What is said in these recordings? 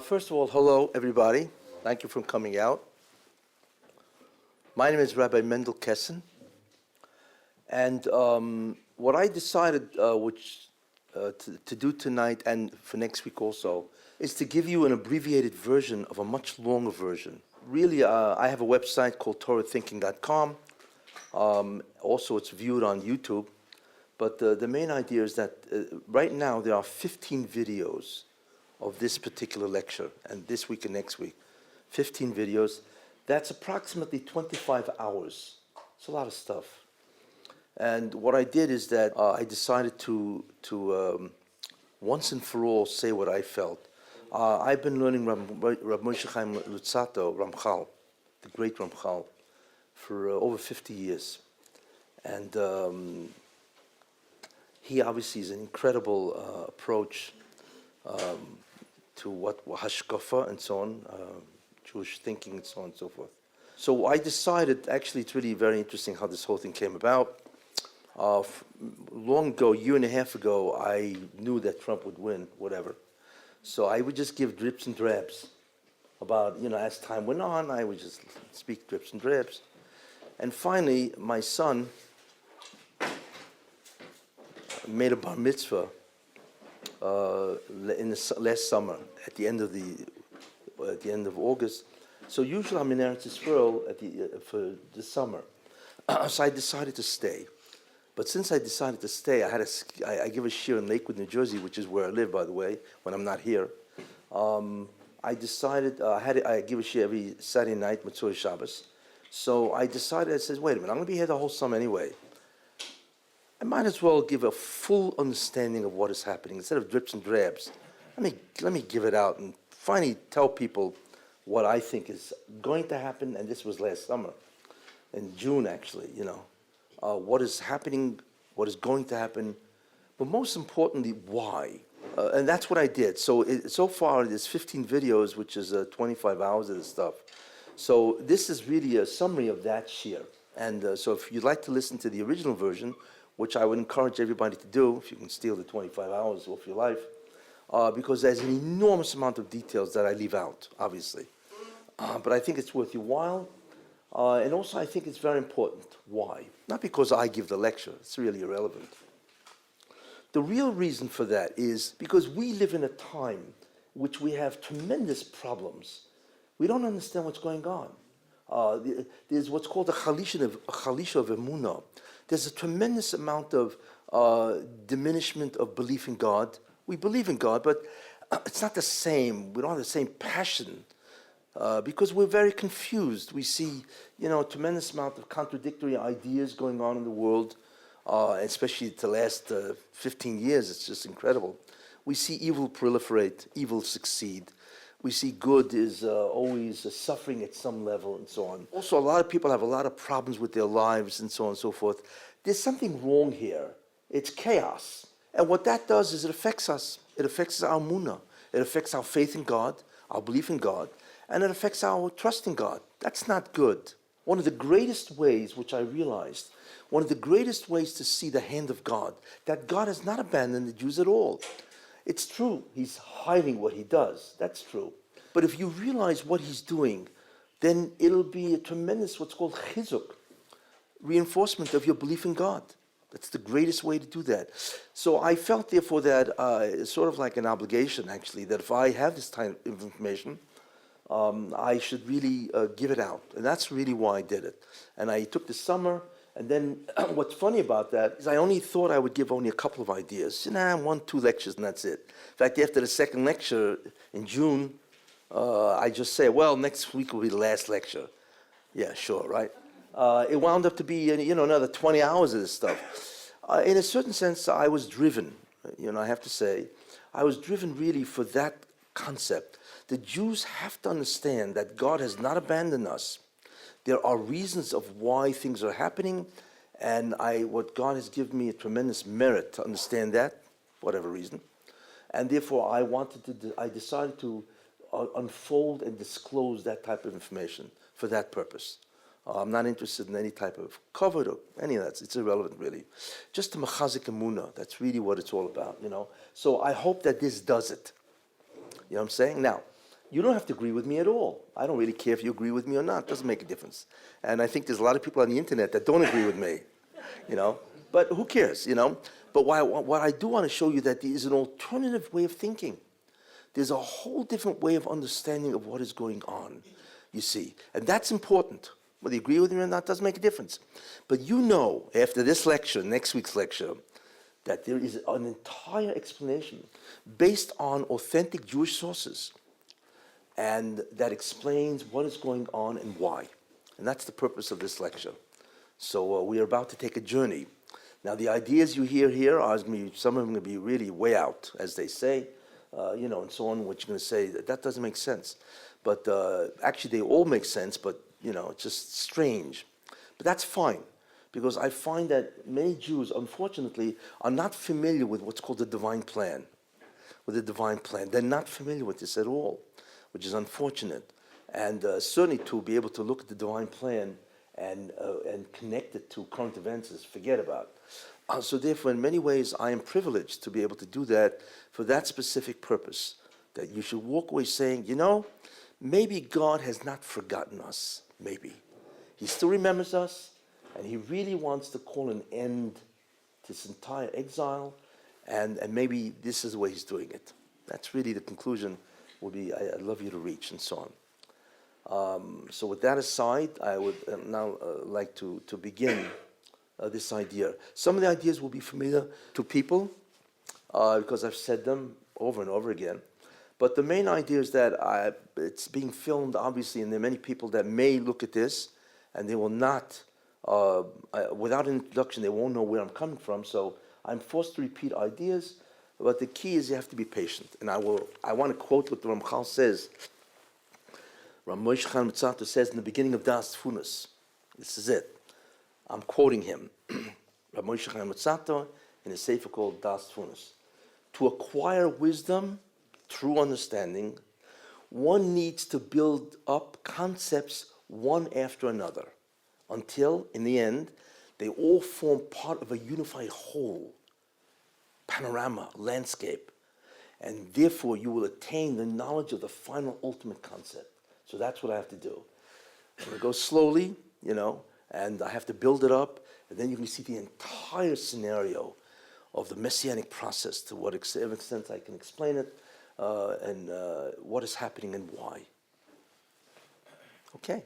First of all, hello, everybody. Thank you for coming out. My name is Rabbi Mendel Kessin. And what I decided to do tonight and for next week also is to give you an abbreviated version of a much longer version. Really, I have a website called TorahThinking.com. Also, it's viewed on YouTube. But the main idea is that right now there are 15 videos of this particular lecture, and this week and next week, 15 videos. That's approximately 25 hours. It's a lot of stuff. And what I did is that I decided to once and for all say what I felt. I've been learning Rabbi Moshe Chaim Luzzatto, Ramchal, the great Ramchal, for over 50 years. And he obviously is an incredible approach to what hashkafa and so on, Jewish thinking and so on and so forth. So I decided, actually it's really very interesting how this whole thing came about. Long ago, a year and a half ago, I knew that Trump would win, whatever. So I would just give drips and drabs about, as time went on, I would just speak drips and drabs. And finally, my son made a bar mitzvah in the last summer, at the end of August. So usually I'm in Eretz Yisrael for the summer. So I decided to stay. But since I decided to stay, I give a shiur in Lakewood, New Jersey, which is where I live, by the way, when I'm not here. I decided, I give a shiur every Saturday night, Motzei Shabbos. So I decided, I said, wait a minute, I'm going to be here the whole summer anyway. I might as well give a full understanding of what is happening instead of drips and drabs. Let me give it out and finally tell people what I think is going to happen. And this was last summer, in June actually. What is happening, what is going to happen, but most importantly, why. And that's what I did. So far, there's 15 videos, which is 25 hours of this stuff. So this is really a summary of that shiur. And so if you'd like to listen to the original version, which I would encourage everybody to do, if you can steal the 25 hours off your life, because there's an enormous amount of details that I leave out, obviously. But I think it's worth your while. And also I think it's very important. Why? Not because I give the lecture. It's really irrelevant. The real reason for that is because we live in a time in which we have tremendous problems. We don't understand what's going on. There's what's called a chalisha of emunah. There's a tremendous amount of diminishment of belief in God. We believe in God, but it's not the same. We don't have the same passion because we're very confused. We see, a tremendous amount of contradictory ideas going on in the world, especially the last 15 years. It's just incredible. We see evil proliferate, evil succeed. We see good is always suffering at some level and so on. Also, a lot of people have a lot of problems with their lives and so on and so forth. There's something wrong here. It's chaos. And what that does is it affects us. It affects our emunah. It affects our faith in God, our belief in God, and it affects our trust in God. That's not good. One of the greatest ways, which I realized, one of the greatest ways to see the hand of God, that God has not abandoned the Jews at all. It's true, he's hiding what he does. That's true. But if you realize what he's doing, then it'll be a tremendous, what's called chizuk, reinforcement of your belief in God. That's the greatest way to do that. So I felt, therefore, that it's sort of like an obligation, actually, that if I have this kind of information, I should really give it out. And that's really why I did it. And I took the summer. And then what's funny about that is I only thought I would give only a couple of ideas. 1, 2 lectures, and that's it. In fact, after the second lecture in June, I just say, well, next week will be the last lecture. Yeah, sure, right? It wound up to be, another 20 hours of this stuff. In a certain sense, I was driven, I have to say. I was driven really for that concept. The Jews have to understand that God has not abandoned us. There are reasons of why things are happening, and what God has given me a tremendous merit to understand that, for whatever reason. And therefore, I decided to unfold and disclose that type of information for that purpose. I'm not interested in any type of cover or any of that. It's irrelevant, really. Just the machazik emunah. That's really what it's all about, So I hope that this does it. You know what I'm saying? Now, you don't have to agree with me at all. I don't really care if you agree with me or not. It doesn't make a difference. And I think there's a lot of people on the internet that don't agree with me, But who cares, But what I do want to show you that there is an alternative way of thinking. There's a whole different way of understanding of what is going on, you see. And that's important. Whether you agree with me or not doesn't make a difference. But after this lecture, next week's lecture, that there is an entire explanation based on authentic Jewish sources, and that explains what is going on and why. And that's the purpose of this lecture. So we are about to take a journey. Now, the ideas you hear here are some of them going to be really way out, as they say, and so on, what you're going to say, that doesn't make sense. But actually, they all make sense, but, it's just strange. But that's fine, because I find that many Jews, unfortunately, are not familiar with what's called the divine plan. With the divine plan. They're not familiar with this at all, which is unfortunate. And certainly to be able to look at the divine plan and connect it to current events is forget about. So therefore, in many ways, I am privileged to be able to do that for that specific purpose, that you should walk away saying, maybe God has not forgotten us, maybe. He still remembers us, and he really wants to call an end to this entire exile, and maybe this is the way he's doing it. That's really the conclusion would be I'd love you to reach, and so on. So with that aside, I would now like to begin this idea. Some of the ideas will be familiar to people because I've said them over and over again. But the main idea is that it's being filmed, obviously, and there are many people that may look at this and they will not, without an introduction, they won't know where I'm coming from. So I'm forced to repeat ideas, but the key is you have to be patient. And I want to quote what the Ramchal says. Rav Moshe Chaim Luzzatto says in the beginning of Das Tfunos. This is it. I'm quoting him. Rav Moshe Chaim Luzzatto in a sefer called Das Tfunos. To acquire wisdom, true understanding, one needs to build up concepts one after another until, in the end, they all form part of a unified whole, panorama, landscape, and therefore you will attain the knowledge of the final ultimate concept. So that's what I have to do. I'm going to go slowly, and I have to build it up, and then you can see the entire scenario of the Messianic process to what extent I can explain it, and what is happening and why. Okay.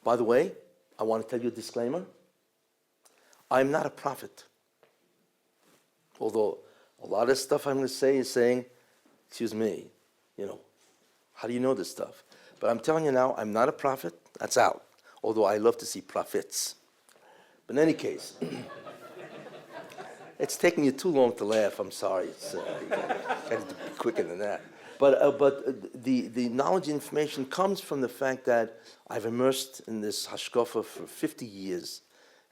By the way, I want to tell you a disclaimer. I'm not a prophet. Although a lot of stuff I'm going to say is saying, excuse me, how do you know this stuff? But I'm telling you now, I'm not a prophet. That's out. Although I love to see prophets. But in any case, it's taking you too long to laugh. I'm sorry. It's you got to be quicker than that. But the knowledge and information comes from the fact that I've immersed in this hashkafa for 50 years.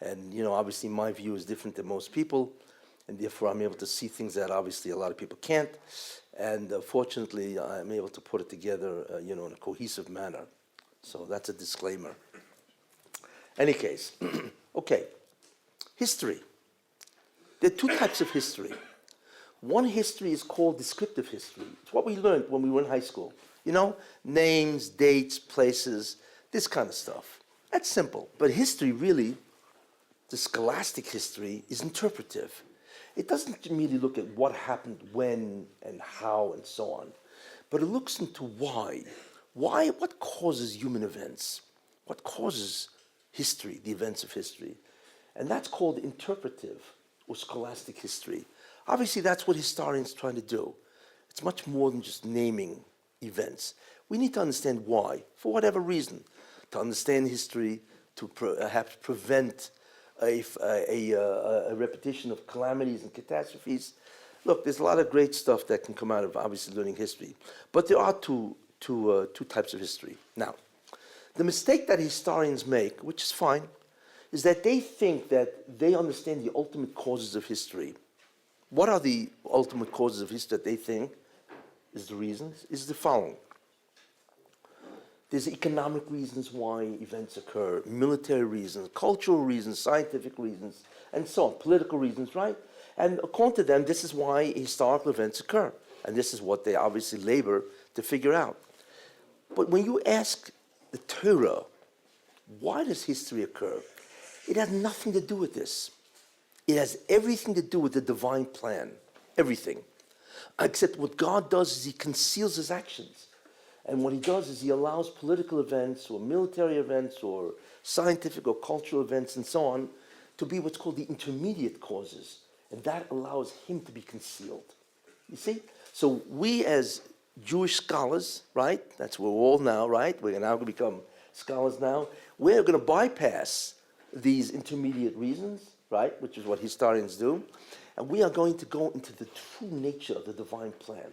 And, obviously my view is different than most people. And therefore I'm able to see things that obviously a lot of people can't. And fortunately, I'm able to put it together, in a cohesive manner. So that's a disclaimer. Any case, okay. History. There are two types of history. One history is called descriptive history. It's what we learned when we were in high school. Names, dates, places, this kind of stuff. That's simple. But history really, the scholastic history, is interpretive. It doesn't merely look at what happened when and how and so on, but it looks into why. Why? What causes human events? What causes history, the events of history? And that's called interpretive or scholastic history. Obviously, that's what historians try to do. It's much more than just naming events. We need to understand why, for whatever reason. To understand history, to perhaps prevent a repetition of calamities and catastrophes. Look, there's a lot of great stuff that can come out of obviously learning history. But there are two types of history. Now, the mistake that historians make, which is fine, is that they think that they understand the ultimate causes of history. What are the ultimate causes of history that they think is the reasons? Is the following. There's economic reasons why events occur, military reasons, cultural reasons, scientific reasons, and so on, political reasons, right? And according to them, this is why historical events occur. And this is what they obviously labor to figure out. But when you ask the Torah, why does history occur? It has nothing to do with this. It has everything to do with the divine plan. Everything. Except what God does is he conceals his actions. And what he does is he allows political events or military events or scientific or cultural events and so on to be what's called the intermediate causes. And that allows him to be concealed. You see? So we as Jewish scholars, right? That's where we're all now, right? We're now going to become scholars now. We're going to bypass these intermediate reasons, right? Which is what historians do. And we are going to go into the true nature of the divine plan.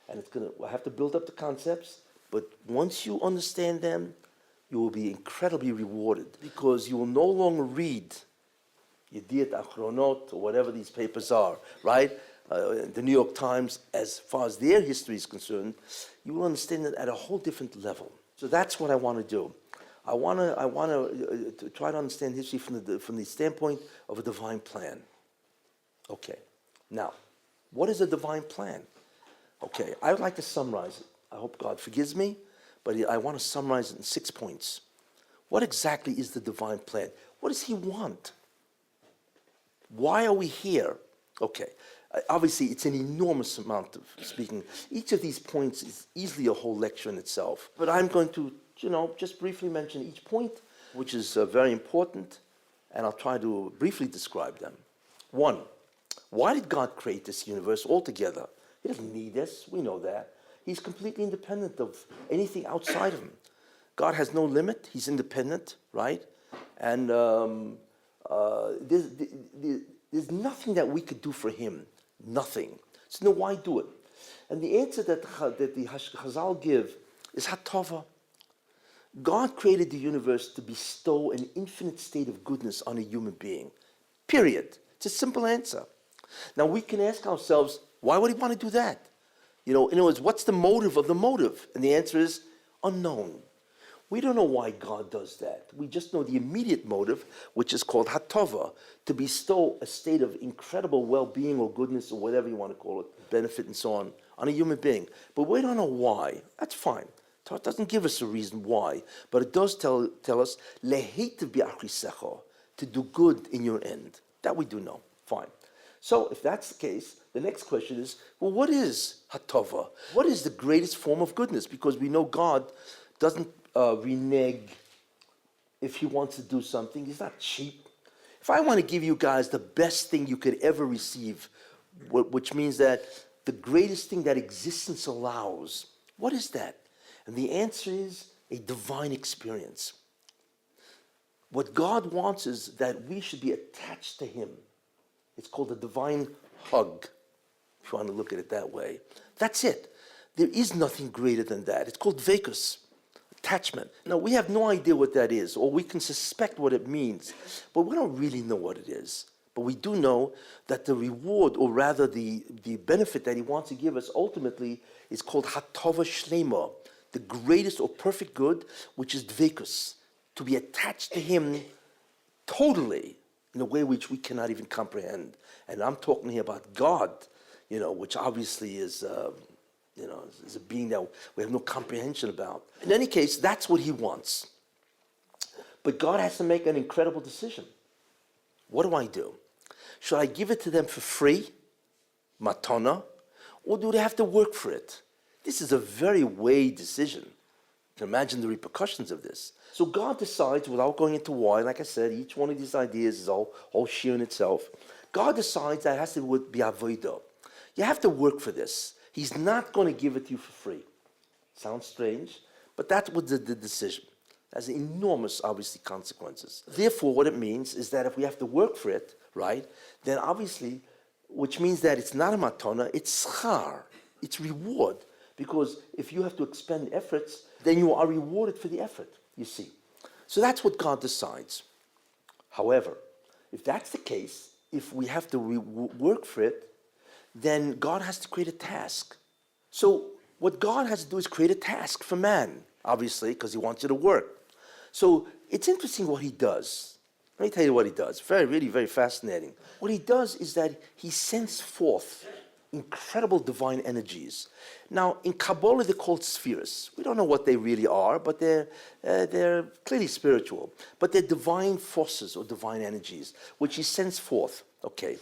And we'll have to build up the concepts, but once you understand them, you will be incredibly rewarded because you will no longer read Yediot Achronot or whatever these papers are, right? The New York Times, as far as their history is concerned, you will understand it at a whole different level. So that's what I want to do. I want to try to understand history from the standpoint of a divine plan. Okay. Now, what is a divine plan? Okay, I would like to summarize it. I hope God forgives me, but I want to summarize it in 6 points. What exactly is the divine plan? What does he want? Why are we here? Okay, obviously it's an enormous amount of speaking. Each of these points is easily a whole lecture in itself. But I'm going to, just briefly mention each point, which is very important, and I'll try to briefly describe them. 1, why did God create this universe altogether? He doesn't need us, we know that. He's completely independent of anything outside of him. God has no limit, he's independent, right? And there's nothing that we could do for him, nothing. So now why do it? And the answer that the Chazal give is hatova. God created the universe to bestow an infinite state of goodness on a human being, period. It's a simple answer. Now we can ask ourselves, why would he want to do that? In other words, what's the motive of the motive? And the answer is unknown. We don't know why God does that. We just know the immediate motive, which is called hatova, to bestow a state of incredible well-being or goodness or whatever you want to call it, benefit and so on a human being. But we don't know why. That's fine. Torah doesn't give us a reason why, but it does tell us lehetiv bi'achrisecha, to do good in your end. That we do know. Fine. So if that's the case, the next question is, well, what is hatova? What is the greatest form of goodness? Because we know God doesn't renege if he wants to do something. He's not cheap. If I want to give you guys the best thing you could ever receive, which means that the greatest thing that existence allows, what is that? And the answer is a divine experience. What God wants is that we should be attached to him. It's called a divine hug, if you want to look at it that way. That's it. There is nothing greater than that. It's called vekus, attachment. Now, we have no idea what that is, or we can suspect what it means, but we don't really know what it is. But we do know that the reward, or rather the benefit that he wants to give us ultimately is called hatova shlema, the greatest or perfect good, which is dvekus, to be attached to him totally, in a way which we cannot even comprehend. And I'm talking here about God, which obviously is a being that we have no comprehension about. In any case, that's what he wants. But God has to make an incredible decision. What do I do? Should I give it to them for free, matana, or do they have to work for it? This is a very weighed decision. You can imagine the repercussions of this. So God decides, without going into why, like I said, each one of these ideas is all sheer in itself. God decides that it has to be avodah. You have to work for this. He's not going to give it to you for free. Sounds strange, but that's what the decision. Has enormous, obviously, consequences. Therefore, what it means is that if we have to work for it, right, then obviously, which means that it's not a matana, it's schar, it's reward. Because if you have to expend efforts, then you are rewarded for the effort, you see. So that's what God decides. However, if that's the case, if we have to work for it, then God has to create a task. So what God has to do is create a task for man. obviously, because he wants it to work. So it's interesting what he does. Let me tell you what he does. Really, very fascinating. What he does is that he sends forth incredible divine energies. Now, in Kabbalah, they're called spheres. We don't know what they really are, but they're clearly spiritual. But they're divine forces or divine energies, which he sends forth. Okay,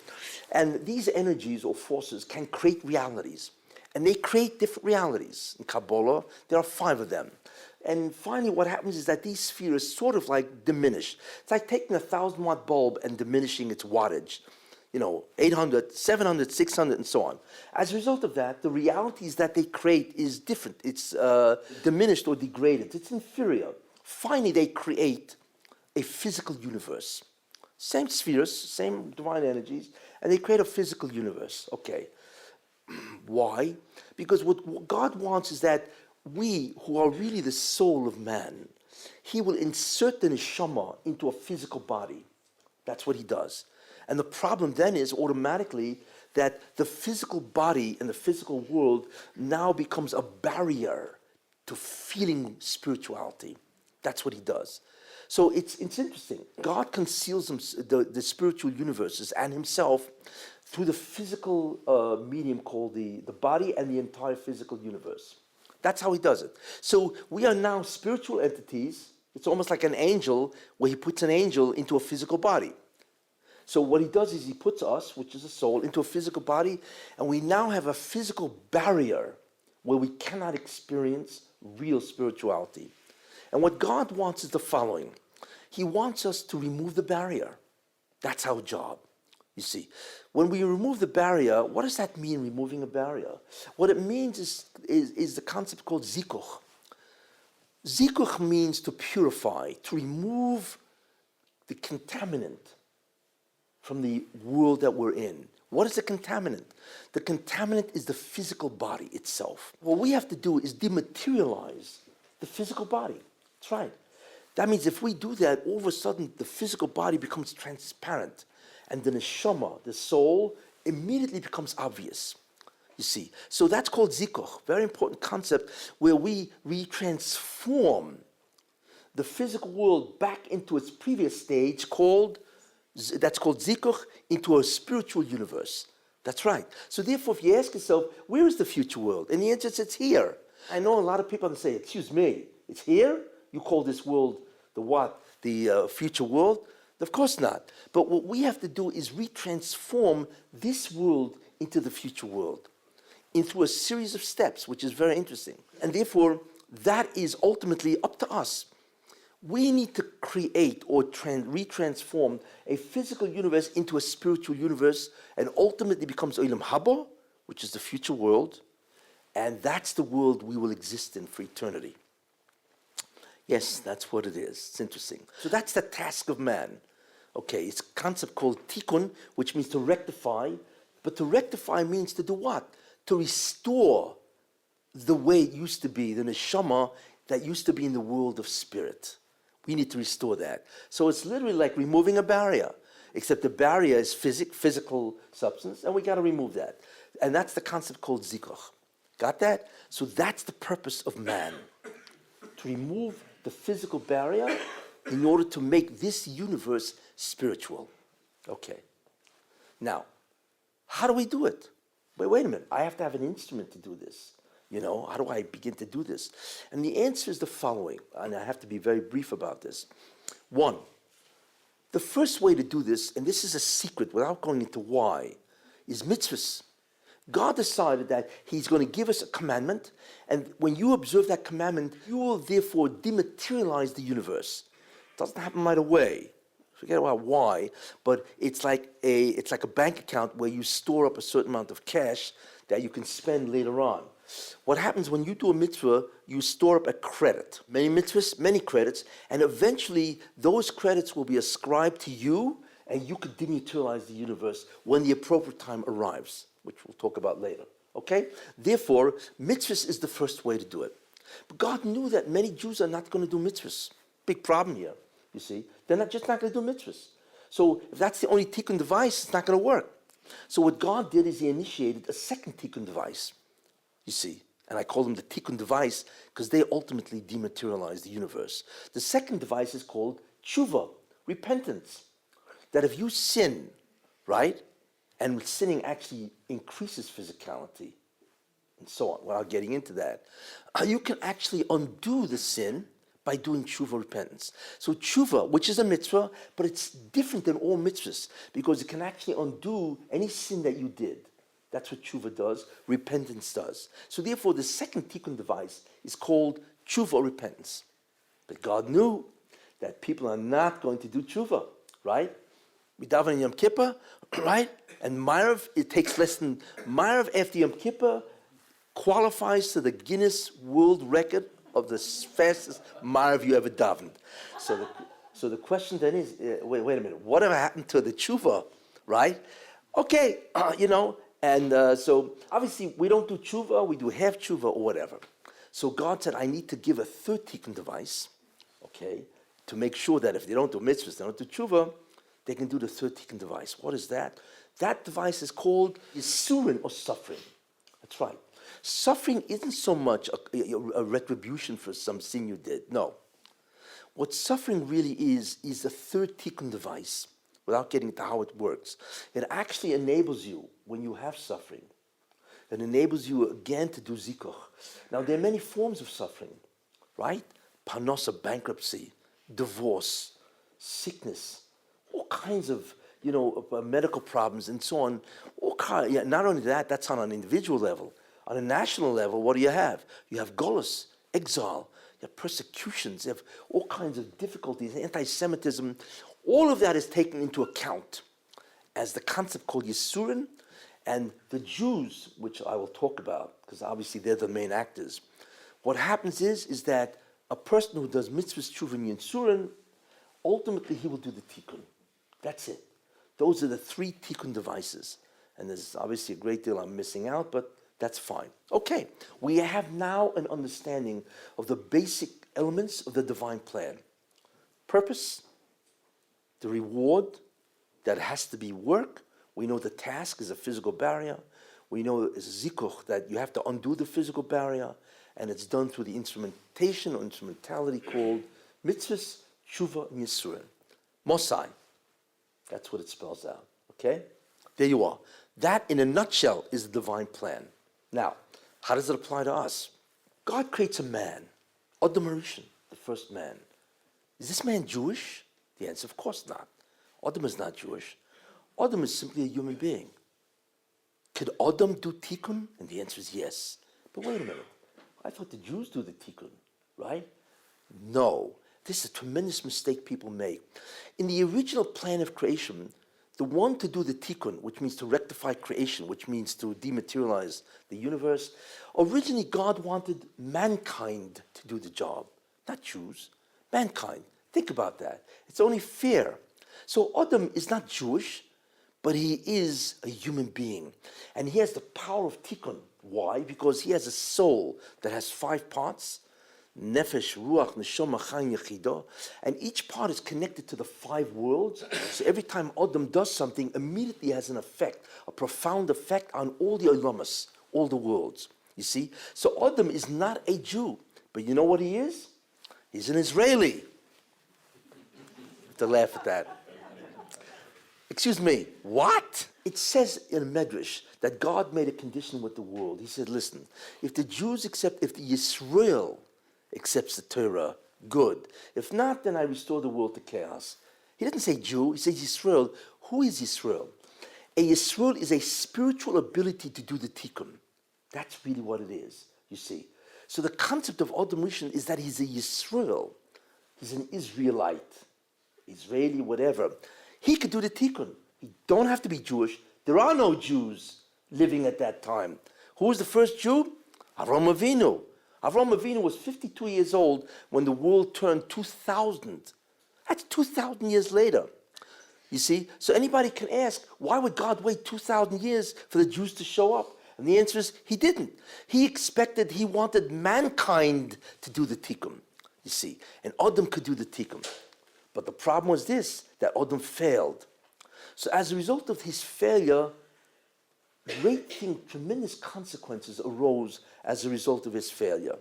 and these energies or forces can create realities, and they create different realities. In Kabbalah, there are 5 of them. And finally, what happens is that these spheres sort of like diminish. It's like taking a 1,000-watt bulb and diminishing its wattage. 800, 700, 600, and so on. As a result of that, the realities that they create is different. It's diminished or degraded. It's inferior. Finally, they create a physical universe. Same spheres, same divine energies, and they create a physical universe. Okay. Why? Because what God wants is that we, who are really the soul of man, he will insert the neshama into a physical body. That's what he does. And the problem then is automatically that the physical body and the physical world now becomes a barrier to feeling spirituality. That's what he does. So it's interesting. God conceals the spiritual universes and himself through the physical medium called the body and the entire physical universe. That's how he does it. So we are now spiritual entities. It's almost like an angel where he puts an angel into a physical body. So what he does is he puts us, which is a soul, into a physical body, and we now have a physical barrier where we cannot experience real spirituality. And what God wants is the following. He wants us to remove the barrier. That's our job, you see. When we remove the barrier, what does that mean, removing a barrier? What it means is the concept called zikuch. Zikuch means to purify, to remove the contaminant from the world that we're in. What is the contaminant? The contaminant is the physical body itself. What we have to do is dematerialize the physical body. That's right. That means if we do that, all of a sudden the physical body becomes transparent, and the neshama, the soul, immediately becomes obvious. You see, so that's called zikuch, very important concept, where we retransform the physical world back into its previous stage, that's called zikuch, into a spiritual universe. That's right. So therefore, if you ask yourself, where is the future world? And the answer is, it's here. I know a lot of people say, excuse me, it's here? You call this world the what? The future world? Of course not. But what we have to do is retransform this world into the future world, through a series of steps, which is very interesting. And therefore, that is ultimately up to us. We need to create or retransform a physical universe into a spiritual universe, and ultimately becomes Olam Haba, which is the future world, and that's the world we will exist in for eternity. Yes, that's what it is. It's interesting. So that's the task of man. Okay, it's a concept called tikun, which means to rectify, but to rectify means to do what? To restore the way it used to be, the neshama that used to be in the world of spirit. We need to restore that. So it's literally like removing a barrier, except the barrier is physical substance, and we got to remove that. And that's the concept called zikuch. Got that? So that's the purpose of man, to remove the physical barrier in order to make this universe spiritual. Okay. Now, how do we do it? Wait a minute. I have to have an instrument to do this. How do I begin to do this? And the answer is the following, and I have to be very brief about this. One, the first way to do this, and this is a secret without going into why, is mitzvahs. God decided that he's going to give us a commandment, and when you observe that commandment, you will therefore dematerialize the universe. It doesn't happen right away. Forget about why, but it's like a bank account where you store up a certain amount of cash that you can spend later on. What happens when you do a mitzvah, you store up a credit. Many mitzvahs, many credits, and eventually those credits will be ascribed to you, and you could dematerialize the universe when the appropriate time arrives, which we'll talk about later. Okay? Therefore, mitzvahs is the first way to do it. But God knew that many Jews are not going to do mitzvahs. Big problem here, you see. They're not going to do mitzvahs. So if that's the only tikun device, it's not going to work. So what God did is he initiated a second tikun device. You see, And I call them the tikun device because they ultimately dematerialize the universe. The second device is called tshuva, repentance. That if you sin, right, and sinning actually increases physicality, and so on, without getting into that, you can actually undo the sin by doing tshuva, repentance. So tshuva, which is a mitzvah, but it's different than all mitzvahs because it can actually undo any sin that you did. That's what tshuva does, repentance does. So therefore, the second tikun device is called tshuva, or repentance. But God knew that people are not going to do tshuva, right? We daven in Yom Kippur, right? And Ma'ariv, it takes less than, Ma'ariv after Yom Kippur qualifies to the Guinness World Record of the fastest Ma'ariv you ever davened. So the question then is, wait a minute, whatever happened to the tshuva, right? Okay, and so obviously we don't do tshuva, we do half tshuva or whatever. So God said, I need to give a third tikun device, okay, to make sure that if they don't do mitzvahs, they don't do tshuva, they can do the third tikun device. What is that? That device is called yisurin, or suffering. That's right. Suffering isn't so much a retribution for some sin you did. No. What suffering really is a third tikun device, without getting into how it works. It actually enables you, when you have suffering, it enables you again to do zikuch. Now, there are many forms of suffering, right? Parnasa, bankruptcy, divorce, sickness, all kinds of, medical problems and so on. Not only that, that's on an individual level. On a national level, what do you have? You have golus, exile, you have persecutions, you have all kinds of difficulties, anti-Semitism. All of that is taken into account as the concept called Yisurin, and the Jews, which I will talk about, because obviously they're the main actors. What happens is that a person who does mitzvahs, tshuva, and Yisurin, ultimately he will do the tikun. That's it. Those are the three tikun devices. And there's obviously a great deal I'm missing out, but that's fine. Okay, we have now an understanding of the basic elements of the divine plan. Purpose, the reward, that has to be work. We know the task is a physical barrier. We know it's zikuch, that you have to undo the physical barrier, and it's done through the instrumentation or instrumentality called mitzvahs, tshuva, and yisurin. Mosai. That's what it spells out. Okay? There you are. That, in a nutshell, is the divine plan. Now, how does it apply to us? God creates a man, Adam Rishon, the first man. Is this man Jewish? The answer, of course not. Adam is not Jewish. Adam is simply a human being. Could Adam do tikun? And the answer is yes. But wait a minute. I thought the Jews do the tikun, right? No. This is a tremendous mistake people make. In the original plan of creation, the one to do the tikun, which means to rectify creation, which means to dematerialize the universe, originally God wanted mankind to do the job, not Jews, mankind. Think about that. It's only fair. So Adam is not Jewish, but he is a human being. And he has the power of tikun. Why? Because he has a soul that has 5 parts, nefesh, ruach, neshama, chaim, yechidah, and each part is connected to the 5 worlds. So every time Adam does something, immediately has an effect, a profound effect on all the olamas, all the worlds. You see? So Adam is not a Jew, but you know what he is? He's an Israeli. You have to laugh at that. Excuse me, what? It says in Medrash that God made a condition with the world. He said, listen, if the Yisrael accepts the Torah, good. If not, then I restore the world to chaos. He didn't say Jew, he says Yisrael. Who is Yisrael? A Yisrael is a spiritual ability to do the tikun. That's really what it is, you see. So the concept of Adam Rishon is that he's a Yisrael. He's an Israelite, Israeli, whatever. He could do the tikun. He don't have to be Jewish. There are no Jews living at that time. Who was the first Jew? Avraham Avinu. Avraham Avinu was 52 years old when the world turned 2,000. That's 2,000 years later. You see? So anybody can ask, why would God wait 2,000 years for the Jews to show up? And the answer is, he didn't. He wanted mankind to do the tikkun, you see. And Adam could do the tikkun. But the problem was this, that Adam failed. So as a result of his failure, tremendous consequences arose as a result of his failure.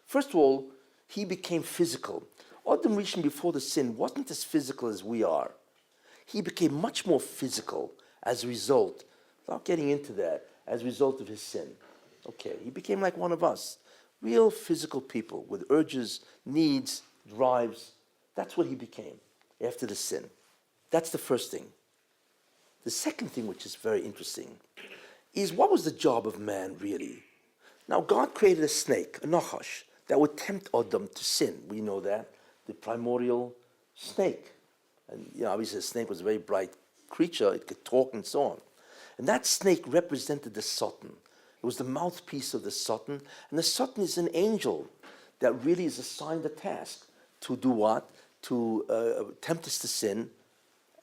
First of all, he became physical. Adam Rishon before the sin wasn't as physical as we are. He became much more physical as a result, without getting into that, as a result of his sin. Okay, he became like one of us. Real physical people with urges, needs, drives. That's what he became after the sin. That's the first thing. The second thing, which is very interesting, is what was the job of man really? Now, God created a snake, a nachash, that would tempt Adam to sin. We know that, the primordial snake. And obviously, the snake was a very bright creature. It could talk and so on. And that snake represented the Satan. It was the mouthpiece of the Satan. And the Satan is an angel that really is assigned the task to do what? To tempt us to sin.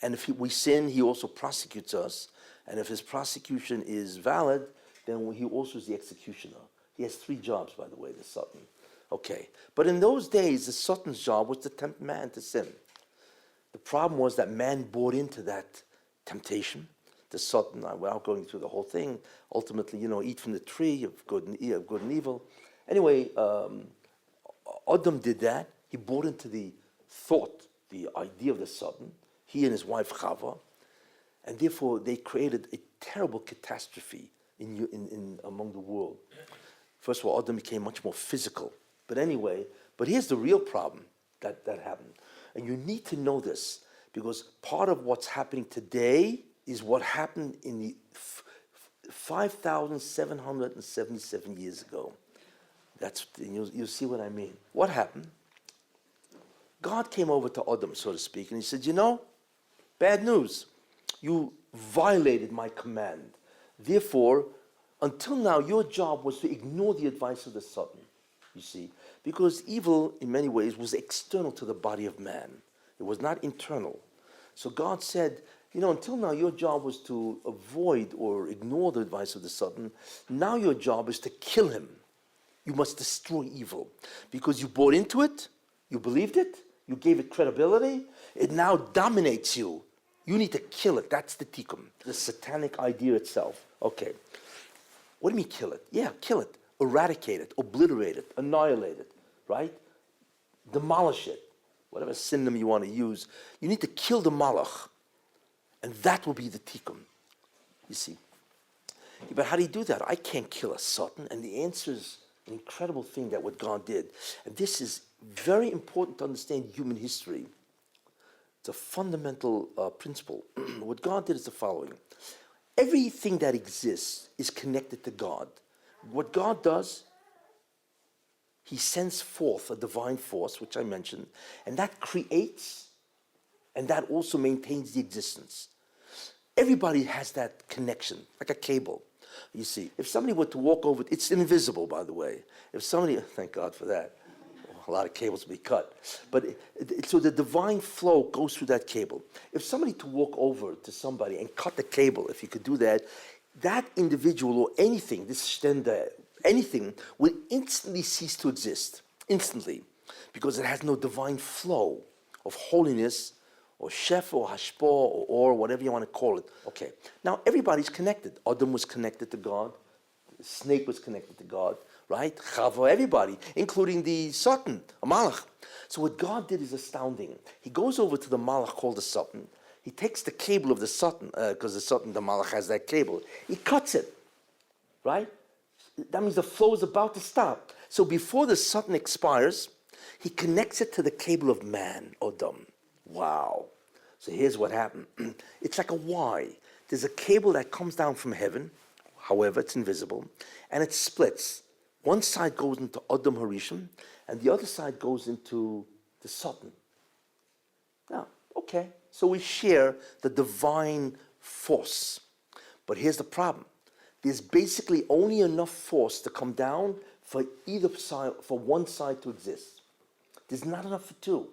And if we sin, he also prosecutes us. And if his prosecution is valid, then he also is the executioner. He has 3 jobs, by the way, the Satan. Okay. But in those days, the Satan's job was to tempt man to sin. The problem was that man bought into that temptation. The Satan, without going through the whole thing, ultimately, eat from the tree of good and evil. Anyway, Adam did that. He bought into the thought, the idea of the Satan. He and his wife Chava, and therefore they created a terrible catastrophe among the world. First of all, Adam became much more physical. But anyway, here's the real problem that happened. And you need to know this, because part of what's happening today is what happened in the 5,777 years ago. You'll see what I mean. What happened? God came over to Adam, so to speak, and he said, bad news. You violated my command. Therefore, until now, your job was to ignore the advice of the Satan, you see, because evil, in many ways, was external to the body of man. It was not internal. So God said, until now, your job was to avoid or ignore the advice of the Satan. Now your job is to kill him. You must destroy evil. Because you bought into it, you believed it, you gave it credibility, it now dominates you. You need to kill it. That's the tikun, the satanic idea itself. Okay. What do you mean kill it? Yeah, kill it. Eradicate it. Obliterate it. Annihilate it. Right? Demolish it. Whatever synonym you want to use. You need to kill the malach. And that will be the tikun. You see. But how do you do that? I can't kill a Satan. And the answer is an incredible thing that what God did. And this is very important to understand human history. It's a fundamental principle. What God did is the following. Everything that exists is connected to God. What God does, he sends forth a divine force, which I mentioned, and that creates, and that also maintains the existence. Everybody has that connection, like a cable. You see, if somebody were to walk over, it's invisible, by the way. If somebody, thank God for that. A lot of cables will be cut. But so the divine flow goes through that cable. If somebody to walk over to somebody and cut the cable, if you could do that, that individual or anything, this stender, anything, will instantly cease to exist. Instantly. Because it has no divine flow of holiness or shef or hashpah or whatever you want to call it. Okay. Now everybody's connected. Adam was connected to God. The snake was connected to God. Right? Chava, everybody, including the Satan, a malach. So what God did is astounding. He goes over to the malach called the Satan. He takes the cable of the Satan, because the Satan, the malach, has that cable. He cuts it. Right? That means the flow is about to stop. So before the Satan expires, he connects it to the cable of man, Adam. Wow. So here's what happened. It's like a Y. There's a cable that comes down from heaven. However, it's invisible. And it splits. One side goes into Adam Harishon, and the other side goes into the Satan. Now, okay, so we share the divine force. But here's the problem. There's basically only enough force to come down for either side, for one side to exist. There's not enough for two.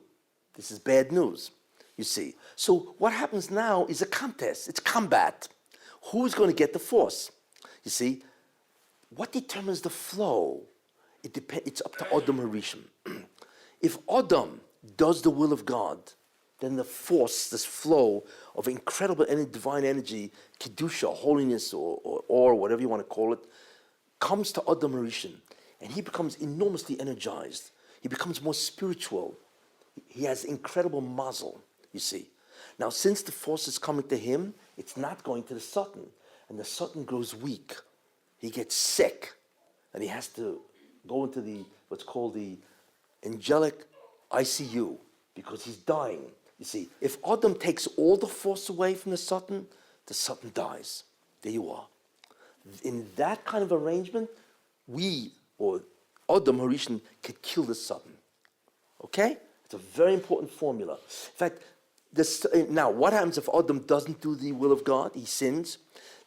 This is bad news, you see. So what happens now is a contest. It's combat. Who's going to get the force? You see, what determines the flow? It's up to Adam Harishon. If Adam does the will of God, then the force, this flow of incredible divine energy, kedusha, holiness, or whatever you want to call it, comes to Adam Rishon, and he becomes enormously energized. He becomes more spiritual. He has incredible mazel, you see. Now, since the force is coming to him, it's not going to the Satan, and the Satan grows weak. He gets sick, and he has to go into what's called the angelic ICU, because he's dying. You see, if Adam takes all the force away from the Satan dies. There you are. In that kind of arrangement, we, or Adam Harishon, could kill the Satan. Okay? It's a very important formula. In fact, now, what happens if Adam doesn't do the will of God? He sins.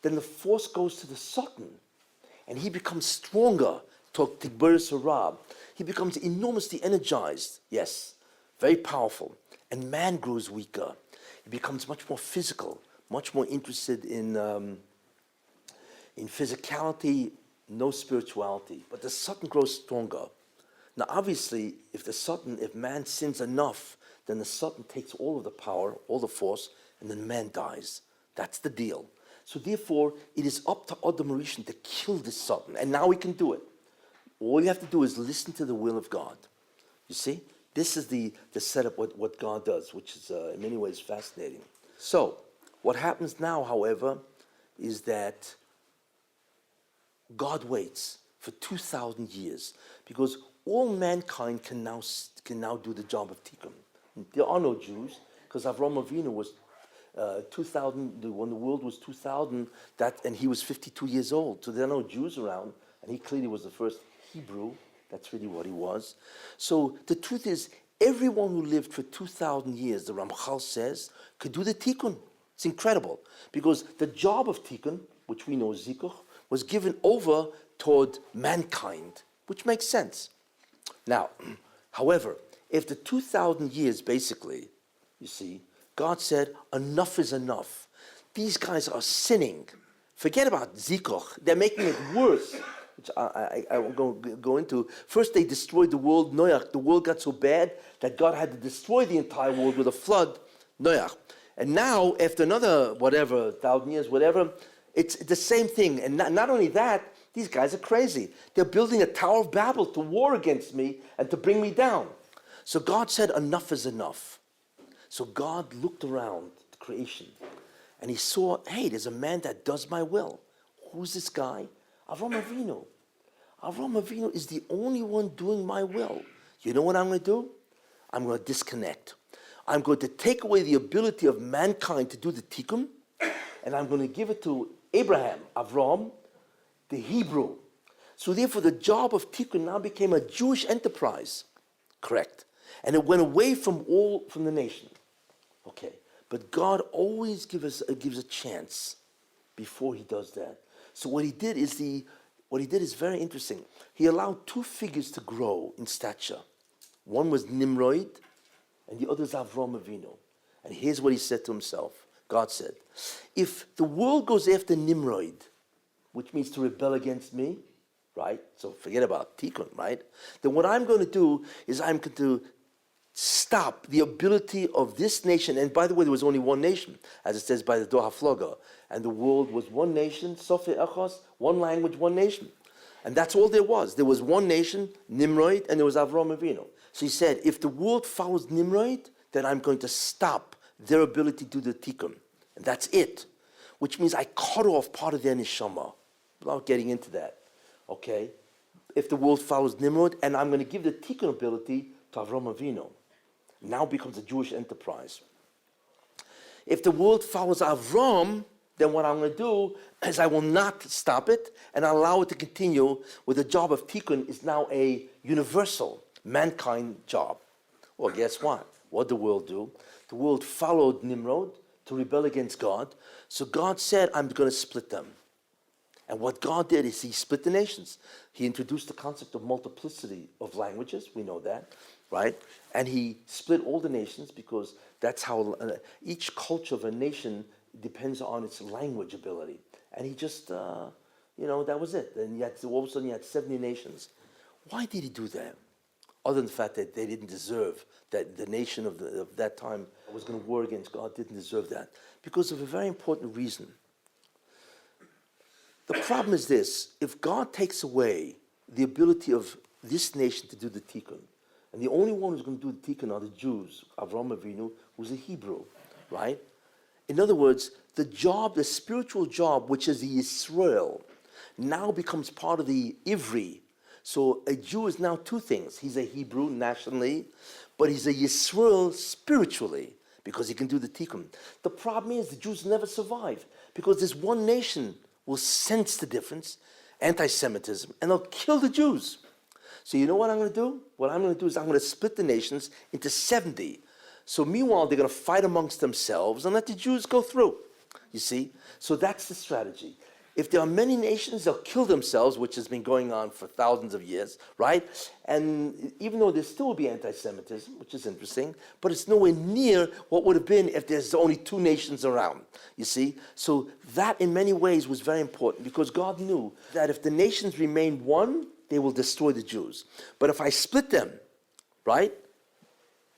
Then the force goes to the Satan, and he becomes stronger. Erev Rav. He becomes enormously energized. Yes, very powerful. And man grows weaker. He becomes much more physical, much more interested in physicality, no spirituality. But the Satan grows stronger. Now, obviously, if man sins enough, then the Satan takes all of the power, all the force, and then man dies. That's the deal. So therefore, it is up to Adam Rishon to kill this Satan. And now we can do it. All you have to do is listen to the will of God. You see? This is the setup, what God does, which is in many ways fascinating. So, what happens now, however, is that God waits for 2,000 years, because all mankind can now do the job of tikun. There are no Jews, because Avraham Avinu was 2,000, when the world was 2,000, and he was 52 years old. So there are no Jews around, and he clearly was the first Hebrew. That's really what he was. So the truth is, everyone who lived for 2,000 years, the Ramchal says, could do the tikun. It's incredible, because the job of tikun, which we know as zikuch, was given over toward mankind, which makes sense. Now, however, after 2,000 years, basically, you see, God said, enough is enough. These guys are sinning. Forget about zikuch. They're making it worse, which I won't go into. First, they destroyed the world, Noach. The world got so bad that God had to destroy the entire world with a flood, Noach. And now, after another, 1,000 years, it's the same thing. And not only that, these guys are crazy. They're building a Tower of Babel to war against me and to bring me down. So God said, enough is enough. So God looked around the creation, and he saw, hey, there's a man that does my will. Who's this guy? Avraham Avinu. Avraham Avinu is the only one doing my will. You know what I'm going to do? I'm going to disconnect. I'm going to take away the ability of mankind to do the tikkun, and I'm going to give it to Abraham, Avraham, the Hebrew. So therefore, the job of tikkun now became a Jewish enterprise. Correct. And it went away from the nation. Okay. But God always gives a chance before he does that. So what he did is very interesting. He allowed two figures to grow in stature. One was Nimrod, and the other is Avraham Avinu. And here's what he said to himself. God said, if the world goes after Nimrod, which means to rebel against me, right? So forget about tikun, right? Then what I'm going to do is I'm going to stop the ability of this nation. And by the way, there was only one nation, as it says by the Doha Floga. And the world was one nation, Sofe Echos, one language, one nation. And that's all there was. There was one nation, Nimrod, and there was Avraham Avinu. So he said, if the world follows Nimrod, then I'm going to stop their ability to do the tikun. And that's it. Which means I cut off part of their neshama. Without getting into that. Okay? If the world follows Nimrod, and I'm going to give the tikun ability to Avraham Avinu. Now becomes a Jewish enterprise. If the world follows Avram, then what I'm going to do is I will not stop it and allow it to continue with the job of tikkun is now a universal mankind job. Well, guess what? What did the world do? The world followed Nimrod to rebel against God. So God said, I'm going to split them. And what God did is he split the nations. He introduced the concept of multiplicity of languages. We know that, right? And he split all the nations because that's how each culture of a nation depends on its language ability. And he just, that was it. And all of a sudden you had 70 nations. Why did he do that? other than the fact that they didn't deserve, that the nation of that time was going to war against God didn't deserve that, because of a very important reason. The problem is this: if God takes away the ability of this nation to do the tikun, and the only one who's going to do the tikun are the Jews, Avraham Avinu, who's a Hebrew, right? In other words, the job, the spiritual job, which is the Yisrael, now becomes part of the Ivri. So a Jew is now two things. He's a Hebrew nationally, but he's a Yisrael spiritually, because he can do the tikkun. The problem is the Jews never survive, because this one nation will sense the difference, anti-Semitism, and they'll kill the Jews. So you know what I'm going to do? What I'm going to do is I'm going to split the nations into 70. So meanwhile, they're going to fight amongst themselves and let the Jews go through. You see? So that's the strategy. If there are many nations, they'll kill themselves, which has been going on for thousands of years, right? And even though there still will be anti-Semitism, which is interesting, but it's nowhere near what would have been if there's only two nations around, you see? So that, in many ways, was very important, because God knew that if the nations remain one, they will destroy the Jews. But if I split them, right,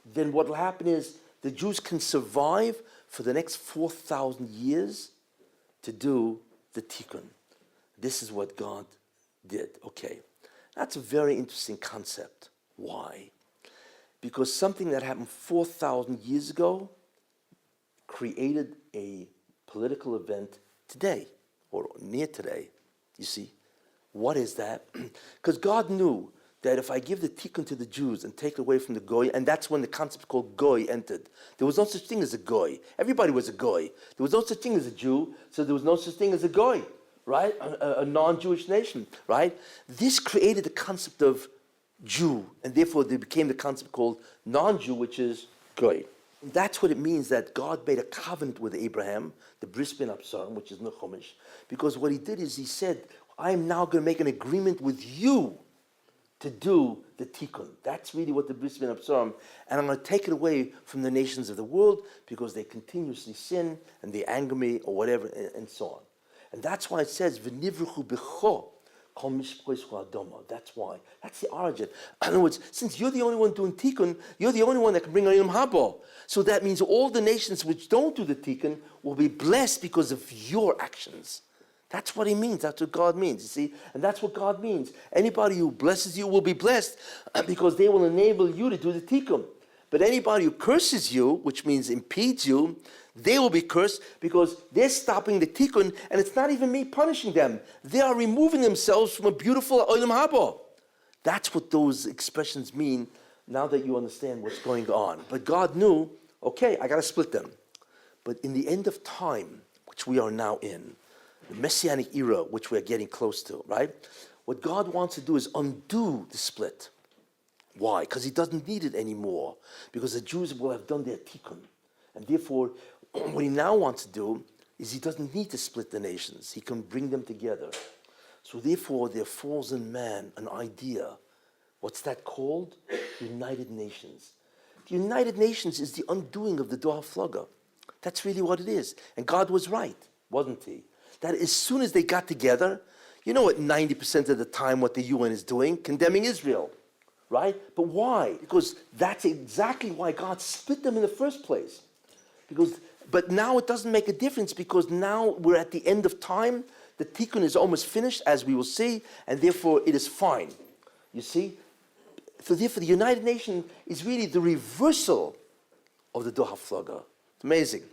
then what will happen is the Jews can survive for the next 4,000 years to do the tikkun. This is what God did. Okay, that's a very interesting concept. Why? Because something that happened 4,000 years ago created a political event today, or near today, you see. What is that? Because God knew that if I give the tikkun to the Jews and take it away from the goy, and that's when the concept called goy entered. There was no such thing as a goy. Everybody was a goy. There was no such thing as a Jew, so there was no such thing as a goy, right? A non-Jewish nation, right? This created the concept of Jew, and therefore there became the concept called non-Jew, which is goy. That's what it means that God made a covenant with Abraham, the Bris Ben Absarim, which is Nechumash, because what he did is he said, I am now going to make an agreement with you to do the tikkun. That's really what the Bris Ben Absarim, and I'm going to take it away from the nations of the world because they continuously sin and they anger me or whatever, and so on. And that's why it says, V'nivruchu b'cho kol mishpoischu adoma. That's why. That's the origin. In other words, since you're the only one doing tikkun, you're the only one that can bring Edom habo. So that means all the nations which don't do the tikkun will be blessed because of your actions. That's what he means. That's what God means, you see? And that's what God means. Anybody who blesses you will be blessed because they will enable you to do the tikkun. But anybody who curses you, which means impedes you, they will be cursed because they're stopping the tikkun, and it's not even me punishing them. They are removing themselves from a beautiful olam haba. That's what those expressions mean now that you understand what's going on. But God knew, okay, I got to split them. But in the end of time, which we are now in, the Messianic era, which we're getting close to, right? What God wants to do is undo the split. Why? Because he doesn't need it anymore. Because the Jews will have done their tikkun. And therefore, what he now wants to do is he doesn't need to split the nations. He can bring them together. So therefore, there falls in man an idea. What's that called? United Nations. The United Nations is the undoing of the Doha Flagga. That's really what it is. And God was right, wasn't he? That as soon as they got together, you know what 90% of the time what the UN is doing? Condemning Israel, right? But why? Because that's exactly why God split them in the first place. But now it doesn't make a difference because now we're at the end of time. The tikkun is almost finished, as we will see, and therefore it is fine. You see? So therefore the United Nations is really the reversal of the Doha Flagga. It's amazing.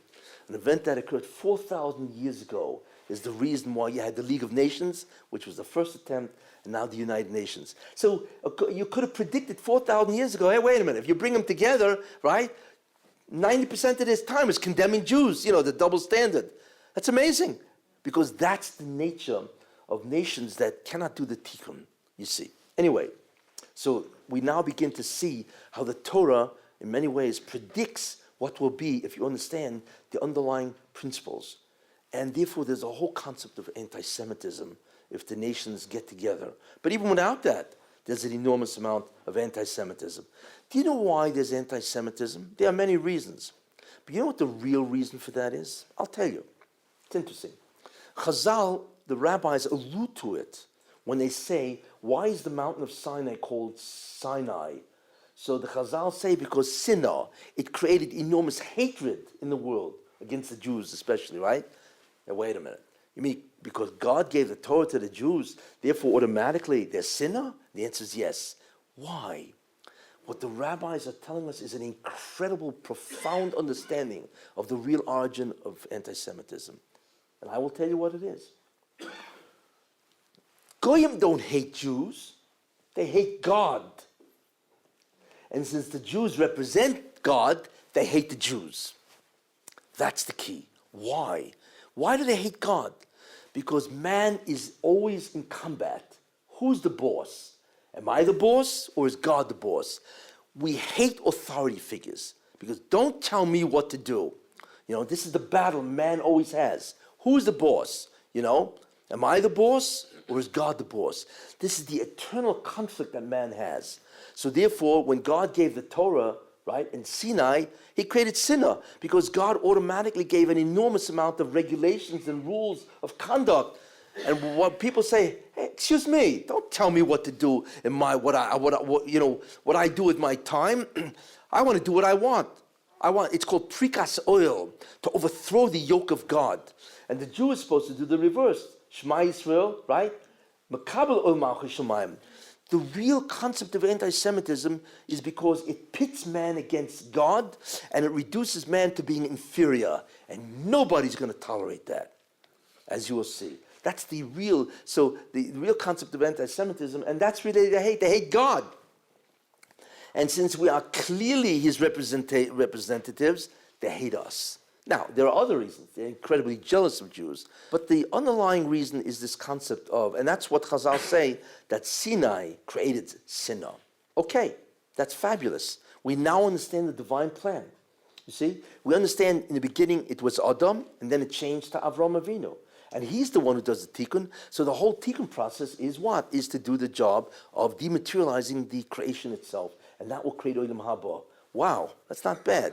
An event that occurred 4,000 years ago is the reason why you had the League of Nations, which was the first attempt, and now the United Nations. So you could have predicted 4,000 years ago, hey, wait a minute, if you bring them together, right, 90% of this time is condemning Jews, you know, the double standard. That's amazing, because that's the nature of nations that cannot do the tikkun, you see. Anyway, so we now begin to see how the Torah, in many ways, predicts what will be if you understand the underlying principles. And therefore, there's a whole concept of anti-Semitism if the nations get together. But even without that, there's an enormous amount of anti-Semitism. Do you know why there's anti-Semitism? There are many reasons. But you know what the real reason for that is? I'll tell you. It's interesting. Chazal, the rabbis, allude to it when they say, why is the mountain of Sinai called Sinai? So the Chazal say because sinner, it created enormous hatred in the world against the Jews especially, right? Now wait a minute. You mean because God gave the Torah to the Jews, therefore automatically they're sinner? The answer is yes. Why? What the rabbis are telling us is an incredible, profound understanding of the real origin of anti-Semitism. And I will tell you what it is. Goyim don't hate Jews. They hate God. And since the Jews represent God, they hate the Jews. That's the key. Why? Why do they hate God? Because man is always in combat. Who's the boss? Am I the boss or is God the boss? We hate authority figures because don't tell me what to do. You know, this is the battle man always has. Who's the boss? You know, am I the boss or is God the boss? This is the eternal conflict that man has. So therefore, when God gave the Torah, right, in Sinai, he created sinner because God automatically gave an enormous amount of regulations and rules of conduct. And what people say, hey, excuse me, don't tell me what to do in my what I do with my time. I want to do what I want. It's called prikas oil, to overthrow the yoke of God. And the Jew is supposed to do the reverse. Shema Yisrael, right? Makabel ol malchus shamayim. The real concept of anti-Semitism is because it pits man against God and it reduces man to being inferior. And nobody's going to tolerate that, as you will see. That's the real concept of anti-Semitism, and that's really they hate God. And since we are clearly his representatives, they hate us. Now, there are other reasons. They're incredibly jealous of Jews. But the underlying reason is this concept of, and that's what Chazal say, that Sinai created sinner. Okay, that's fabulous. We now understand the divine plan. You see? We understand in the beginning it was Edom, and then it changed to Avram Avinu. And he's the one who does the tikun. So the whole tikun process is what? Is to do the job of dematerializing the creation itself. And that will create Olam Haba. Wow, that's not bad.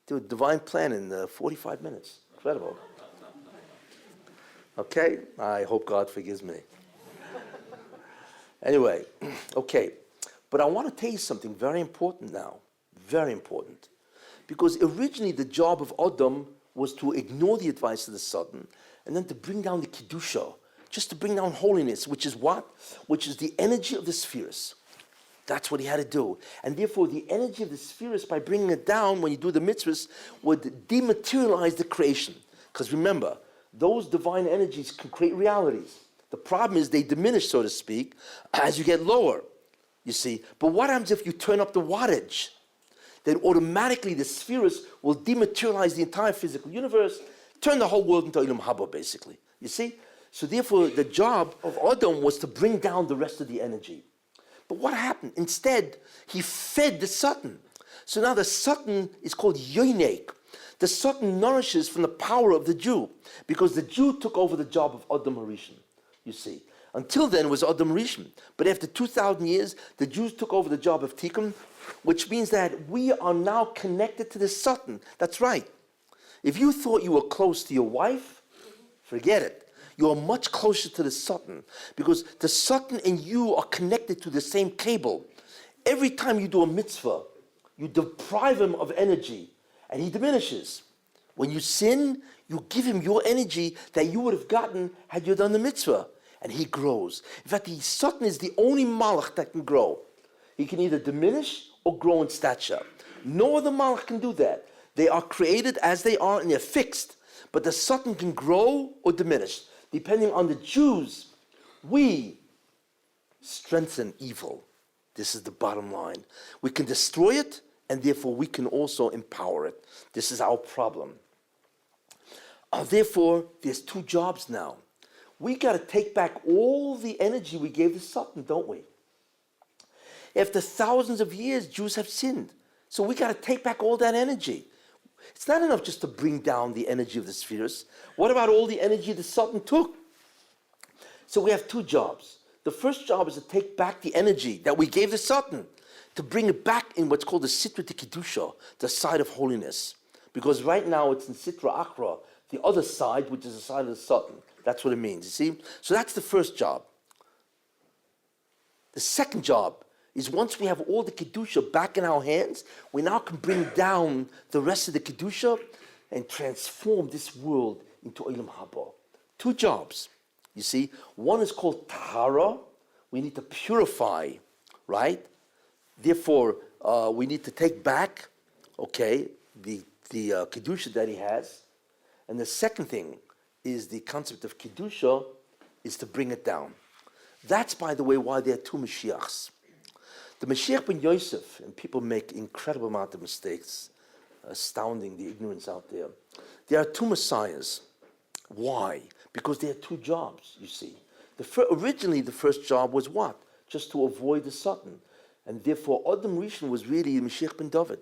Do a divine plan in 45 minutes. Incredible. Okay, I hope God forgives me. Anyway, okay. But I want to tell you something very important now. Very important. Because originally the job of Edom was to ignore the advice of the Satan and then to bring down the Kedusha, just to bring down holiness, which is what? Which is the energy of the spheres. That's what he had to do. And therefore, the energy of the spheres, by bringing it down when you do the mitzvahs, would dematerialize the creation. Because remember, those divine energies can create realities. The problem is they diminish, so to speak, as you get lower, you see. But what happens if you turn up the wattage? Then automatically the spheres will dematerialize the entire physical universe, turn the whole world into Olam Haba, basically. You see? So therefore, the job of Edom was to bring down the rest of the energy. But what happened? Instead, he fed the Satan. So now the Satan is called Yoinek. The Satan nourishes from the power of the Jew, because the Jew took over the job of Edom Harishon, you see. Until then, it was Edom Rishon. But after 2,000 years, the Jews took over the job of tikun, which means that we are now connected to the Satan. That's right. If you thought you were close to your wife, forget it. You are much closer to the Satan, because the Satan and you are connected to the same cable. Every time you do a mitzvah, you deprive him of energy, and he diminishes. When you sin, you give him your energy that you would have gotten had you done the mitzvah, and he grows. In fact, the Satan is the only malach that can grow. He can either diminish or grow in stature. No other malach can do that. They are created as they are, and they're fixed. But the Satan can grow or diminish. Depending on the Jews, we strengthen evil. This is the bottom line. We can destroy it, and therefore we can also empower it. This is our problem. Therefore, there's two jobs now. We got to take back all the energy we gave the Satan, don't we? After thousands of years, Jews have sinned. So we got to take back all that energy. It's not enough just to bring down the energy of the spheres. What about all the energy the Satan took? So we have two jobs. The first job is to take back the energy that we gave the Satan, to bring it back in what's called the Sitra Kedusha, the side of holiness. Because right now it's in Sitra Achra, the other side, which is the side of the Satan. That's what it means, you see? So that's the first job. The second job is once we have all the Kedusha back in our hands, we now can bring down the rest of the Kedusha and transform this world into Olam Haba. Two jobs, you see. One is called Tahara. We need to purify, right? Therefore, we need to take back, okay, the Kedusha that he has. And the second thing is the concept of Kedusha is to bring it down. That's, by the way, why there are two Mashiachs. The Mashiach ben Yosef, and people make incredible amount of mistakes, astounding the ignorance out there. There are two Messiahs. Why? Because there are two jobs, you see. Originally, the first job was what? Just to avoid the Satan. And therefore, Adam Rishon was really Mashiach ben David.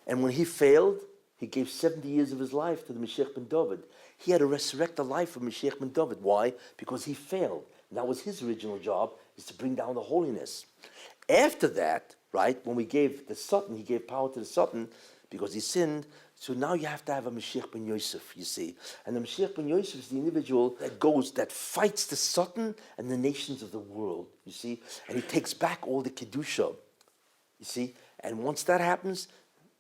And when he failed, he gave 70 years of his life to the Mashiach ben David. He had to resurrect the life of Mashiach ben David. Why? Because he failed. And that was his original job, is to bring down the holiness. After that, right, when we gave the Satan, he gave power to the Satan because he sinned. So now you have to have a Mashiach ben Yosef, you see. And the Mashiach ben Yosef is the individual that fights the Satan and the nations of the world, you see. And he takes back all the Kedusha, you see. And once that happens,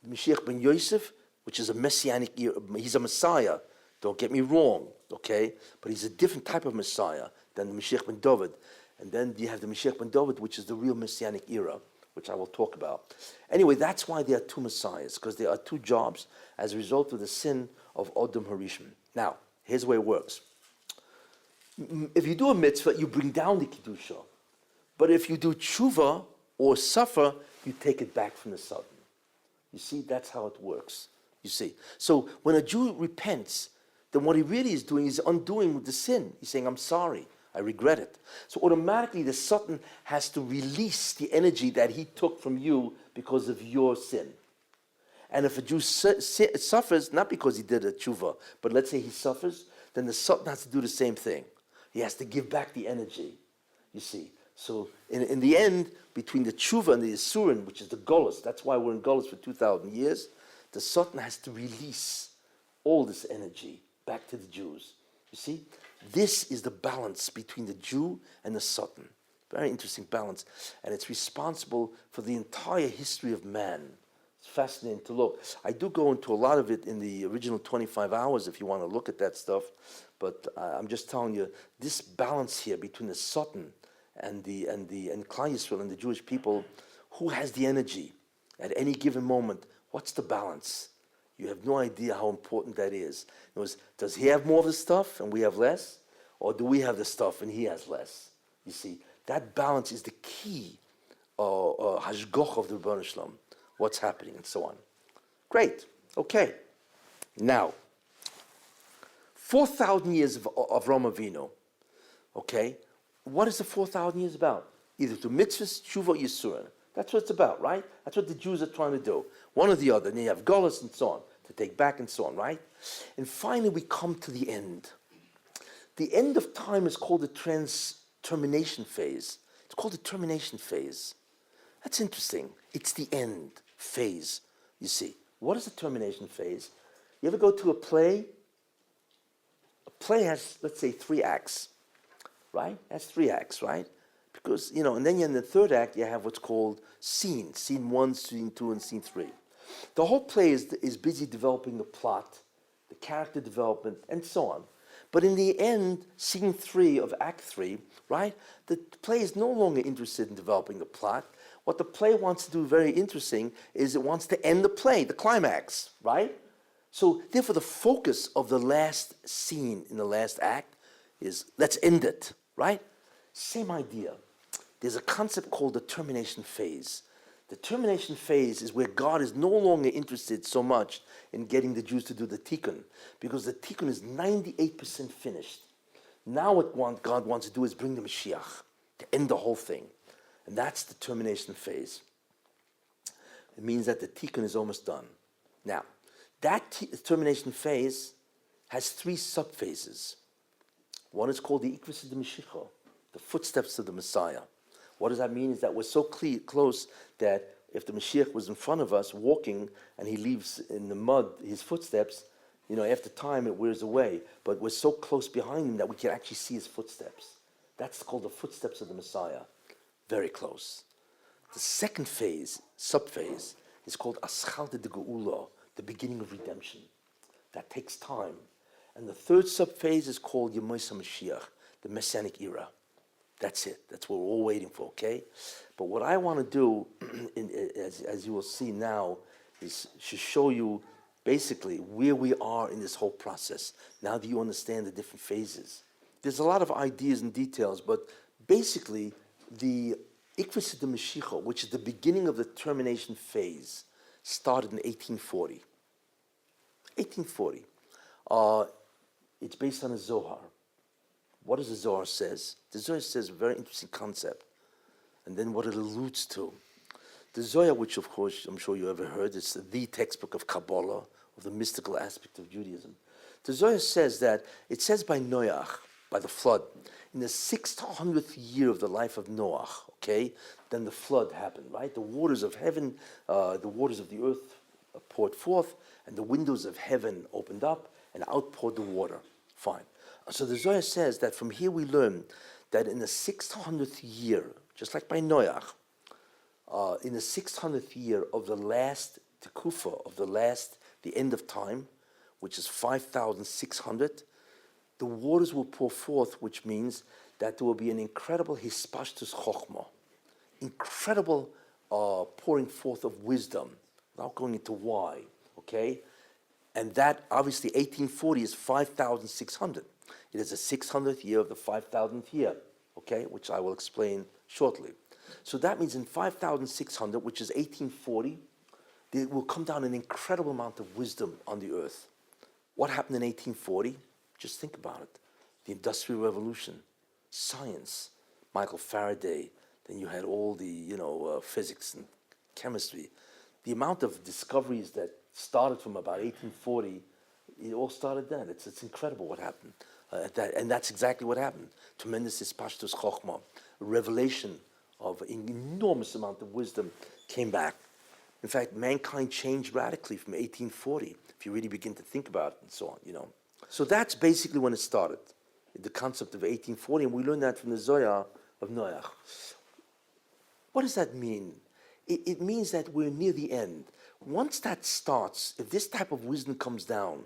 Mashiach ben Yosef, which is a Messianic, he's a Messiah, don't get me wrong, okay? But he's a different type of Messiah than the Mashiach ben David. And then you have the Mashiach ben David, which is the real Messianic era, which I will talk about. Anyway, that's why there are two Messiahs, because there are two jobs as a result of the sin of Edom Harishon. Now, here's the way it works. If you do a mitzvah, you bring down the Kedusha. But if you do tshuva or suffer, you take it back from the Satan. You see, that's how it works. You see. So when a Jew repents, then what he really is doing is undoing the sin. He's saying, I'm sorry. I regret it. So automatically the Satan has to release the energy that he took from you because of your sin. And if a Jew suffers, not because he did a tshuva, but let's say he suffers, then the Satan has to do the same thing. He has to give back the energy, you see. So in the end, between the tshuva and the Yisurin, which is the Golus, that's why we're in Golus for 2,000 years, the Satan has to release all this energy back to the Jews. You see? This is the balance between the Jew and the Satan. Very interesting balance. And it's responsible for the entire history of man. It's fascinating to look. I do go into a lot of it in the original 25 hours if you want to look at that stuff. But I'm just telling you, this balance here between the Satan and Klal Yisrael and the Jewish people, who has the energy at any given moment? What's the balance? You have no idea how important that is. In other words, does he have more of the stuff and we have less? Or do we have the stuff and he has less? You see, that balance is the key hashgoch of the Rebbeinu Shalom, what's happening and so on. Great. Okay. Now, 4,000 years of Avraham Avinu. Okay? What is the 4,000 years about? Either to mitzvahs, tshuva, yisurin. That's what it's about, right? That's what the Jews are trying to do. One or the other. And you have Golas and so on, to take back and so on, right? And finally we come to the end. The end of time is called the termination phase. It's called the termination phase. That's interesting. It's the end phase, you see. What is the termination phase? You ever go to a play? A play has, let's say, 3 acts, right? It has 3 acts, right? Because, and then in the third act, you have what's called scene 1, scene 2, and scene 3. The whole play is busy developing the plot, the character development, and so on. But in the end, scene 3 of act 3, right, the play is no longer interested in developing the plot. What the play wants to do, very interesting, is it wants to end the play, the climax, right? So therefore, the focus of the last scene in the last act is, let's end it, right? Same idea. There's a concept called the termination phase. The termination phase is where God is no longer interested so much in getting the Jews to do the tikun, because the tikun is 98% finished. Now what God wants to do is bring the Mashiach to end the whole thing. And that's the termination phase. It means that the tikun is almost done. Now, that termination phase has 3 subphases. One is called the Ikvis de Mashiach, the footsteps of the Messiah. What does that mean? Is that we're so close that if the Mashiach was in front of us walking and he leaves in the mud his footsteps, after time it wears away. But we're so close behind him that we can actually see his footsteps. That's called the footsteps of the Messiah. Very close. The second phase, subphase, is called Aschalta de Geula, the beginning of redemption. That takes time. And the third subphase is called Yemois HaMashiach, the Messianic era. That's it. That's what we're all waiting for, okay? But what I want to do, as you will see now, is to show you basically where we are in this whole process, now that you understand the different phases. There's a lot of ideas and details, but basically, the Ikvus de Mashiach, which is the beginning of the termination phase, started in 1840. 1840. It's based on a Zohar. What does the Zohar says? The Zohar says a very interesting concept, and then what it alludes to. The Zohar, which of course I'm sure you ever heard, it's the textbook of Kabbalah, of the mystical aspect of Judaism. The Zohar says that, it says by Noach, by the flood, in the 600th year of the life of Noach, okay, then the flood happened, right? The waters of heaven, the waters of the earth poured forth, and the windows of heaven opened up and outpoured the water. Fine. So the Zohar says that from here we learn that in the 600th year, just like by Noach, in the 600th year of the last tekufa, of the end of time, which is 5,600, the waters will pour forth, which means that there will be an incredible hispashtus chokhmah, incredible pouring forth of wisdom, without going into why, okay? And that, obviously, 1840 is 5,600. It is the 600th year of the 5,000th year, okay, which I will explain shortly. So that means in 5,600, which is 1840, there will come down an incredible amount of wisdom on the earth. What happened in 1840? Just think about it. The Industrial Revolution, science, Michael Faraday, then you had all the, physics and chemistry. The amount of discoveries that started from about 1840, it all started then. It's incredible what happened. And that's exactly what happened. Tremendous hispashtus chokhmah, a revelation of an enormous amount of wisdom came back. In fact, mankind changed radically from 1840, if you really begin to think about it and so on, So that's basically when it started, the concept of 1840, and we learned that from the Zohar of Noach. What does that mean? It means that we're near the end. Once that starts, if this type of wisdom comes down,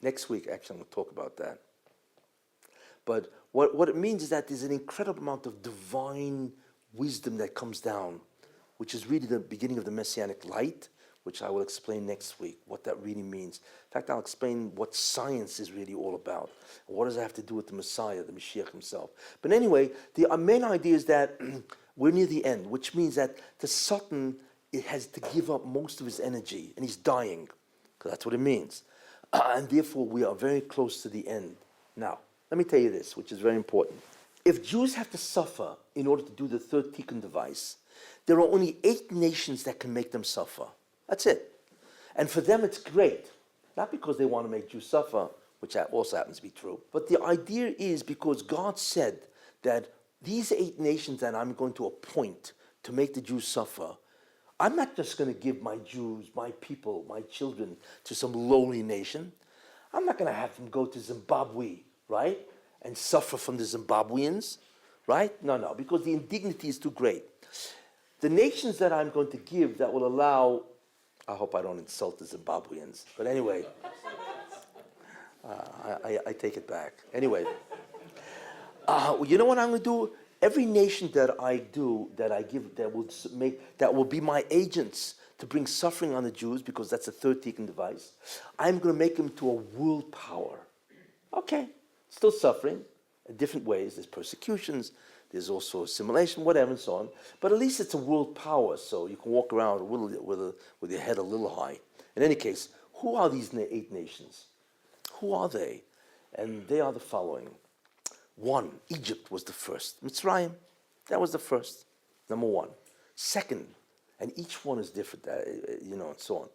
next week actually I'm going to talk about that. But what it means is that there's an incredible amount of divine wisdom that comes down, which is really the beginning of the Messianic light, which I will explain next week, what that really means. In fact, I'll explain what science is really all about. What does it have to do with the Messiah, the Mashiach himself? But anyway, the main idea is that we're near the end, which means that the Satan has to give up most of his energy, and he's dying, because that's what it means. And therefore, we are very close to the end. Now, let me tell you this, which is very important. If Jews have to suffer in order to do the third tikun device, there are only 8 nations that can make them suffer. That's it. And for them, it's great. Not because they want to make Jews suffer, which also happens to be true, but the idea is because God said that these 8 nations that I'm going to appoint to make the Jews suffer, I'm not just going to give my Jews, my people, my children to some lowly nation. I'm not going to have them go to Zimbabwe, right, and suffer from the Zimbabweans, right? No, because the indignity is too great. The nations that I'm going to give that will allow, I hope I don't insult the Zimbabweans, but anyway, I take it back. Anyway, you know what I'm going to do? Every nation that I give, that will be my agents to bring suffering on the Jews, because that's the third tikun device, I'm going to make them to a world power. Okay, still suffering in different ways. There's persecutions, there's also assimilation, whatever, and so on. But at least it's a world power, so you can walk around with your head a little high. In any case, who are these 8 nations? Who are they? And they are the following. 1, Egypt was the first. Mitzrayim, that was the first, number 1. Second, and each one is different, and so on.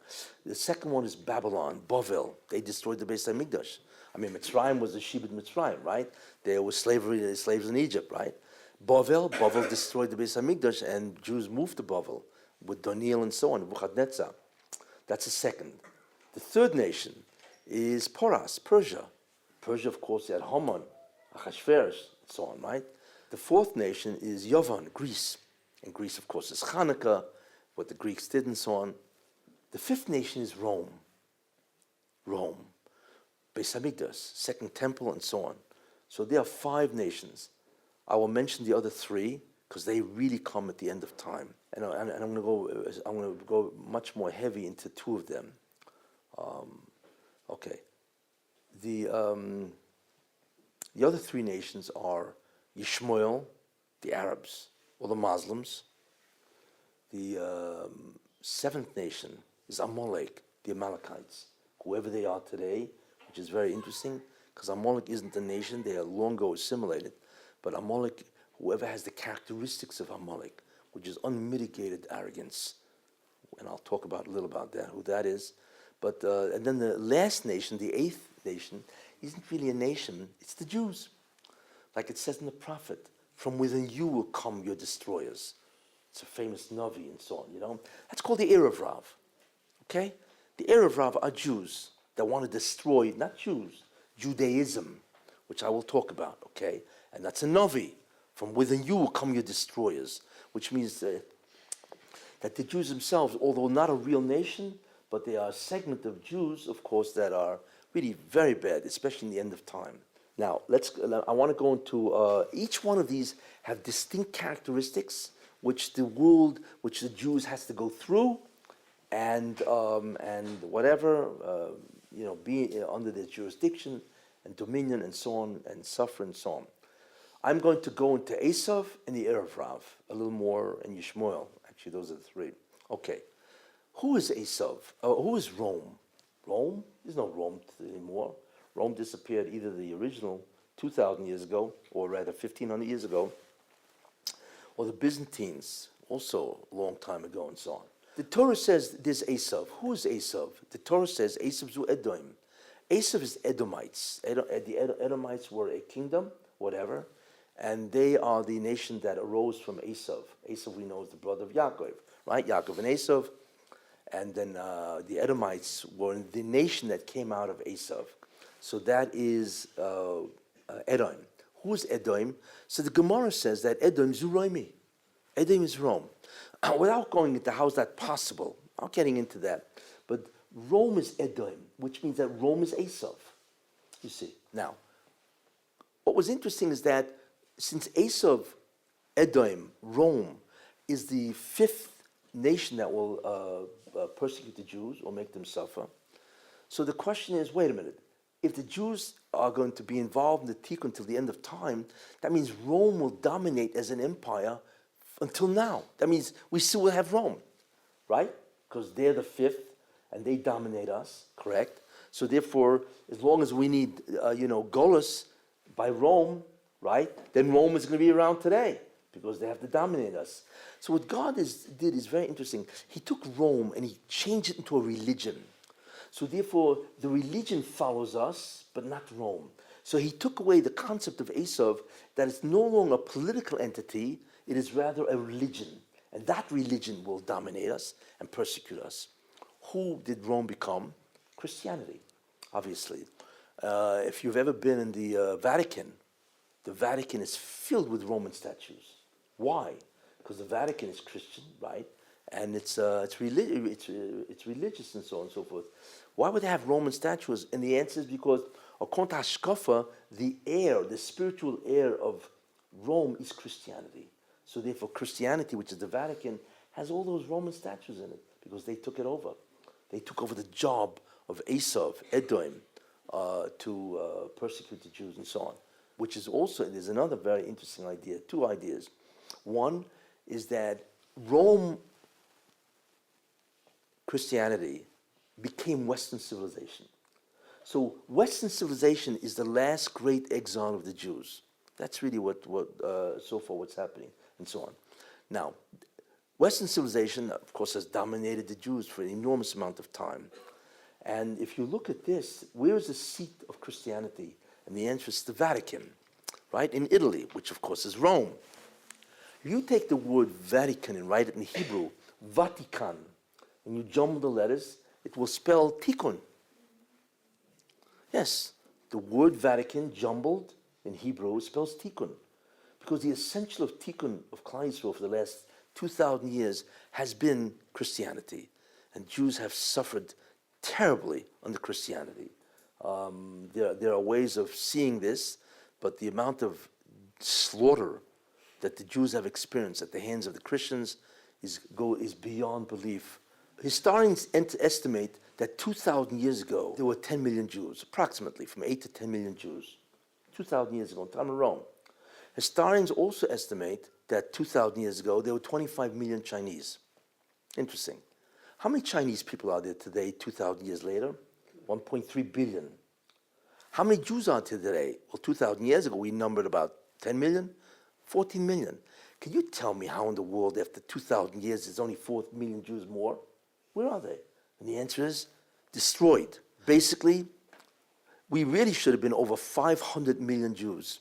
The second one is Babylon, Bavel. They destroyed the Beis HaMikdash. I mean, Mitzrayim was the Shibud Mitzrayim, right? There was slaves in Egypt, right? Bavel destroyed the Beis HaMikdash, and Jews moved to Bavel with Daniel and so on, Nebuchadnezzar. That's the second. The third nation is Porras, Persia. Persia, of course, you had Haman, Achashverosh, and so on, right? The fourth nation is Yavan, Greece. And Greece, of course, is Hanukkah, what the Greeks did and so on. The fifth nation is Rome. Rome. Beis Hamikdash, Second Temple, and so on. So there are 5 nations. I will mention the other 3 because they really come at the end of time. And I'm going to go much more heavy into 2 of them. Okay. The other 3 nations are Yishmael, the Arabs, or the Muslims. The 7th nation is Amalek, the Amalekites, whoever they are today, which is very interesting, because Amalek isn't a nation, they are long ago assimilated. But Amalek, whoever has the characteristics of Amalek, which is unmitigated arrogance, and I'll talk about a little about that, who that is. But and then the last nation, the 8th nation, isn't really a nation, it's the Jews. Like it says in the prophet, from within you will come your destroyers. It's a famous Navi and so on, you know. That's called the Erev Rav, okay? The Erev Rav are Jews that want to destroy, not Jews, Judaism, which I will talk about, okay? And that's a Navi. From within you will come your destroyers, which means that the Jews themselves, although not a real nation, but they are a segment of Jews, of course, that are really very bad, especially in the end of time. Now, I want to go into, each one of these have distinct characteristics which the world, which the Jews has to go through, and whatever, be under their jurisdiction and dominion and so on, and suffer and so on. I'm going to go into Esav and the Erev Rav, a little more, and Yishmael. Actually, those are the 3. Okay. Who is Esav? Who is Rome? Rome? There's no Rome anymore. Rome disappeared either the original 2,000 years ago, or rather 1,500 years ago, or the Byzantines, also a long time ago, and so on. The Torah says there's Esav. Who is Esav? The Torah says Esav zu Edom. Esav is Edomites. The Edomites were a kingdom, whatever, and they are the nation that arose from Esav. Esav, we know, is the brother of Yaakov, right? Yaakov and Esav. And then the Edomites were the nation that came out of Esav. So that is Edom. Who is Edom? So the Gemara says that Edom is Roimi. Edom is Rome. Without going into how is that possible, I'm not getting into that. But Rome is Edom, which means that Rome is Esav. You see. Now, what was interesting is that since Esav, Edom, Rome, is the 5th nation that will persecute the Jews or make them suffer. So the question is, wait a minute. If the Jews are going to be involved in the tikun until the end of time, that means Rome will dominate as an empire until now. That means we still will have Rome, right? Because they're the 5th and they dominate us, correct? So therefore, as long as we need, Golus by Rome, right? Then Rome is going to be around today because they have to dominate us. So what God did is very interesting. He took Rome and he changed it into a religion. So therefore, the religion follows us, but not Rome. So he took away the concept of Esav, that it's no longer a political entity, it is rather a religion. And that religion will dominate us and persecute us. Who did Rome become? Christianity, obviously. If you've ever been in the Vatican is filled with Roman statues. Why? Because the Vatican is Christian, right? And it's religious and so on and so forth. Why would they have Roman statues? And the answer is because, according to Hashkafa, the spiritual heir of Rome is Christianity. So therefore, Christianity, which is the Vatican, has all those Roman statues in it because they took it over. They took over the job of Esav, Edom, to persecute the Jews and so on. Which is also, there's another very interesting idea, 2 ideas. One is that Rome, Christianity, became Western civilization. So Western civilization is the last great exile of the Jews. That's really what so far what's happening and so on. Now, Western civilization, of course, has dominated the Jews for an enormous amount of time. And if you look at this, where is the seat of Christianity? And the answer is the Vatican, right? In Italy, which of course is Rome. You take the word Vatican and write it in Hebrew, Vatikan, and you jumble the letters, it will spell tikun. Yes, the word Vatican jumbled in Hebrew spells tikun. Because the essential of tikun of Klal Yisrael for the last 2,000 years has been Christianity. And Jews have suffered terribly under Christianity. There are ways of seeing this, but the amount of slaughter that the Jews have experienced at the hands of the Christians is beyond belief. Historians estimate that 2,000 years ago, there were 10 million Jews, approximately from 8 to 10 million Jews. 2,000 years ago, in time of Rome. Historians also estimate that 2,000 years ago, there were 25 million Chinese. Interesting. How many Chinese people are there today, 2,000 years later? 1.3 billion. How many Jews are there today? Well, 2,000 years ago, we numbered about 10 million, 14 million. Can you tell me how in the world, after 2,000 years, there's only 4 million Jews more? Where are they? And the answer is destroyed. Basically, we really should have been over 500 million Jews.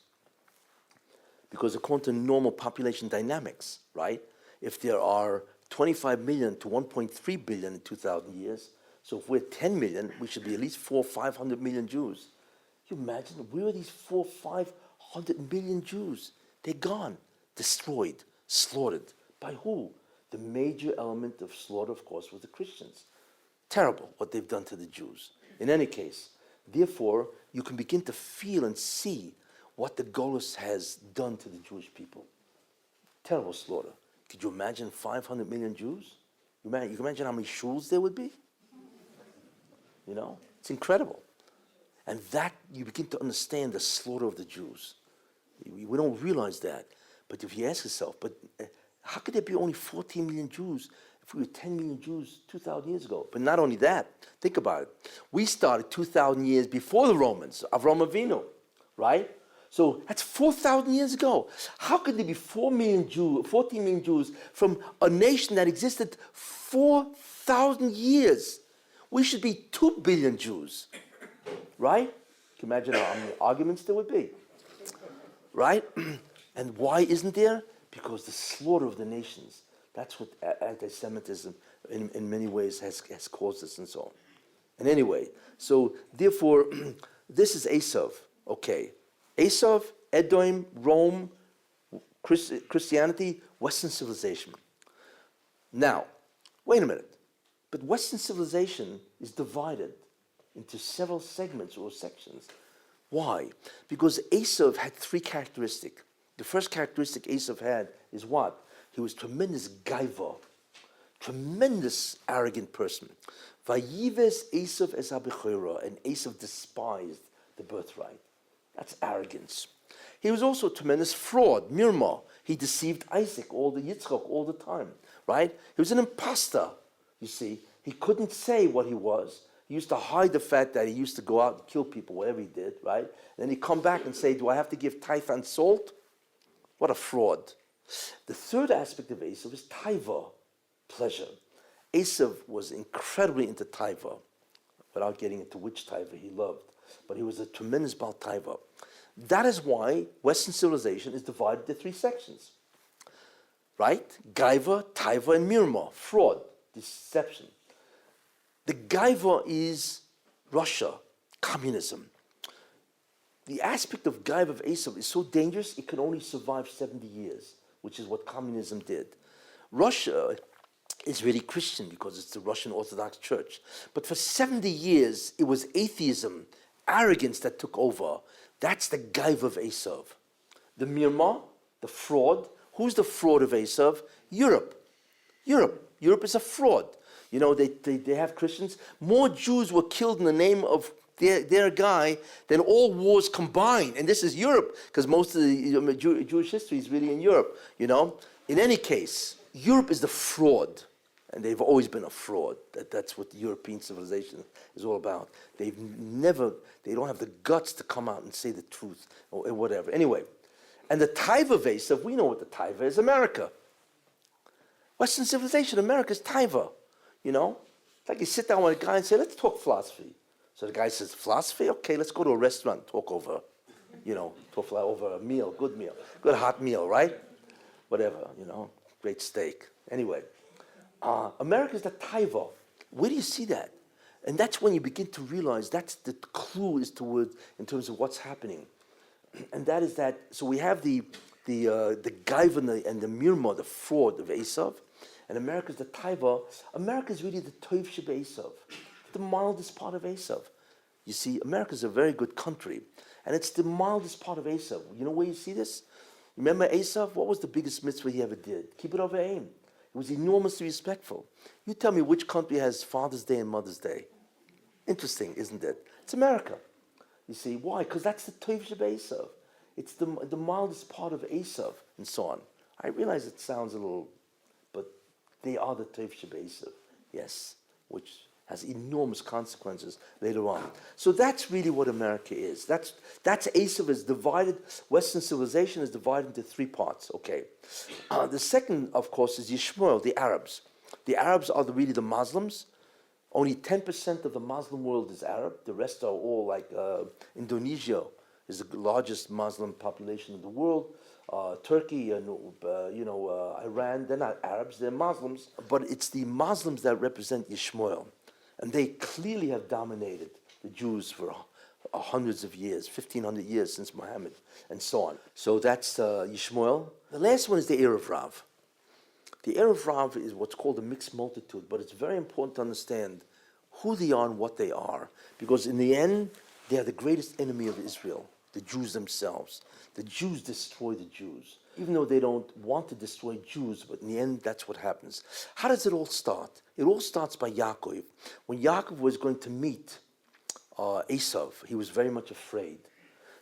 Because according to normal population dynamics, right? If there are 25 million to 1.3 billion in 2,000 years, so if we're 10 million, we should be at least 500 million Jews. Can you imagine, where are these 500 million Jews? They're gone, destroyed, slaughtered. By who? The major element of slaughter, of course, was the Christians. Terrible what they've done to the Jews. In any case, therefore, you can begin to feel and see what the Golus has done to the Jewish people. Terrible slaughter. Could you imagine 500 million Jews? You can imagine how many shuls there would be? You know, it's incredible. And that, you begin to understand the slaughter of the Jews. We don't realize that. But if you ask yourself, how could there be only 14 million Jews if we were 10 million Jews 2,000 years ago? But not only that, think about it. We started 2,000 years before the Romans, Avram Avinu, right? So that's 4,000 years ago. How could there be 14 million Jews from a nation that existed 4,000 years? We should be 2 billion Jews, right? Can you imagine how many arguments there would be, right? And why isn't there? Because the slaughter of the nations. That's what anti-Semitism in many ways has caused us and so on. And anyway, so therefore, this is Esav, okay. Esav, Edom, Rome, Christianity, Western civilization. Now, wait a minute. But Western civilization is divided into several segments or sections. Why? Because Esav had 3 characteristics. The first characteristic Esav had is what? He was tremendous gaiva, tremendous arrogant person. Vayives Esav es haBechora, and Esav despised the birthright. That's arrogance. He was also a tremendous fraud, mirma. He deceived Isaac, Yitzchak, all the time, right? He was an imposter, you see. He couldn't say what he was. He used to hide the fact that he used to go out and kill people, whatever he did, right? And then he'd come back and say, do I have to give tithe on salt? What a fraud. The third aspect of Esav is taiva, pleasure. Esav was incredibly into taiva, without getting into which taiva he loved. But he was a tremendous Baal taiva. That is why Western civilization is divided into 3 sections. Right? Gaiva, taiva, and mirma, fraud, deception. The gaiva is Russia, communism. The aspect of gaiva of Esav is so dangerous, it can only survive 70 years, which is what communism did. Russia is really Christian because it's the Russian Orthodox Church. But for 70 years, it was atheism, arrogance that took over. That's the gaiva of Esav. The mirma, the fraud. Who's the fraud of Esav? Europe. Europe is a fraud. You know, they have Christians. More Jews were killed in the name of their guy than all wars combined. And this is Europe, because most of the Jewish history is really in Europe, you know. In any case, Europe is the fraud. And they've always been a fraud. That's what the European civilization is all about. They don't have the guts to come out and say the truth or whatever. Anyway, and the taiva of Esav, we know what the taiva is, America. Western civilization, America's taiva, you know. It's like you sit down with a guy and say, let's talk philosophy. So the guy says, philosophy? Okay, let's go to a restaurant, talk over a meal, good hot meal, right? Whatever, you know, great steak. Anyway. America is the taiva. Where do you see that? And that's when you begin to realize that's the clue is toward in terms of what's happening. And that is that, so we have the the gaiva and the mirma, the fraud of Esav, and America's the taiva. America is really the toiv sheba Esav, the mildest part of Esav. You see, America's a very good country, and it's the mildest part of Esav. You know where you see this? Remember Esav? What was the biggest mitzvah he ever did? Keep it over aim. It was enormously respectful. You tell me which country has Father's Day and Mother's Day. Interesting, isn't it? It's America. You see, why? Because that's the toiv sheba Esav. It's the mildest part of Esav, and so on. I realize it sounds a little, but they are the toiv sheba Esav, yes, which has enormous consequences later on. So that's really what America is. That's Esav is divided. Western civilization is divided into three parts. Okay, the second, of course, is Yishmael, the Arabs. The Arabs are really the Muslims. Only 10% of the Muslim world is Arab. The rest are all like Indonesia is the largest Muslim population in the world. Turkey and Iran, they're not Arabs, they're Muslims. But it's the Muslims that represent Yishmael. And they clearly have dominated the Jews for hundreds of years, 1,500 years since Muhammad, and so on. So that's Yishmael. The last one is the Erev Rav. The Erev Rav is what's called a mixed multitude, but it's very important to understand who they are and what they are, because in the end, they are the greatest enemy of Israel, the Jews themselves. The Jews destroy the Jews, even though they don't want to destroy Jews, but in the end, that's what happens. How does it all start? It all starts by Yaakov. When Yaakov was going to meet Esav, he was very much afraid.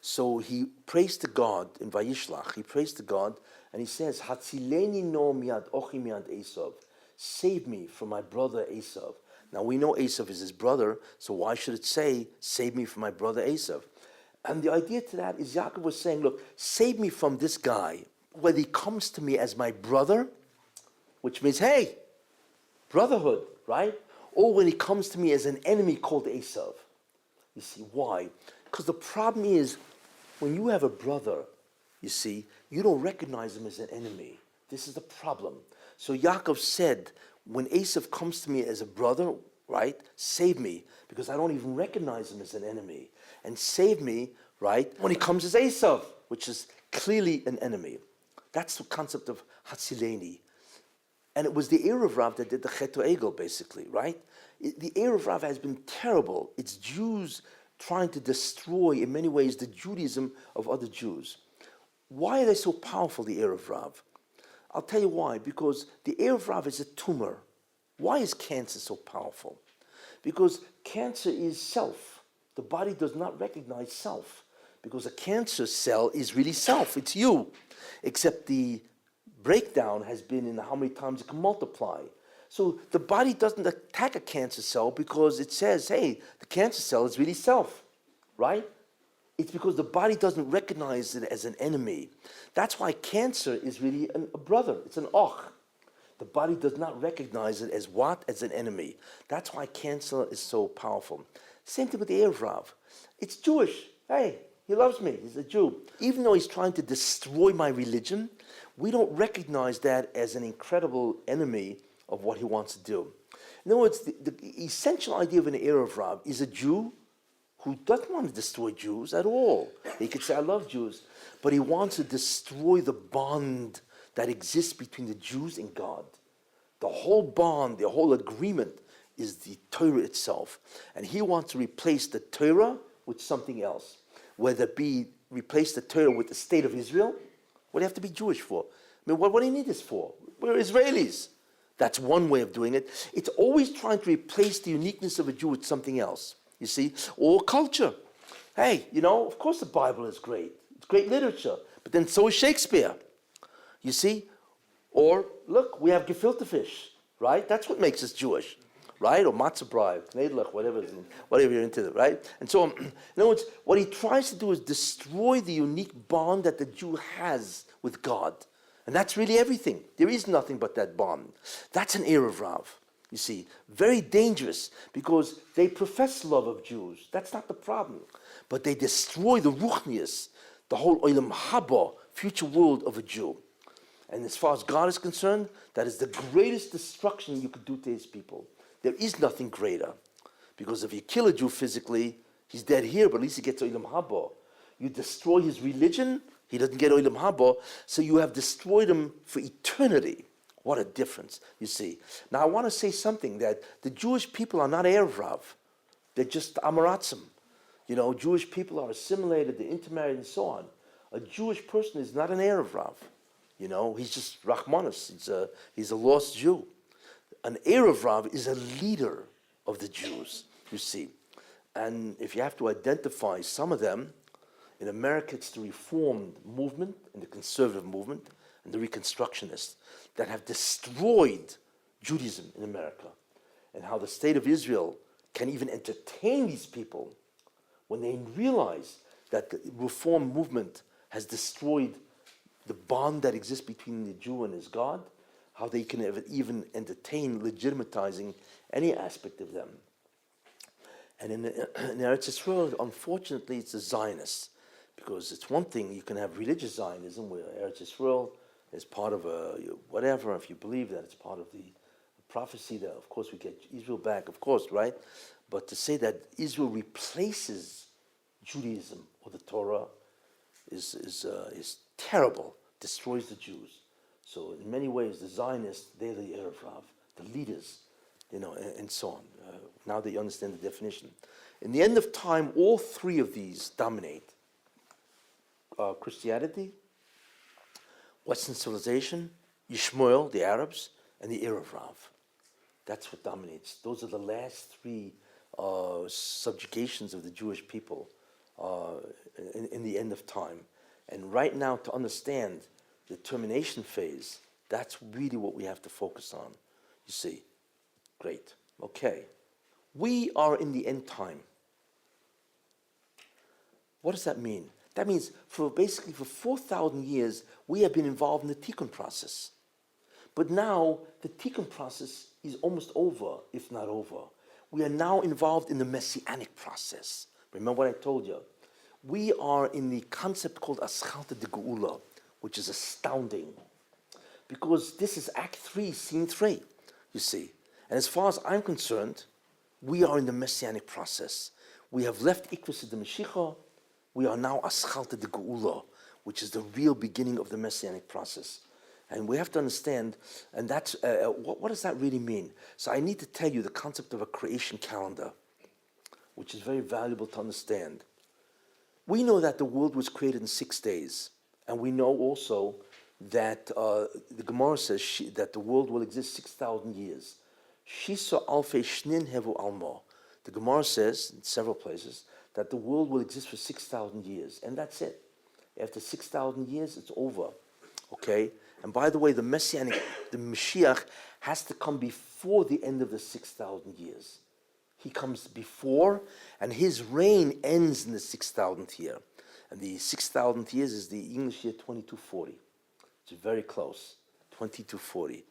So he prays to God in Vayishlach. He prays to God, and he says, "Hatzileni no miad ochi miad Esav." Save me from my brother Esav. Now we know Esav is his brother, so why should it say, "Save me from my brother Esav"? And the idea to that is Yaakov was saying, look, save me from this guy, whether he comes to me as my brother, which means, hey, brotherhood, right? Or when he comes to me as an enemy called Esav. You see, why? Because the problem is, when you have a brother, you see, you don't recognize him as an enemy. This is the problem. So Yaakov said, when Esav comes to me as a brother, right, save me, because I don't even recognize him as an enemy. And save me, right, when he comes as Esav, which is clearly an enemy. That's the concept of Hatzileni. And it was the Erev Rav that did the Chet Egel, basically, right? The Erev Rav has been terrible. It's Jews trying to destroy, in many ways, the Judaism of other Jews. Why are they so powerful, the Erev Rav? I'll tell you why. Because the Erev Rav is a tumor. Why is cancer so powerful? Because cancer is self. The body does not recognize self. Because a cancer cell is really self. It's you. Except the breakdown has been in how many times it can multiply. So the body doesn't attack a cancer cell because it says, hey, the cancer cell is really self, right? It's because the body doesn't recognize it as an enemy. That's why cancer is really a brother. It's an och. The body does not recognize it as what? As an enemy. That's why cancer is so powerful. Same thing with the Erev Rav. It's Jewish. Hey, he loves me. He's a Jew. Even though he's trying to destroy my religion, we don't recognize that as an incredible enemy of what he wants to do. In other words, the essential idea of an Erev Rav is a Jew who doesn't want to destroy Jews at all. He could say, I love Jews, but he wants to destroy the bond that exists between the Jews and God. The whole bond, the whole agreement is the Torah itself. And he wants to replace the Torah with something else. Whether it be replace the Torah with the state of Israel. What do you have to be Jewish for? I mean, what do you need this for? We're Israelis. That's one way of doing it. It's always trying to replace the uniqueness of a Jew with something else, you see, or culture. Hey, of course the Bible is great. It's great literature. But then so is Shakespeare, you see. Or, look, we have gefilte fish, right? That's what makes us Jewish, right? Or matzah brei, knedlach, whatever you're into, right? And so, in other words, what he tries to do is destroy the unique bond that the Jew has with God. And that's really everything. There is nothing but that bond. That's an Erev Rav, you see. Very dangerous because they profess love of Jews. That's not the problem. But they destroy the ruchnius, the whole olam haba, future world of a Jew. And as far as God is concerned, that is the greatest destruction you could do to his people. There is nothing greater. Because if you kill a Jew physically, he's dead here, but at least he gets olam haba. You destroy his religion, He doesn't get Olam Haba, so you have destroyed him for eternity. What a difference, you see. Now I want to say something, that the Jewish people are not Erev Rav. They're just Amaratzim. Jewish people are assimilated, they're intermarried and so on. A Jewish person is not an Erev Rav. He's just Rachmanis. He's a lost Jew. An Erev Rav is a leader of the Jews, you see. And if you have to identify some of them, in America it's the Reformed movement and the conservative movement and the Reconstructionists that have destroyed Judaism in America. And how the state of Israel can even entertain these people when they realize that the Reform movement has destroyed the bond that exists between the Jew and his God, how they can even entertain legitimatizing any aspect of them. And in Eretz Yisrael, unfortunately, it's the Zionists. Because it's one thing, you can have religious Zionism where Eretz Yisrael is part of whatever, if you believe that it's part of the prophecy that, of course, we get Israel back, of course, right? But to say that Israel replaces Judaism or the Torah is terrible, destroys the Jews. So in many ways, the Zionists, they're the Erev Rav, the leaders, and so on. Now that you understand the definition. In the end of time, all three of these dominate. Christianity, Western civilization, Yishmael, the Arabs, and the Erev Rav. That's what dominates. Those are the last three subjugations of the Jewish people in the end of time. And right now, to understand the termination phase, that's really what we have to focus on. You see? Great. Okay. We are in the end time. What does that mean? That means for 4,000 years, we have been involved in the tikun process. But now, the tikun process is almost over, if not over. We are now involved in the Messianic process. Remember what I told you? We are in the concept called Aschalta de Geula, which is astounding. Because this is Act 3, Scene 3, you see. And as far as I'm concerned, we are in the Messianic process. We have left Ikvus de Mashiach. We are now Aschalta de Geula, which is the real beginning of the Messianic process. And we have to understand, and that's, what does that really mean? So I need to tell you the concept of a creation calendar, which is very valuable to understand. We know that the world was created in 6 days. And we know also that the Gemara says that the world will exist 6,000 years. Shisa alfei shnin hevu alma. The Gemara says, in several places, that the world will exist for 6,000 years. And that's it. After 6,000 years, it's over. Okay? And by the way, the Mashiach has to come before the end of the 6,000 years. He comes before, and his reign ends in the 6,000th year. And the 6,000th years is the English year 2240. It's very close, 2240.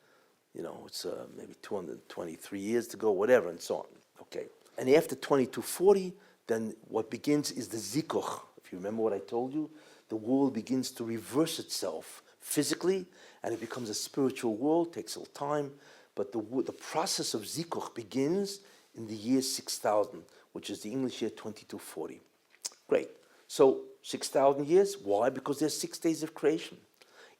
It's maybe 223 years to go, whatever, and so on. Okay. And after 2240, then what begins is the Zikuch. If you remember what I told you, the world begins to reverse itself physically, and it becomes a spiritual world. Takes a little time, but the process of Zikuch begins in the year 6000, which is the English year 2240. Great. So 6,000 years. Why? Because there's 6 days of creation.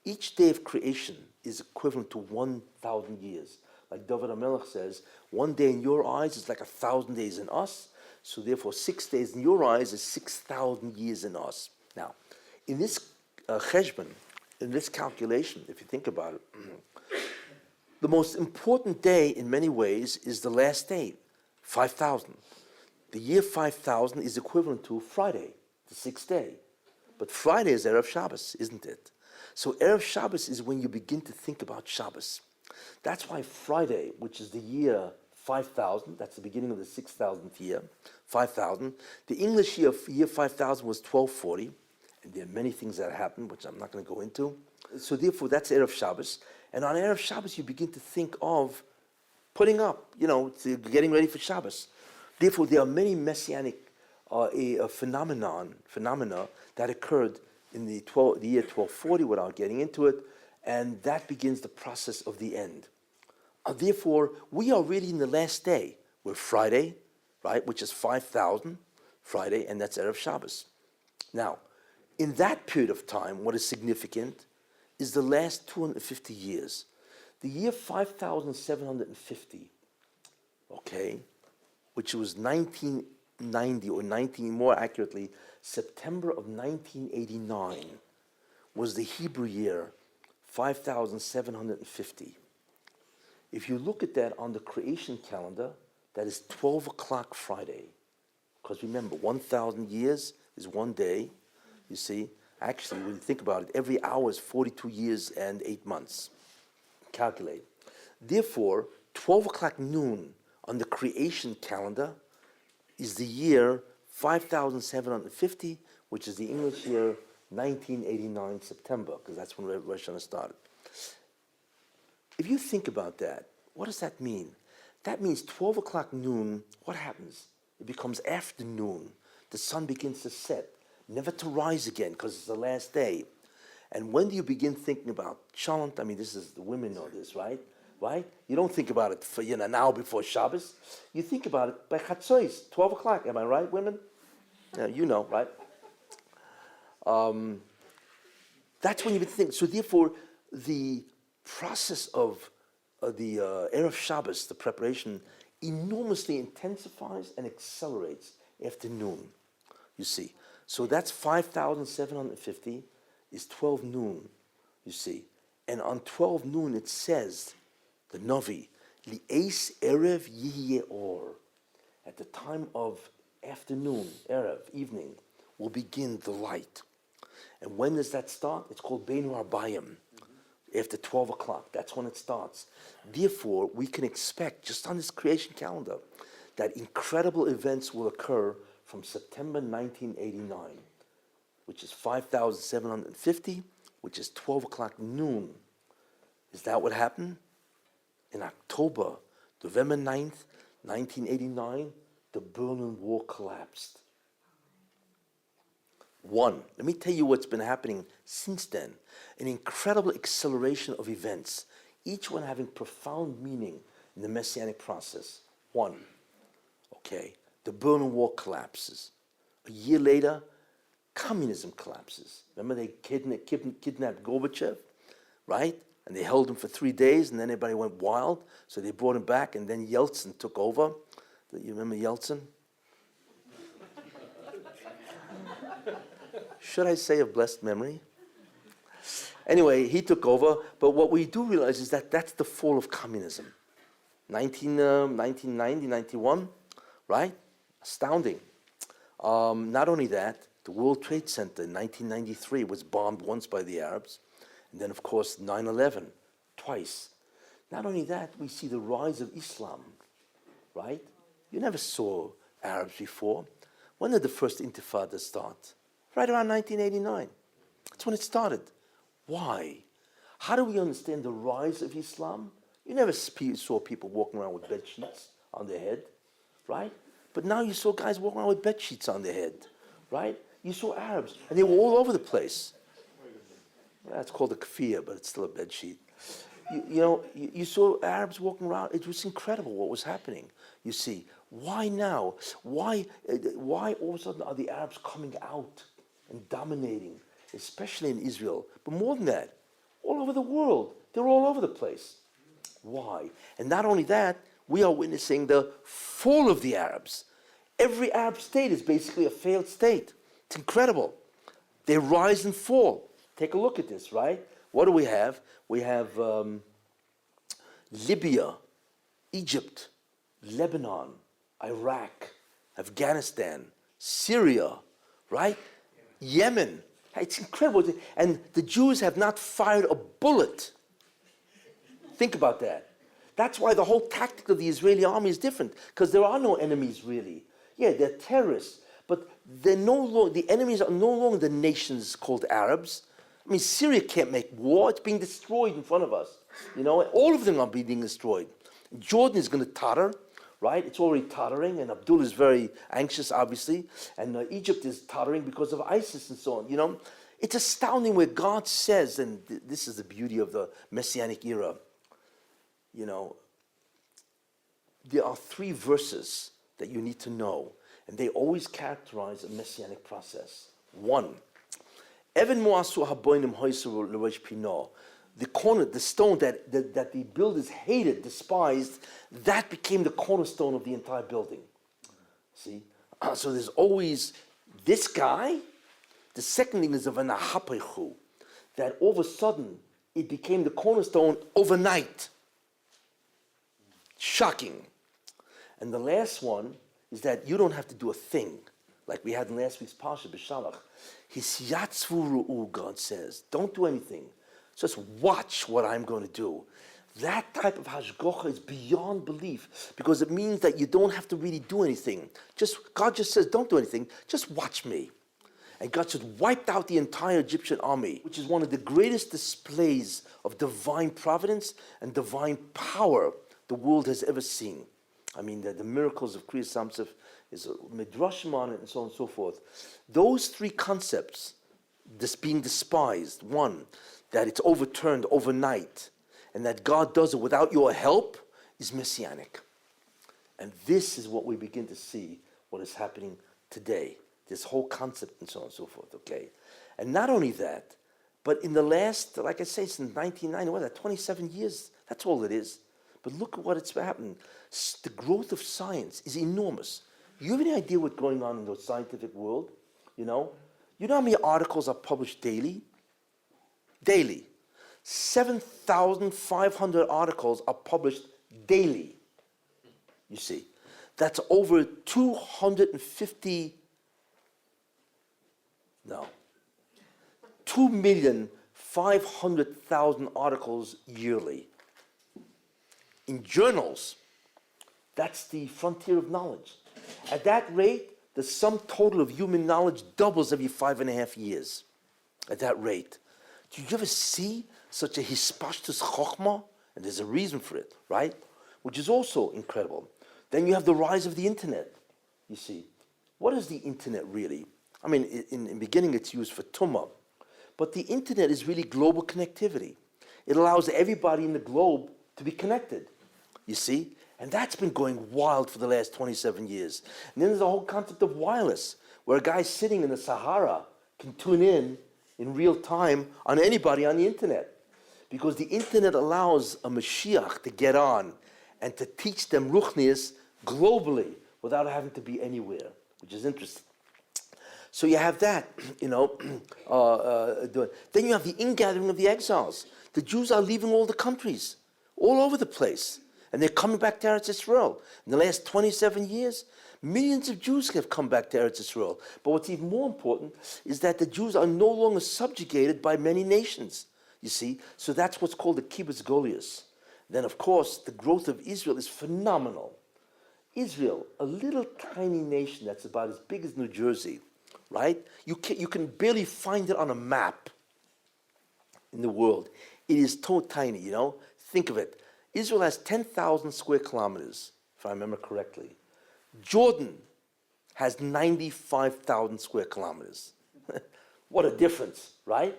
Each day of creation is equivalent to 1,000 years. Like David HaMelech says, 1 day in your eyes is like 1,000 days in us. So therefore, 6 days in your eyes is 6,000 years in us. Now, in this cheshbon, in this calculation, if you think about it, the most important day in many ways is the last day, 5,000. The year 5,000 is equivalent to Friday, the 6th day. But Friday is Erev Shabbos, isn't it? So Erev Shabbos is when you begin to think about Shabbos. That's why Friday, which is the year 5,000, that's the beginning of the 6,000th year, 5,000. The English year 5,000 was 1240, and there are many things that happened, which I'm not going to go into. So therefore, that's Erev Shabbos. And on Erev Shabbos, you begin to think of putting up, getting ready for Shabbos. Therefore, there are many messianic phenomena that occurred in the year 1240 without getting into it, and that begins the process of the end. Therefore, we are really in the last day. We're Friday, right, which is 5,000, Friday, and that's Erev Shabbos. Now, In that period of time, what is significant is the last 250 years. The year 5750, okay, which was 1990, or 19, more accurately, September of 1989, was the Hebrew year 5750. If you look at that on the creation calendar, that is 12 o'clock Friday. Because remember, 1,000 years is one day. You see, actually, when you think about it, every hour is 42 years and 8 months. Calculate. Therefore, 12 o'clock noon on the creation calendar is the year 5750, which is the English year 1989 September, because that's when Rosh Hashanah started. If you think about that, what does that mean? That means 12 o'clock noon, what happens? It becomes afternoon. The sun begins to set, never to rise again, because it's the last day. And when do you begin thinking about Shalom? I mean, this is, the women know this, right? Right? You don't think about it for, an hour before Shabbos. You think about it by Chatzos, 12 o'clock. Am I right, women? Yeah, you know, right? That's when you think. So therefore, the process of the Erev Shabbos, the preparation, enormously intensifies and accelerates after noon, you see. So that's 5750 is 12 noon, you see. And on 12 noon it says, the Navi, Li'es Erev Yihyeh Or. At the time of afternoon, Erev, evening, will begin the light. And when does that start? It's called Beinu Arbayim. After 12 o'clock, that's when it starts. Therefore, we can expect, just on this creation calendar, that incredible events will occur from September 1989, which is 5750, which is 12 o'clock noon. Is that what happened? In October, November 9th, 1989, the Berlin Wall collapsed. One, let me tell you what's been happening since then. An incredible acceleration of events, each one having profound meaning in the Messianic process. One, okay, the Berlin Wall collapses. A year later, communism collapses. Remember they kidnapped Gorbachev, right? And they held him for 3 days, and then everybody went wild, so they brought him back, and then Yeltsin took over. You remember Yeltsin? Should I say of blessed memory? Anyway, he took over, but what we do realize is that that's the fall of communism. 1990, 91, right? Astounding. Not only that, the World Trade Center in 1993 was bombed once by the Arabs, and then, of course, 9/11, twice. Not only that, we see the rise of Islam, right? You never saw Arabs before. When did the first Intifada start? Right around 1989. That's when it started. Why? How do we understand the rise of Islam? You never saw people walking around with bed sheets on their head, right? But now you saw guys walking around with bed sheets on their head, right? You saw Arabs, and they were all over the place. That's called a kafir, but it's still a bed sheet. You saw Arabs walking around. It was incredible what was happening. You see, why now? Why all of a sudden are the Arabs coming out and dominating, especially in Israel? But more than that, all over the world. They're all over the place. Why? And not only that, we are witnessing the fall of the Arabs. Every Arab state is basically a failed state. It's incredible. They rise and fall. Take a look at this, right? What do we have? We have Libya, Egypt, Lebanon, Iraq, Afghanistan, Syria, right? Yemen. It's incredible. And the Jews have not fired a bullet. Think about that. That's why the whole tactic of the Israeli army is different, because there are no enemies really. Yeah, they're terrorists, but they're the enemies are no longer the nations called Arabs. I mean, Syria can't make war. It's being destroyed in front of us. All of them are being destroyed. Jordan is going to totter, right? It's already tottering, and Abdullah is very anxious, obviously. And Egypt is tottering because of ISIS and so on, It's astounding where God says, and this is the beauty of the Messianic era, there are 3 verses that you need to know, and they always characterize a Messianic process. 1, Even moasu haboinim hoisaru l'rosh pino. The corner, the stone that the builders hated, despised, that became the cornerstone of the entire building. See? So there's always this guy. The second thing is of an ahapechu, that all of a sudden it became the cornerstone overnight. Shocking. And the last one is that you don't have to do a thing, like we had in last week's Parsha, B'Shalach. Hisyatzvu ru'u, God says, don't do anything. Just watch what I'm going to do. That type of hashgocha is beyond belief, because it means that you don't have to really do anything. God just says, don't do anything, just watch me. And God just wiped out the entire Egyptian army, which is one of the greatest displays of divine providence and divine power the world has ever seen. I mean, the miracles of Kriyas Samsef is a midrashim on it, and so on and so forth. Those three concepts, this being despised, one, that it's overturned overnight, and that God does it without your help, is Messianic. And this is what we begin to see, what is happening today. This whole concept and so on and so forth, okay? And not only that, but in the last, like I say, since 1990, what is that, 27 years, that's all it is. But look at what it's happened. The growth of science is enormous. You have any idea what's going on in the scientific world? You know how many articles are published daily? Daily. 7,500 articles are published daily. You see. That's over 2,500,000 articles yearly. In journals, that's the frontier of knowledge. At that rate, the sum total of human knowledge doubles every 5.5 years. At that rate. Do you ever see such a hispashtus chokhmah? And there's a reason for it, right? Which is also incredible. Then you have the rise of the internet. You see, what is the internet really? I mean, in the beginning it's used for tumah. But the internet is really global connectivity. It allows everybody in the globe to be connected. You see? And that's been going wild for the last 27 years. And then there's the whole concept of wireless, where a guy sitting in the Sahara can tune in real time on anybody on the internet. Because the internet allows a Mashiach to get on and to teach them Ruchnius globally without having to be anywhere, which is interesting. So you have that, Then you have the ingathering of the exiles. The Jews are leaving all the countries, all over the place. And they're coming back to Eretz Yisrael. In the last 27 years, millions of Jews have come back to Eretz Yisrael. But what's even more important is that the Jews are no longer subjugated by many nations, you see. So that's what's called the kibbutz golius. Then, of course, the growth of Israel is phenomenal. Israel, a little tiny nation that's about as big as New Jersey, right? You can barely find it on a map in the world. It is so tiny, Think of it. Israel has 10,000 square kilometers, if I remember correctly. Jordan has 95,000 square kilometers. What a difference, right?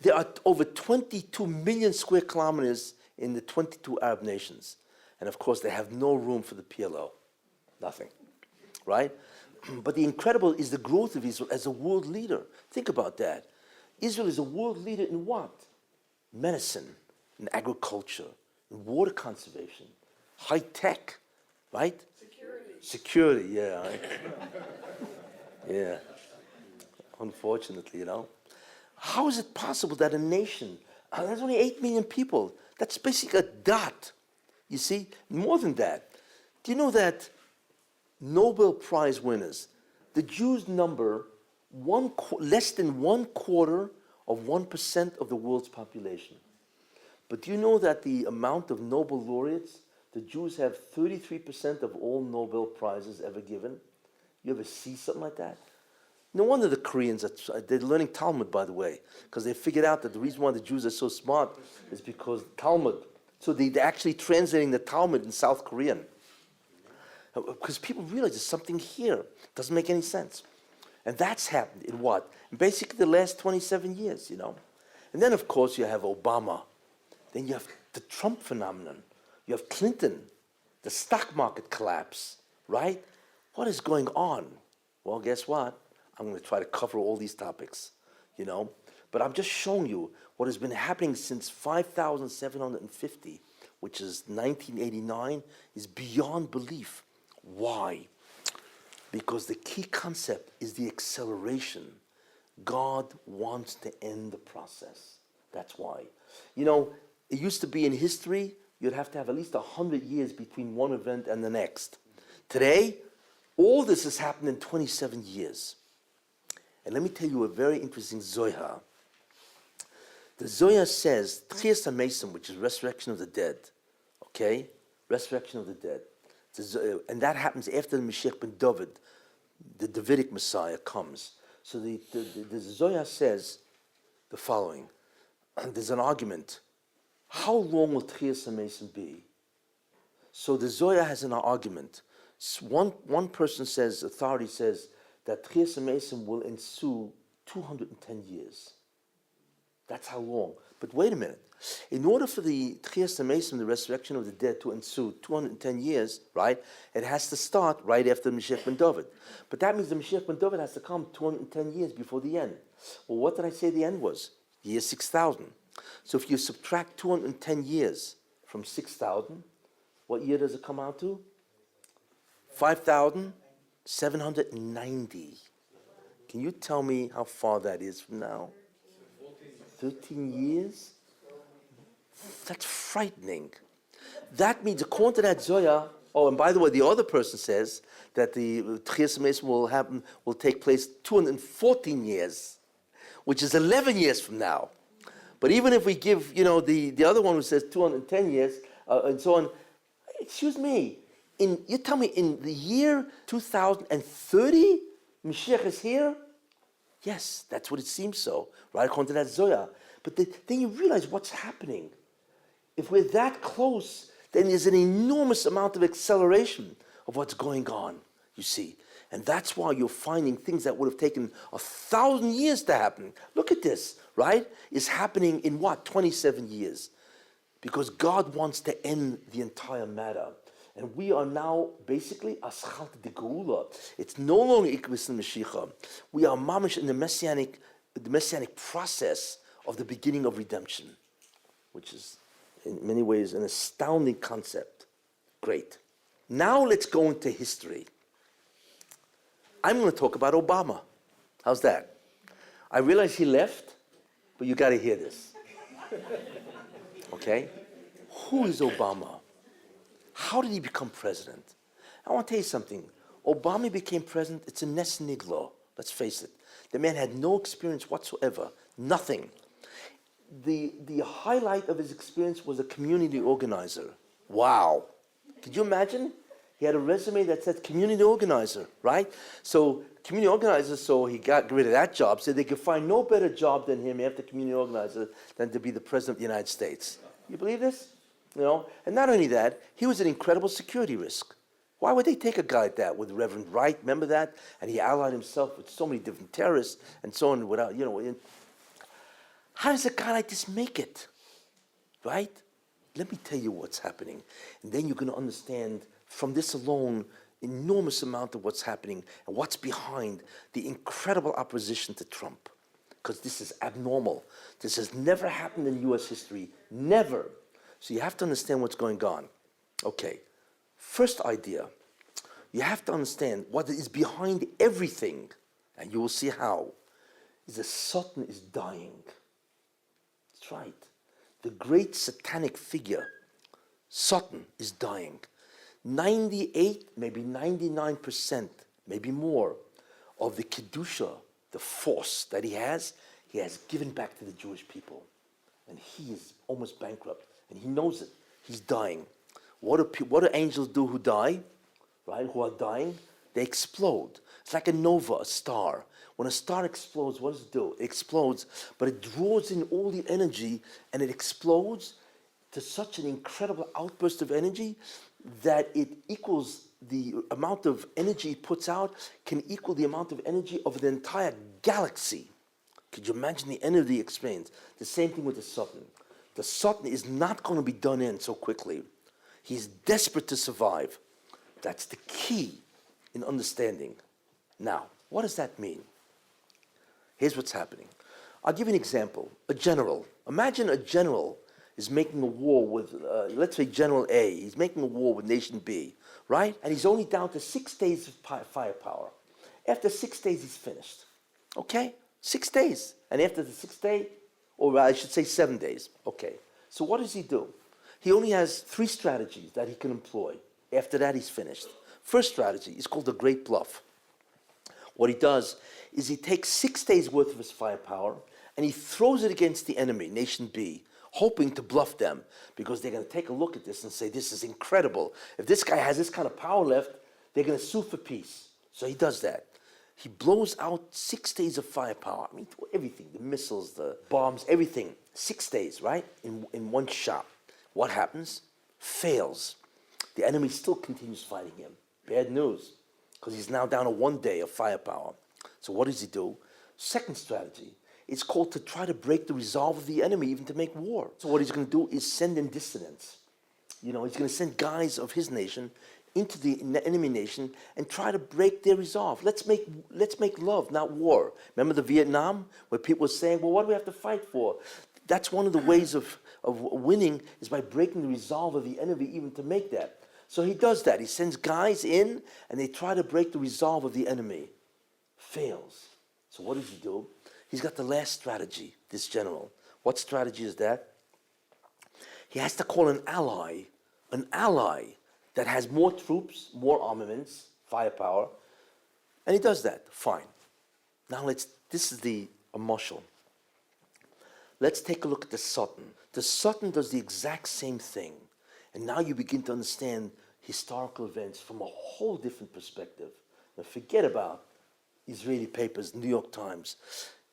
There are over 22 million square kilometers in the 22 Arab nations. And of course, they have no room for the PLO. Nothing, right? But the incredible is the growth of Israel as a world leader. Think about that. Israel is a world leader in what? Medicine, in agriculture, in water conservation, high tech, right? Security, yeah. Yeah. Unfortunately, How is it possible that a nation, there's only 8 million people, that's basically a dot. You see, more than that. Do you know that Nobel Prize winners, the Jews number less than 1/4 of 1% of the world's population? But do you know that the amount of Nobel laureates, the Jews have 33% of all Nobel Prizes ever given? You ever see something like that? No wonder the Koreans, they're learning Talmud, by the way, because they figured out that the reason why the Jews are so smart is because Talmud. So they're actually translating the Talmud in South Korean. Because people realize there's something here. It doesn't make any sense. And that's happened in what? In basically the last 27 years, And then, of course, you have Obama. Then you have the Trump phenomenon. You have Clinton, the stock market collapse, right? What is going on? Well, guess what? I'm going to try to cover all these topics. But I'm just showing you what has been happening since 5,750, which is 1989, is beyond belief. Why? Because the key concept is the acceleration. God wants to end the process. That's why. It used to be in history, you'd have to have at least 100 years between one event and the next. Today, all this has happened in 27 years. And let me tell you a very interesting Zohar. The Zohar says, Tchias HaMesim, which is resurrection of the dead. Okay? Resurrection of the dead. And that happens after the Mashiach ben David, the Davidic Messiah, comes. So the Zohar says the following. There's an argument. How long will Tchias HaMesim be? So the Zohar has an argument. One person says, authority says, that Tchias HaMesim will ensue 210 years. That's how long. But wait a minute. In order for the Tchias HaMesim, the resurrection of the dead, to ensue 210 years, right, it has to start right after the Mashiach ben David. But that means the Mashiach ben David has to come 210 years before the end. Well, what did I say the end was? Year 6,000. So if you subtract 210 years from 6,000, what year does it come out to? 5,790. Can you tell me how far that is from now? 13 years? That's frightening. That means, according to that Zohar, and by the way, the other person says that the Tchias HaMesim will take place 214 years, which is 11 years from now. But even if we give, the other one who says 210 years, and so on, excuse me, you tell me in the year 2030, Mashiach is here? Yes, that's what it seems so, right, according to that Zohar. But then you realize what's happening. If we're that close, then there's an enormous amount of acceleration of what's going on, you see. And that's why you're finding things that would have taken 1,000 years to happen. Look at this, right? Is happening in what? 27 years. Because God wants to end the entire matter. And we are now basically aschalt de geula. It's no longer ikvis and Mashiach. We are mamish in the messianic process of the beginning of redemption, which is in many ways an astounding concept. Great. Now let's go into history. I'm going to talk about Obama. How's that? I realize he left, but you got to hear this. Okay? Who is Obama? How did he become president? I want to tell you something. Obama became president, it's a nes niglo. Let's face it. The man had no experience whatsoever. Nothing. The highlight of his experience was a community organizer. Wow. Could you imagine? He had a resume that said community organizer, right? So community organizer, so he got rid of that job, said they could find no better job than him after community organizer than to be the president of the United States. You believe this? And not only that, he was an incredible security risk. Why would they take a guy like that with Reverend Wright? Remember that? And he allied himself with so many different terrorists and so on without, How does a guy like this make it? Right? Let me tell you what's happening. And then you're going to understand from this alone enormous amount of what's happening and what's behind the incredible opposition to Trump. Because this is abnormal. This has never happened in U.S. history. Never. So you have to understand what's going on. Okay. First idea. You have to understand what is behind everything. And you will see how. Is the Satan is dying. That's right. The great satanic figure, Satan, is dying. 98, maybe 99%, maybe more, of the Kedusha, the force that he has given back to the Jewish people. And he is almost bankrupt. And he knows it. He's dying. What do angels do who die? Right? Who are dying? They explode. It's like a nova, a star. When a star explodes, what does it do? It explodes, but it draws in all the energy and it explodes to such an incredible outburst of energy that it equals the amount of energy it puts out can equal the amount of energy of the entire galaxy. Could you imagine the energy experience? The same thing with the Satan. The Satan is not going to be done in so quickly. He's desperate to survive. That's the key in understanding. Now, what does that mean? Here's what's happening. I'll give you an example. A general. Imagine a general is making a war with, let's say General A. He's making a war with Nation B, right? And he's only down to 6 days of firepower. After 6 days, he's finished. Okay? 6 days. And after the 6th day, or I should say 7 days. Okay. So what does he do? He only has 3 strategies that he can employ. After that, he's finished. First strategy is called the Great Bluff. What he does is he takes 6 days worth of his firepower and he throws it against the enemy, Nation B, hoping to bluff them because they're going to take a look at this and say, this is incredible. If this guy has this kind of power left, they're going to sue for peace. So he does that. He blows out 6 days of firepower. I mean, everything, the missiles, the bombs, everything. 6 days, right? In one shot. What happens? Fails. The enemy still continues fighting him. Bad news, because he's now down to 1 day of firepower. So what does he do? Second strategy. It's called to try to break the resolve of the enemy, even to make war. So what he's going to do is send in dissidents. He's going to send guys of his nation into the enemy nation and try to break their resolve. Let's make love, not war. Remember the Vietnam, where people were saying, well, what do we have to fight for? That's one of the ways of winning is by breaking the resolve of the enemy, even to make that. So he does that. He sends guys in, and they try to break the resolve of the enemy. Fails. So what does he do? He's got the last strategy, this general. What strategy is that? He has to call an ally that has more troops, more armaments, firepower, and he does that. Fine. Now this is a marshal. Let's take a look at the Sultan. The Sultan does the exact same thing. And now you begin to understand historical events from a whole different perspective. Now forget about Israeli papers, New York Times.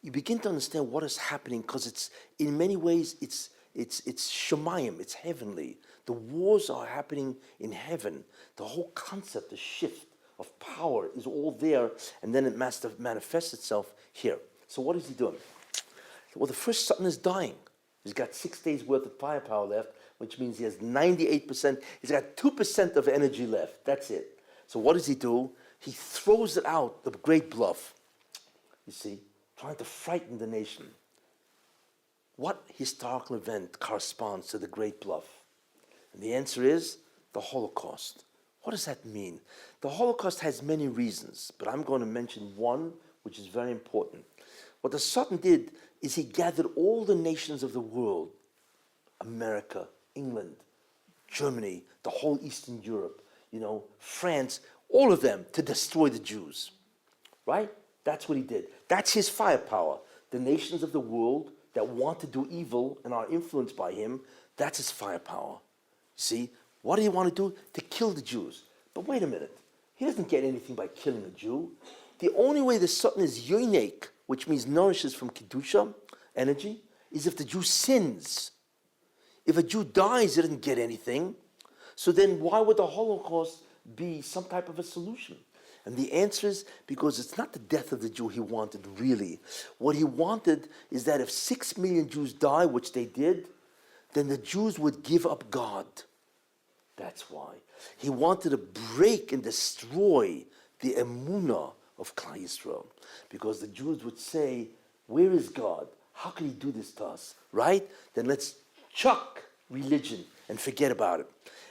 You begin to understand what is happening because it's, in many ways, it's Shemayim, it's heavenly. The wars are happening in heaven. The whole concept, the shift of power is all there, and then it manifests itself here. So what is he doing? Well, the first Sultan is dying. He's got 6 days worth of firepower left, which means he has 98%. He's got 2% of energy left. That's it. So what does he do? He throws it out, the Great Bluff. You see, trying to frighten the nation. What historical event corresponds to the Great Bluff? And the answer is the Holocaust. What does that mean? The Holocaust has many reasons, but I'm going to mention one which is very important. What the Sultan did is he gathered all the nations of the world, America, England, Germany, the whole Eastern Europe, France, all of them to destroy the Jews. Right? That's what he did. That's his firepower. The nations of the world that want to do evil and are influenced by him, that's his firepower. See, what do you want to do? To kill the Jews. But wait a minute. He doesn't get anything by killing a Jew. The only way the Sultan is yoinek, which means nourishes from Kedusha, energy, is if the Jew sins. If a Jew dies, he doesn't get anything. So then why would the Holocaust be some type of a solution? And the answer is because it's not the death of the Jew he wanted, really. What he wanted is that if 6 million Jews die, which they did, then the Jews would give up God. That's why. He wanted to break and destroy the emunah of Klal Yisrael. Because the Jews would say, where is God? How can he do this to us? Right? Then let's chuck religion and forget about it.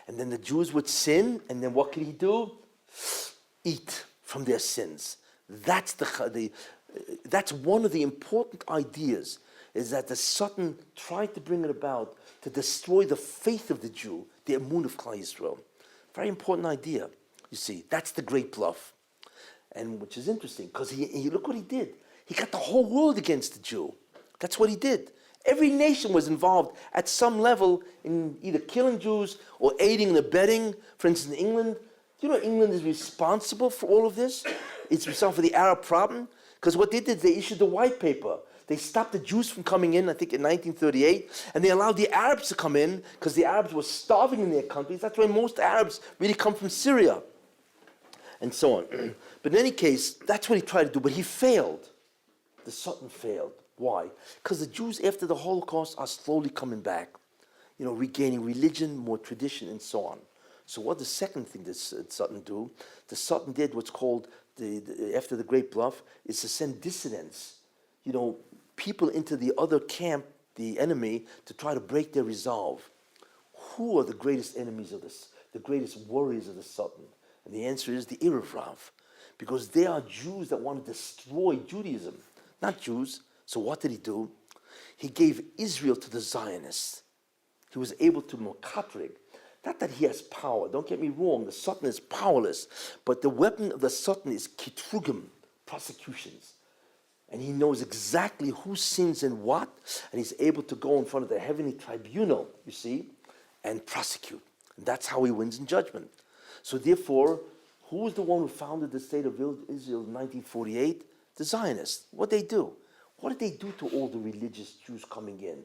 And then the Jews would sin, and then what could he do? Eat from their sins. That's that's one of the important ideas, is that the Sultan tried to bring it about to destroy the faith of the Jew, the emun of Klal Yisrael. Very important idea. You see, that's the Great Bluff. And which is interesting, because he look what he did. He got the whole world against the Jew. That's what he did. Every nation was involved at some level in either killing Jews or aiding and abetting. For instance, in England, do you know England is responsible for all of this? It's responsible for the Arab problem. Because what they did, they issued the white paper. They stopped the Jews from coming in, I think in 1938, and they allowed the Arabs to come in because the Arabs were starving in their countries. That's why most Arabs really come from Syria, and so on. But in any case, that's what he tried to do, but he failed. The Sultan failed. Why? Because the Jews after the Holocaust are slowly coming back, regaining religion, more tradition, and so on. So what the second thing the Sultan do? The Sultan did what's called, after the Great Bluff, is to send dissidents, people into the other camp, the enemy, to try to break their resolve. Who are the greatest enemies of this, the greatest warriors of the Satan? And the answer is the Erev Rav, because they are Jews that want to destroy Judaism, not Jews. So what did he do? He gave Israel to the Zionists. He was able to mokatrig. Not that he has power, don't get me wrong, the Satan is powerless, but the weapon of the Satan is kitrugim, prosecutions. And he knows exactly who sins and what, and he's able to go in front of the heavenly tribunal, you see, and prosecute. And that's how he wins in judgment. So therefore, who was the one who founded the state of Israel in 1948? The Zionists. What did they do? What did they do to all the religious Jews coming in?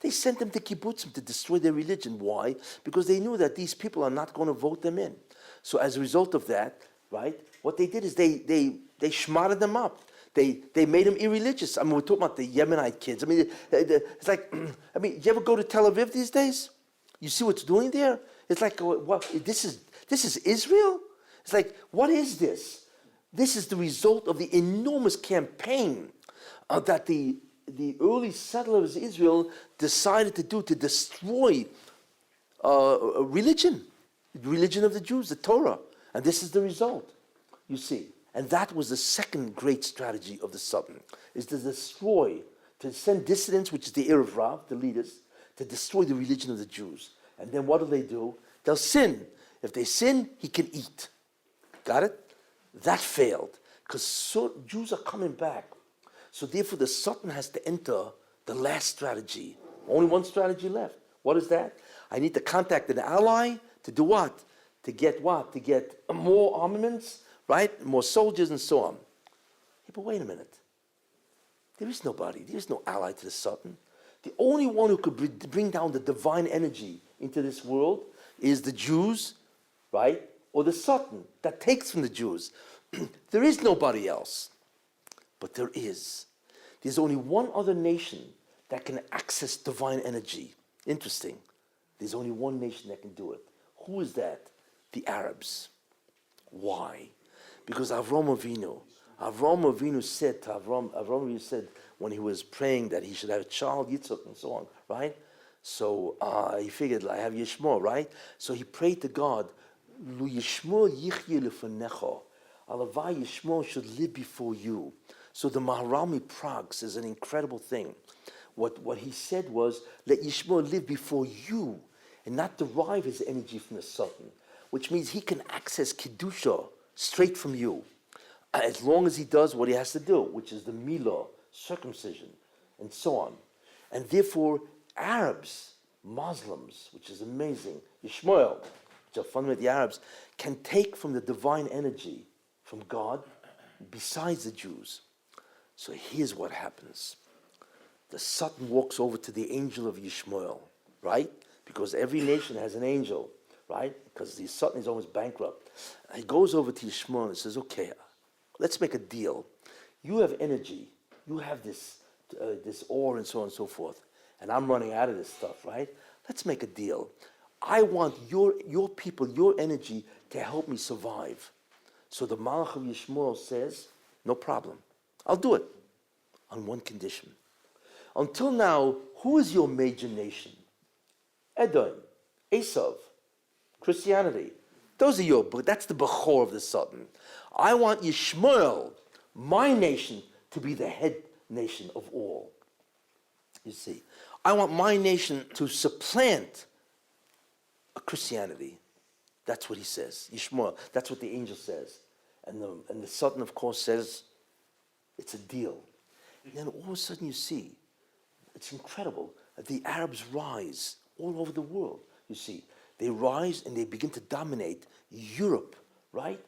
They sent them to kibbutzim to destroy their religion. Why? Because they knew that these people are not going to vote them in. So as a result of that, right, what they did is they shmarted them up. They made them irreligious. I mean, we're talking about the Yemenite kids. I mean, it's like, I mean, you ever go to Tel Aviv these days? You see what's doing there? It's like, what? This is Israel? It's like, what is this? This is the result of the enormous campaign that the early settlers of Israel decided to do to destroy religion of the Jews, the Torah. And this is the result, you see. And that was the second great strategy of the Satan, is to destroy, to send dissidents, which is the Erev Rav, the leaders, to destroy the religion of the Jews. And then what do? They'll sin. If they sin, he can eat. Got it? That failed, because Jews are coming back. So therefore the Satan has to enter the last strategy. Only one strategy left. What is that? I need to contact an ally to do what? To get what? To get more armaments, right? More soldiers and so on. Yeah, but wait a minute. There is nobody. There is no ally to the Satan. The only one who could bring down the divine energy into this world is the Jews, right? Or the Satan that takes from the Jews. There is nobody else. But there is. There's only one other nation that can access divine energy. Interesting. There's only one nation that can do it. Who is that? The Arabs. Why? Because Avram Avinu said to Avram Avinu said when he was praying that he should have a child, Yitzhak, and so on, right? So he figured, I have Yishmael, right? So he prayed to God, Lu Yishmael yichye lefanecha. Alavai Yishmael should live before you. So the Maharami Prague says an incredible thing. What he said was, let Yishmael live before you and not derive his energy from the Satan, which means he can access Kedusha straight from you, as long as he does what he has to do, which is the Milah, circumcision, and so on. And therefore, Arabs, Muslims, which is amazing, Yishmael, which are fundamentally Arabs, can take from the divine energy from God besides the Jews. So here's what happens. The Satan walks over to the angel of Yishmael, right? Because every nation has an angel, right? Because the Satan is almost bankrupt. And he goes over to Yishmael and says, okay, let's make a deal. You have energy. You have this ore and so on and so forth. And I'm running out of this stuff, right? Let's make a deal. I want your people, your energy to help me survive. So the Malach of Yishmael says, no problem. I'll do it on one condition. Until now, who is your major nation? Edom, Esav, Christianity. Those are that's the Bechor of the Satan. I want Yishmael, my nation, to be the head nation of all. You see, I want my nation to supplant a Christianity. That's what he says. Yishmael, that's what the angel says. And the Satan, of course, says, it's a deal. And then all of a sudden you see, it's incredible, the Arabs rise all over the world, you see. They rise and they begin to dominate Europe, right?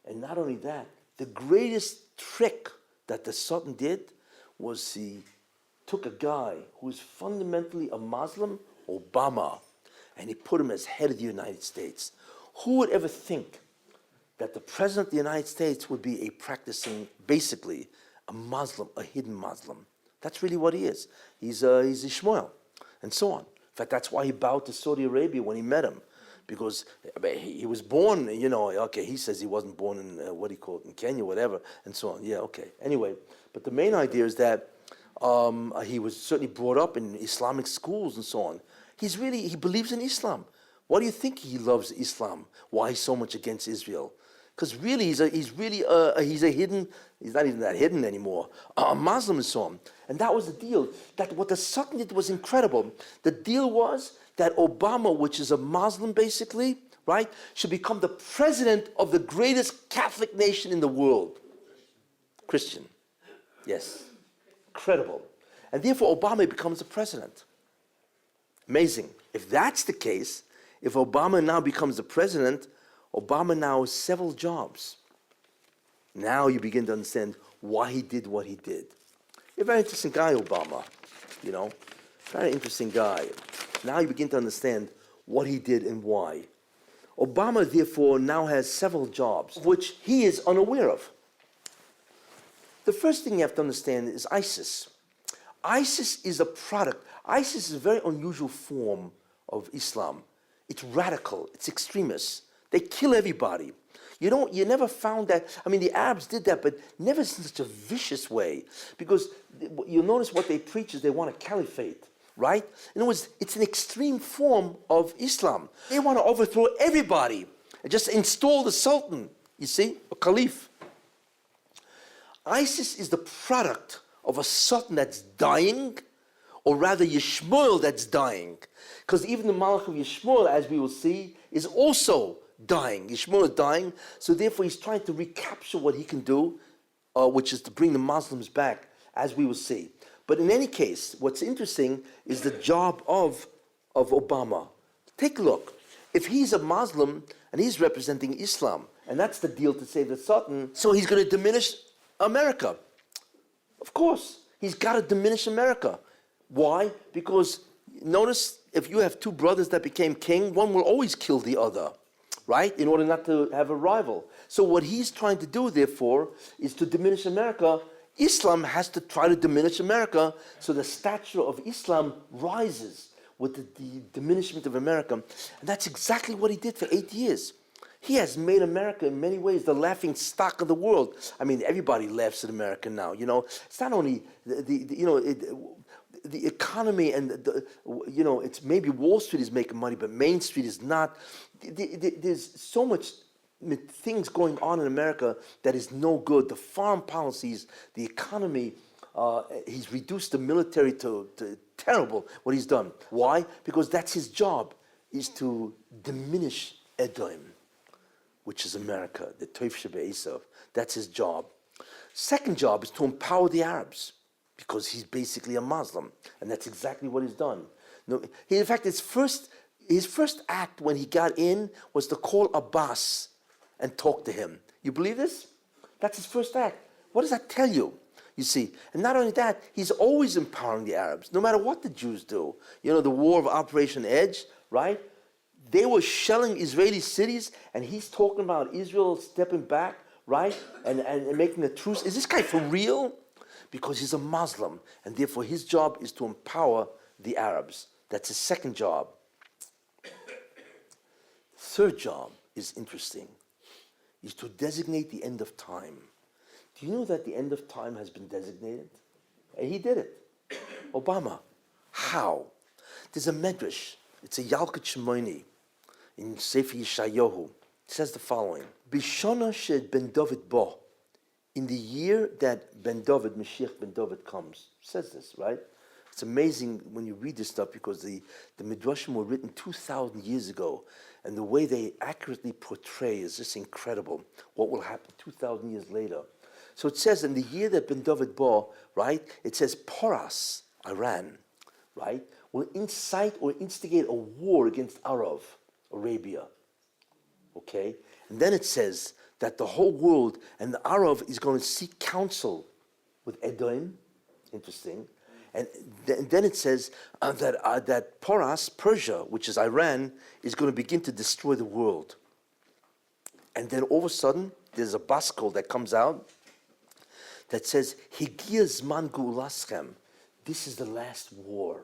And not only that, the greatest trick that the Satan did was he took a guy who was fundamentally a Muslim, Obama, and he put him as head of the United States. Who would ever think that the president of the United States would be a practicing, basically, a Muslim, a hidden Muslim? That's really what he is. He's Ishmael, and so on. In fact, that's why he bowed to Saudi Arabia when he met him, because he was born, okay, he says he wasn't born in, in Kenya, whatever, and so on. Yeah, okay. Anyway, but the main idea is that He was certainly brought up in Islamic schools and so on. He believes in Islam. Why do you think he loves Islam? Why he's so much against Israel? Because really, he's a hidden, he's not even that hidden anymore, a Muslim and so on. And that was the deal. That what the Sultan did was incredible. The deal was that Obama, which is a Muslim basically, right, should become the president of the greatest Catholic nation in the world. Christian. Yes. Incredible. And therefore Obama becomes the president. Amazing. If that's the case, if Obama now becomes the president, Obama now has several jobs. Now you begin to understand why he did what he did. A very interesting guy, Obama, very interesting guy. Now you begin to understand what he did and why. Obama, therefore, now has several jobs, which he is unaware of. The first thing you have to understand is ISIS. ISIS is a product. ISIS is a very unusual form of Islam. It's radical. It's extremist. They kill everybody. You never found that. I mean, the Arabs did that, but never in such a vicious way. Because you'll notice what they preach is they want a caliphate, right? In other words, it's an extreme form of Islam. They want to overthrow everybody and just install the sultan, you see, a caliph. ISIS is the product of a sultan that's dying, or rather Yishmael that's dying. Because even the Malach of Yishmael, as we will see, is also dying. Yishmael is dying, so therefore he's trying to recapture what he can do, which is to bring the Muslims back, as we will see. But in any case, what's interesting is the job of Obama. Take a look. If he's a Muslim and he's representing Islam, and that's the deal to save the Sultan, so he's going to diminish America. Of course, he's got to diminish America. Why? Because notice, if you have two brothers that became king, one will always kill the other, right? In order not to have a rival. So what he's trying to do, therefore, is to diminish America. Islam has to try to diminish America, so the stature of Islam rises with the diminishment of America. And that's exactly what he did for 8 years. He has made America in many ways the laughing stock of the world. I mean, everybody laughs at America now. It's not only the economy and it's maybe Wall Street is making money, but Main Street is not. There's so much things going on in America that is no good. The foreign policies, the economy, he's reduced the military to terrible what he's done. Why? Because that's his job, is to diminish Edom, which is America, the Toif Shebe'esav. That's his job. Second job is to empower the Arabs, because he's basically a Muslim, and that's exactly what he's done. In fact, his first act when he got in was to call Abbas and talk to him. You believe this? That's his first act. What does that tell you? You see, and not only that, he's always empowering the Arabs, no matter what the Jews do. The war of Operation Edge, right? They were shelling Israeli cities, and he's talking about Israel stepping back, right? And making a truce. Is this guy for real? Because he's a Muslim, and therefore his job is to empower the Arabs. That's his second job. Third job is interesting, is to designate the end of time. Do you know that the end of time has been designated? And he did it. Obama. How? There's a medrash. It's a Yalkut Shimoni in Sefer Yeshayahu. It says the following: Bishana shed Ben David bo, in the year that Ben David, Mashiach Ben David comes. It says this, right? It's amazing when you read this stuff, because the Midrashim were written 2,000 years ago, and the way they accurately portray is just incredible, what will happen 2,000 years later. So it says in the year that Ben David bore, right, it says Poras, Iran, right, will incite or instigate a war against Arabia. Okay? And then it says that the whole world and the Arab is going to seek counsel with Edom. Interesting. And then it says that Poras, Persia, which is Iran, is going to begin to destroy the world. And then all of a sudden, there's a baskol that comes out that says, Higia Zman Geulaschem. This is the last war.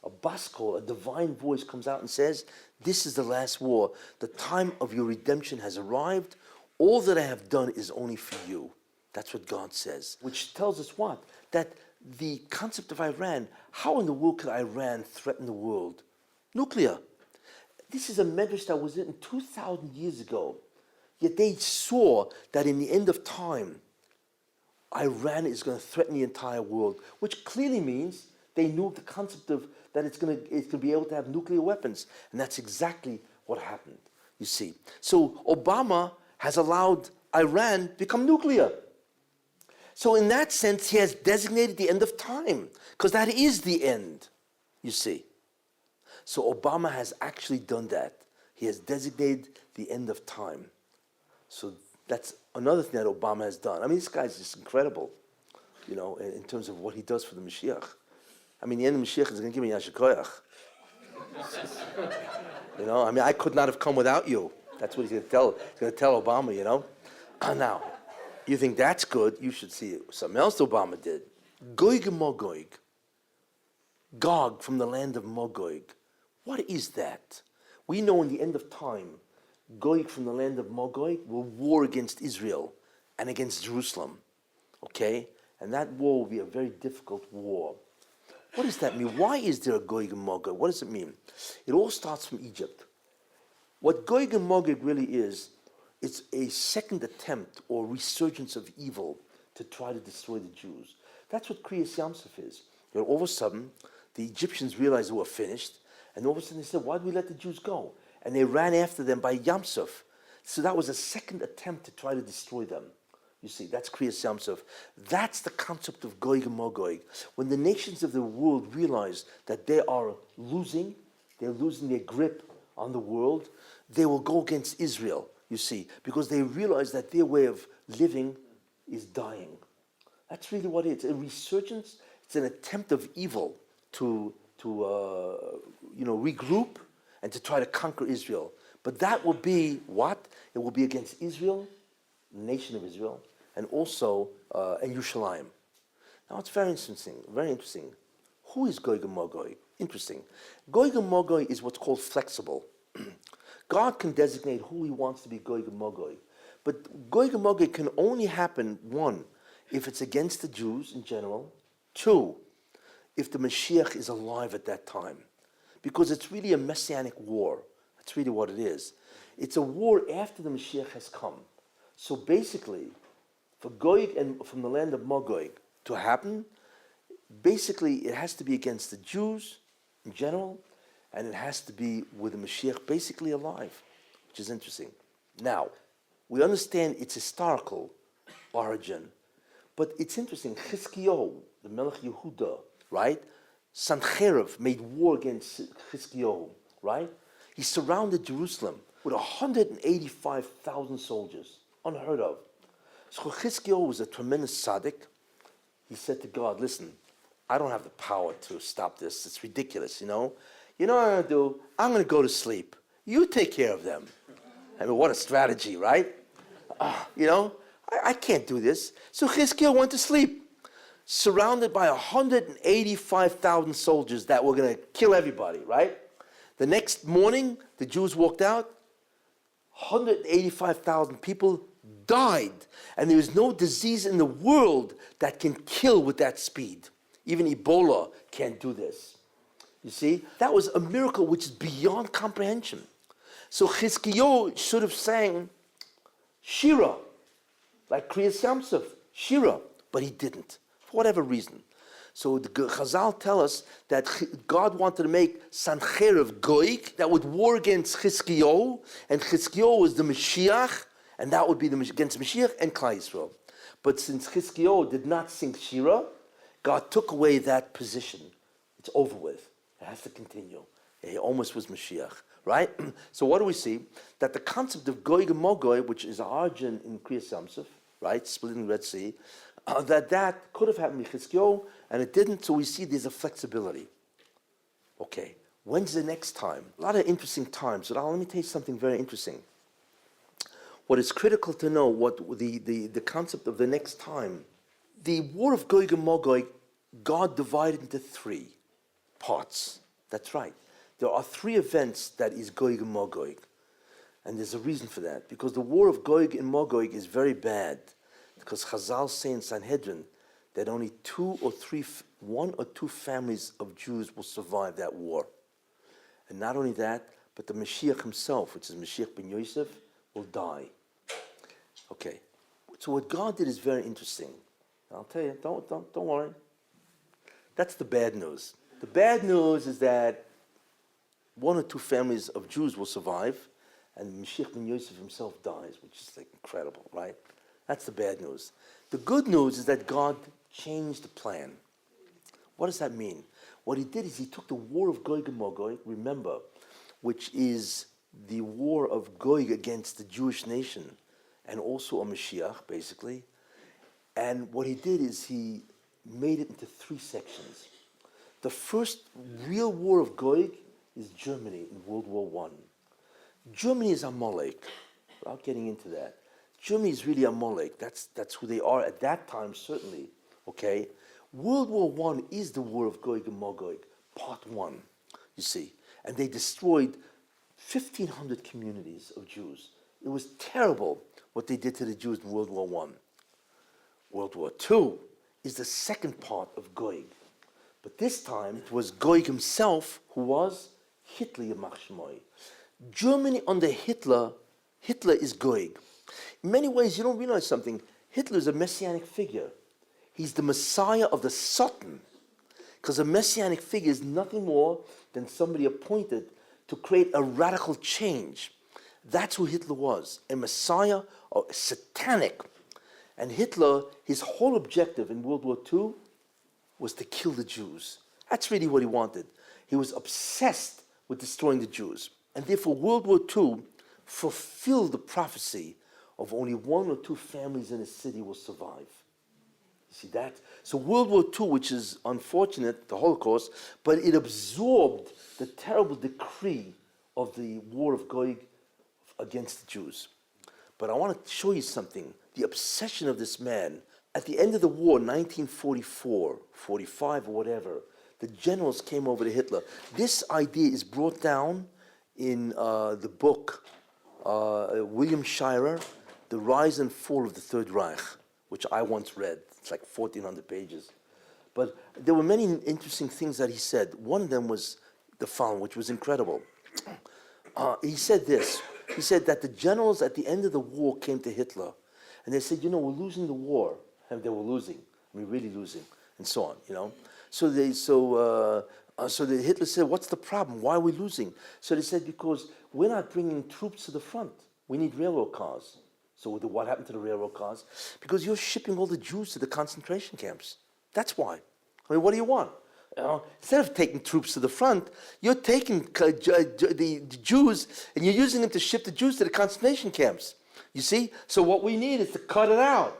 A baskol, a divine voice comes out and says, this is the last war. The time of your redemption has arrived. All that I have done is only for you. That's what God says. Which tells us what? That the concept of Iran, how in the world could Iran threaten the world? Nuclear. This is a medrash that was written 2,000 years ago. Yet they saw that in the end of time, Iran is going to threaten the entire world, which clearly means they knew the concept of that it's going to be able to have nuclear weapons. And that's exactly what happened, you see. So Obama has allowed Iran to become nuclear. So in that sense, he has designated the end of time, because that is the end, you see. So Obama has actually done that. He has designated the end of time. So that's another thing that Obama has done. I mean, this guy's just incredible, you know, in terms of what he does for the Mashiach. I mean, the end of Mashiach is going to give me Yasher Koyach. You know, I mean, I could not have come without you. That's what he's going to tell. He's going to tell Obama, you know. Now, you think that's good? You should see something else Obama did. Gog and Magog. Gog from the land of Magog. What is that? We know in the end of time, Gog from the land of Magog will war against Israel and against Jerusalem. Okay? And that war will be a very difficult war. What does that mean? Why is there a Gog and Magog? What does it mean? It all starts from Egypt. What Gog and Magog really is, it's a second attempt or resurgence of evil to try to destroy the Jews. That's what Kriyas Yamsuf is. You know, all of a sudden, the Egyptians realized they were finished, and all of a sudden they said, why did we let the Jews go? And they ran after them by Yamsuf. So that was a second attempt to try to destroy them. You see, that's Kriyas Yamsuf. That's the concept of Gog and Magog. When the nations of the world realize that they are losing, they're losing their grip on the world, they will go against Israel, you see, because they realize that their way of living is dying. That's really what it is. A resurgence, it's an attempt of evil to regroup and to try to conquer Israel. But that will be what? It will be against Israel, the nation of Israel, and also and Yerushalayim. Now it's very interesting, very interesting. Who is Gog and Magog? Interesting. Gog and Magog is what's called flexible. God can designate who he wants to be Gog and Magog. But Gog and Magog can only happen, one, if it's against the Jews in general. Two, if the Mashiach is alive at that time. Because it's really a Messianic war. That's really what it is. It's a war after the Mashiach has come. So basically, for Gog and from the land of Magog to happen, basically it has to be against the Jews in general, and it has to be with the Mashiach basically alive, which is interesting. Now, we understand its historical origin, but it's interesting. Chizkiyahu, the Melech Yehuda, right? Sancherib made war against Chizkiyahu, right? He surrounded Jerusalem with 185,000 soldiers, unheard of. So Chizkiyahu was a tremendous tzaddik. He said to God, listen, I don't have the power to stop this. It's ridiculous, you know? You know what I'm going to do? I'm going to go to sleep. You take care of them. I mean, what a strategy, right? I can't do this. So Chizkiyahu went to sleep, surrounded by 185,000 soldiers that were going to kill everybody, right? The next morning, the Jews walked out. 185,000 people died. And there is no disease in the world that can kill with that speed. Even Ebola can't do this. You see? That was a miracle which is beyond comprehension. So Chizkiyahu should have sang Shira, like Kriyas Yamsuf, Shira, but he didn't, for whatever reason. So the Chazal tell us that God wanted to make Sancherib Goik that would war against Chizkiyahu, and Chizkiyahu was the Mashiach, and that would be against Mashiach and Klal Yisrael. But since Chizkiyahu did not sing Shira, God took away that position. It's over with. It has to continue. He almost was Mashiach, right? So what do we see? That the concept of Gog and Magog, which is our origin in Kriyas Yamsuf, right, splitting the Red Sea, that could have happened with Chizkiyahu, and it didn't, so we see there's a flexibility. Okay, when's the next time? A lot of interesting times, but let me tell you something very interesting. What is critical to know, what the concept of the next time, the war of Gog and Magog, God divided into three parts. That's right. There are three events that is Gog and Magog. And there's a reason for that. Because the war of Gog and Magog is very bad. Because Chazal say in Sanhedrin that only one or two families of Jews will survive that war. And not only that, but the Mashiach himself, which is Mashiach ben Yosef, will die. Okay, so what God did is very interesting. I'll tell you, don't worry. That's the bad news. The bad news is that one or two families of Jews will survive, and Mashiach ben Yosef himself dies, which is like incredible, right? That's the bad news. The good news is that God changed the plan. What does that mean? What he did is he took the war of Gog and Magog, remember, which is the war of Gog against the Jewish nation, and also a Mashiach, basically. And what he did is he made it into three sections. The first real war of Gog is Germany in World War I. Germany is Amalek. Without getting into that, Germany is really Amalek. That's who they are at that time, certainly. Okay? World War I is the war of Gog and Magog, part one, you see. And they destroyed 1,500 communities of Jews. It was terrible what they did to the Jews in World War I. World War II is the second part of Gog. But this time, it was Gog himself who was Hitler, Yamach Shemoy. Germany under Hitler is Gog. In many ways, you don't realize something. Hitler is a messianic figure. He's the Messiah of the Satan. Because a messianic figure is nothing more than somebody appointed to create a radical change. That's who Hitler was, a Messiah, or satanic. And Hitler, his whole objective in World War II was to kill the Jews. That's really what he wanted. He was obsessed with destroying the Jews. And therefore, World War II fulfilled the prophecy of only one or two families in a city will survive. You see that? So World War II, which is unfortunate, the Holocaust, but it absorbed the terrible decree of the war of Gog against the Jews. But I want to show you something. The obsession of this man. At the end of the war, 1944, 45 or whatever, the generals came over to Hitler. This idea is brought down in the book, William Shirer, The Rise and Fall of the Third Reich, which I once read. It's like 1,400 pages. But there were many interesting things that he said. One of them was the following, which was incredible. He said this. He said that the generals at the end of the war came to Hitler, and they said, we're losing the war. And they were losing. Really losing, and so on, So the Hitler said, what's the problem? Why are we losing? So they said, because we're not bringing troops to the front. We need railroad cars. So what happened to the railroad cars? Because you're shipping all the Jews to the concentration camps. That's why. What do you want? Instead of taking troops to the front, you're taking the Jews and you're using them to ship the Jews to the concentration camps. You see? So what we need is to cut it out.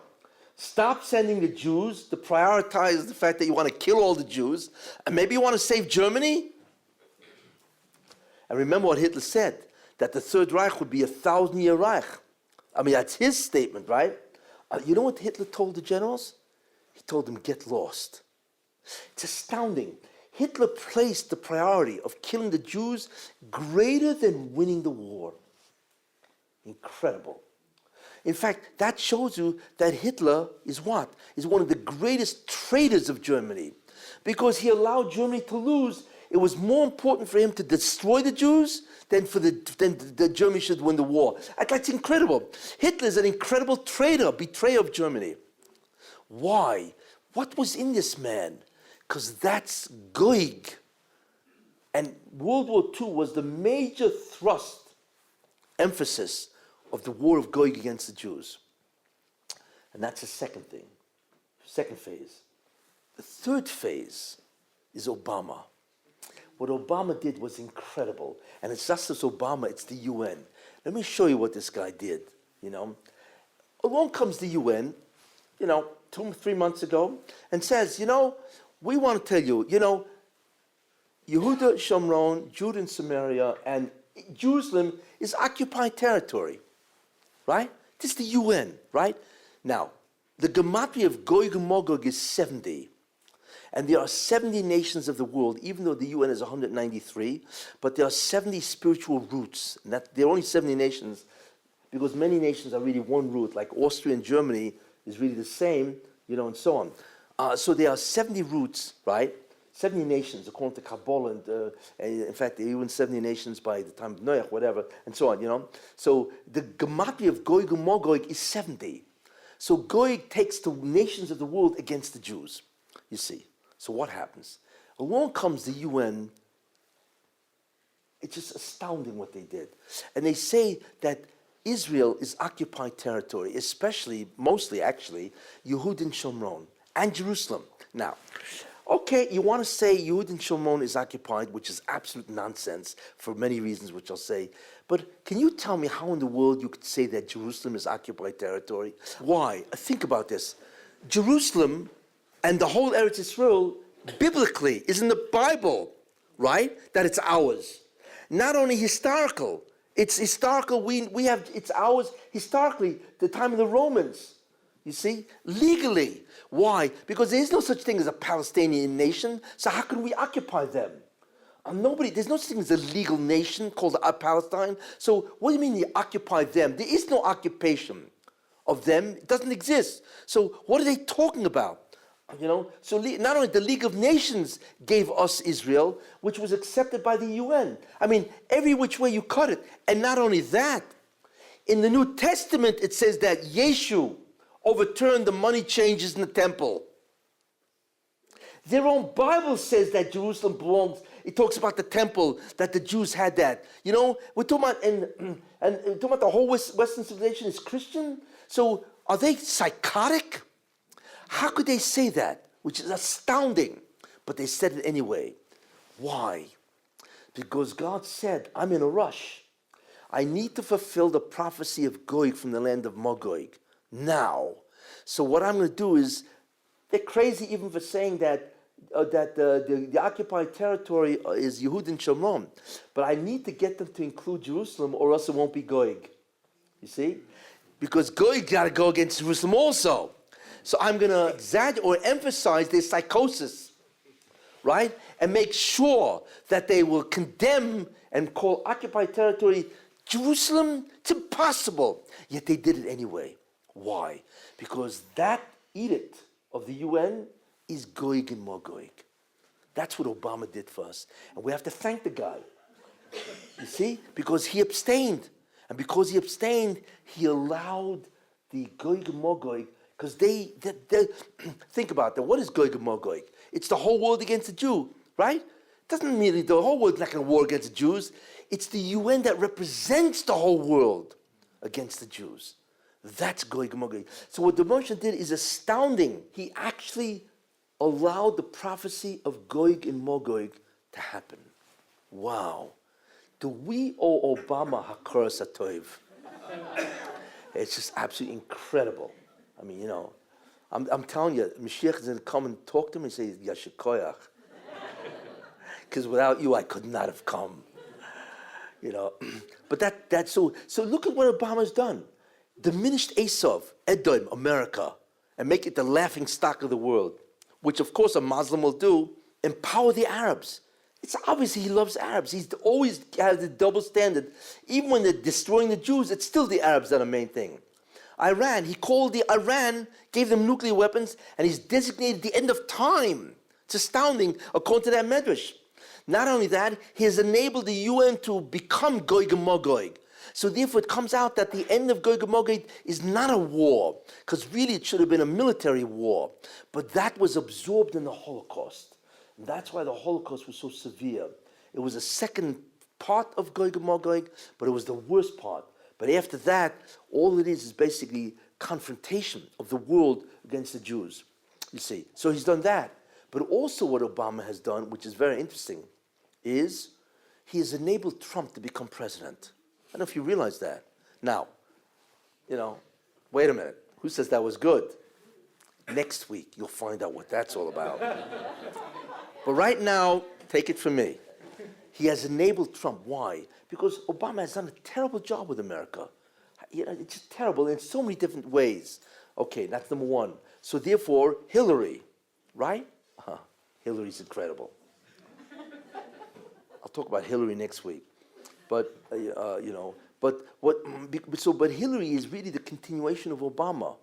Stop sending the Jews, to prioritize the fact that you want to kill all the Jews, and maybe you want to save Germany. And remember what Hitler said, that the Third Reich would be a 1,000-year Reich. That's his statement, right? You know what Hitler told the generals? He told them, get lost. It's astounding. Hitler placed the priority of killing the Jews greater than winning the war. Incredible. In fact, that shows you that Hitler is what? Is one of the greatest traitors of Germany. Because he allowed Germany to lose. It was more important for him to destroy the Jews than the Germany should win the war. That's incredible. Hitler is an incredible traitor, betrayer of Germany. Why? What was in this man? Because that's Gog. And World War II was the major emphasis of the war of Gog against the Jews. And that's the second thing, second phase. The third phase is Obama. What Obama did was incredible. And it's not just Obama, it's the UN. Let me show you what this guy did, Along comes the UN, 2-3 months ago, and says, we want to tell you, Yehuda, Shomron, Judah and Samaria, and Jerusalem is occupied territory. Right? This is the UN, right? Now, the gematria of Gog and Magog is 70. And there are 70 nations of the world, even though the UN is 193, but there are 70 spiritual roots. And there are only 70 nations, because many nations are really one root, like Austria and Germany is really the same, and so on. So there are 70 roots, right? 70 nations according to Kabbalah, and in fact, even 70 nations by the time of Noach, whatever, and so on, So the gematria of Gog and Magog is 70. So Gog takes the nations of the world against the Jews, you see. So what happens? Along comes the UN. It's just astounding what they did. And they say that Israel is occupied territory, mostly actually, Yehud and Shomron, and Jerusalem. Now, okay, you want to say Yehud and Shomron is occupied, which is absolute nonsense for many reasons, which I'll say. But can you tell me how in the world you could say that Jerusalem is occupied territory? Why? Think about this. Jerusalem and the whole Eretz Israel, biblically, is in the Bible, right? That it's ours. Not only historical, it's historical, we have, it's ours historically, the time of the Romans, you see, legally. Why? Because there is no such thing as a Palestinian nation, so how can we occupy them? There's no such thing as a legal nation called Palestine, so what do you mean you occupy them? There is no occupation of them, it doesn't exist. So what are they talking about? So not only the League of Nations gave us Israel, which was accepted by the UN. I mean, every which way you cut it. And not only that, in the New Testament, it says that Yeshu overturned the money changes in the temple. Their own Bible says that Jerusalem belongs. It talks about the temple, that the Jews had that. We're talking about, and we're talking about the whole Western civilization is Christian. So are they psychotic? How could they say that? Which is astounding. But they said it anyway. Why? Because God said, I'm in a rush. I need to fulfill the prophecy of Gog from the land of Magog now. So what I'm going to do is, they're crazy even for saying that the occupied territory is Yehud and Shomron. But I need to get them to include Jerusalem or else it won't be Gog. You see? Because Gog got to go against Jerusalem also. So I'm going to exaggerate or emphasize their psychosis, right? And make sure that they will condemn and call occupied territory Jerusalem. It's impossible. Yet they did it anyway. Why? Because that edict of the UN is Gog and Magog. That's what Obama did for us. And we have to thank the guy. You see? Because he abstained. And because he abstained, he allowed the Gog and Magog. Because they think about that. What is Gog and Magog? It's the whole world against the Jew, right? It doesn't mean the whole world's not going to war against the Jews. It's the UN that represents the whole world against the Jews. That's Gog and Magog. So what the Moshe did is astounding. He actually allowed the prophecy of Gog and Magog to happen. Wow. Do we owe Obama hakara satov? It's just absolutely incredible. I mean, I'm telling you, Mashiach is going to come and talk to me and say, Yashikoyach. Because without you, I could not have come. But that's so look at what Obama's done. Diminished Esav, Edom, America, and make it the laughing stock of the world, which of course a Muslim will do. Empower the Arabs. It's obvious he loves Arabs. He's always has the double standard. Even when they're destroying the Jews, it's still the Arabs that are the main thing. Iran, he called Iran, gave them nuclear weapons, and he's designated the end of time. It's astounding, according to that medrash. Not only that, he has enabled the UN to become Gog and Magog. So therefore it comes out that the end of Gog and Magog is not a war, because really it should have been a military war. But that was absorbed in the Holocaust. And that's why the Holocaust was so severe. It was a second part of Gog and Magog, but it was the worst part. But after that, all it is basically confrontation of the world against the Jews, you see. So he's done that. But also what Obama has done, which is very interesting, is he has enabled Trump to become president. I don't know if you realize that. Now, wait a minute. Who says that was good? Next week, you'll find out what that's all about. But right now, take it from me. He has enabled Trump. Why? Because Obama has done a terrible job with America. It's just terrible in so many different ways. Okay, that's number one. So therefore, Hillary, right? Hillary's incredible. I'll talk about Hillary next week. But Hillary is really the continuation of Obama,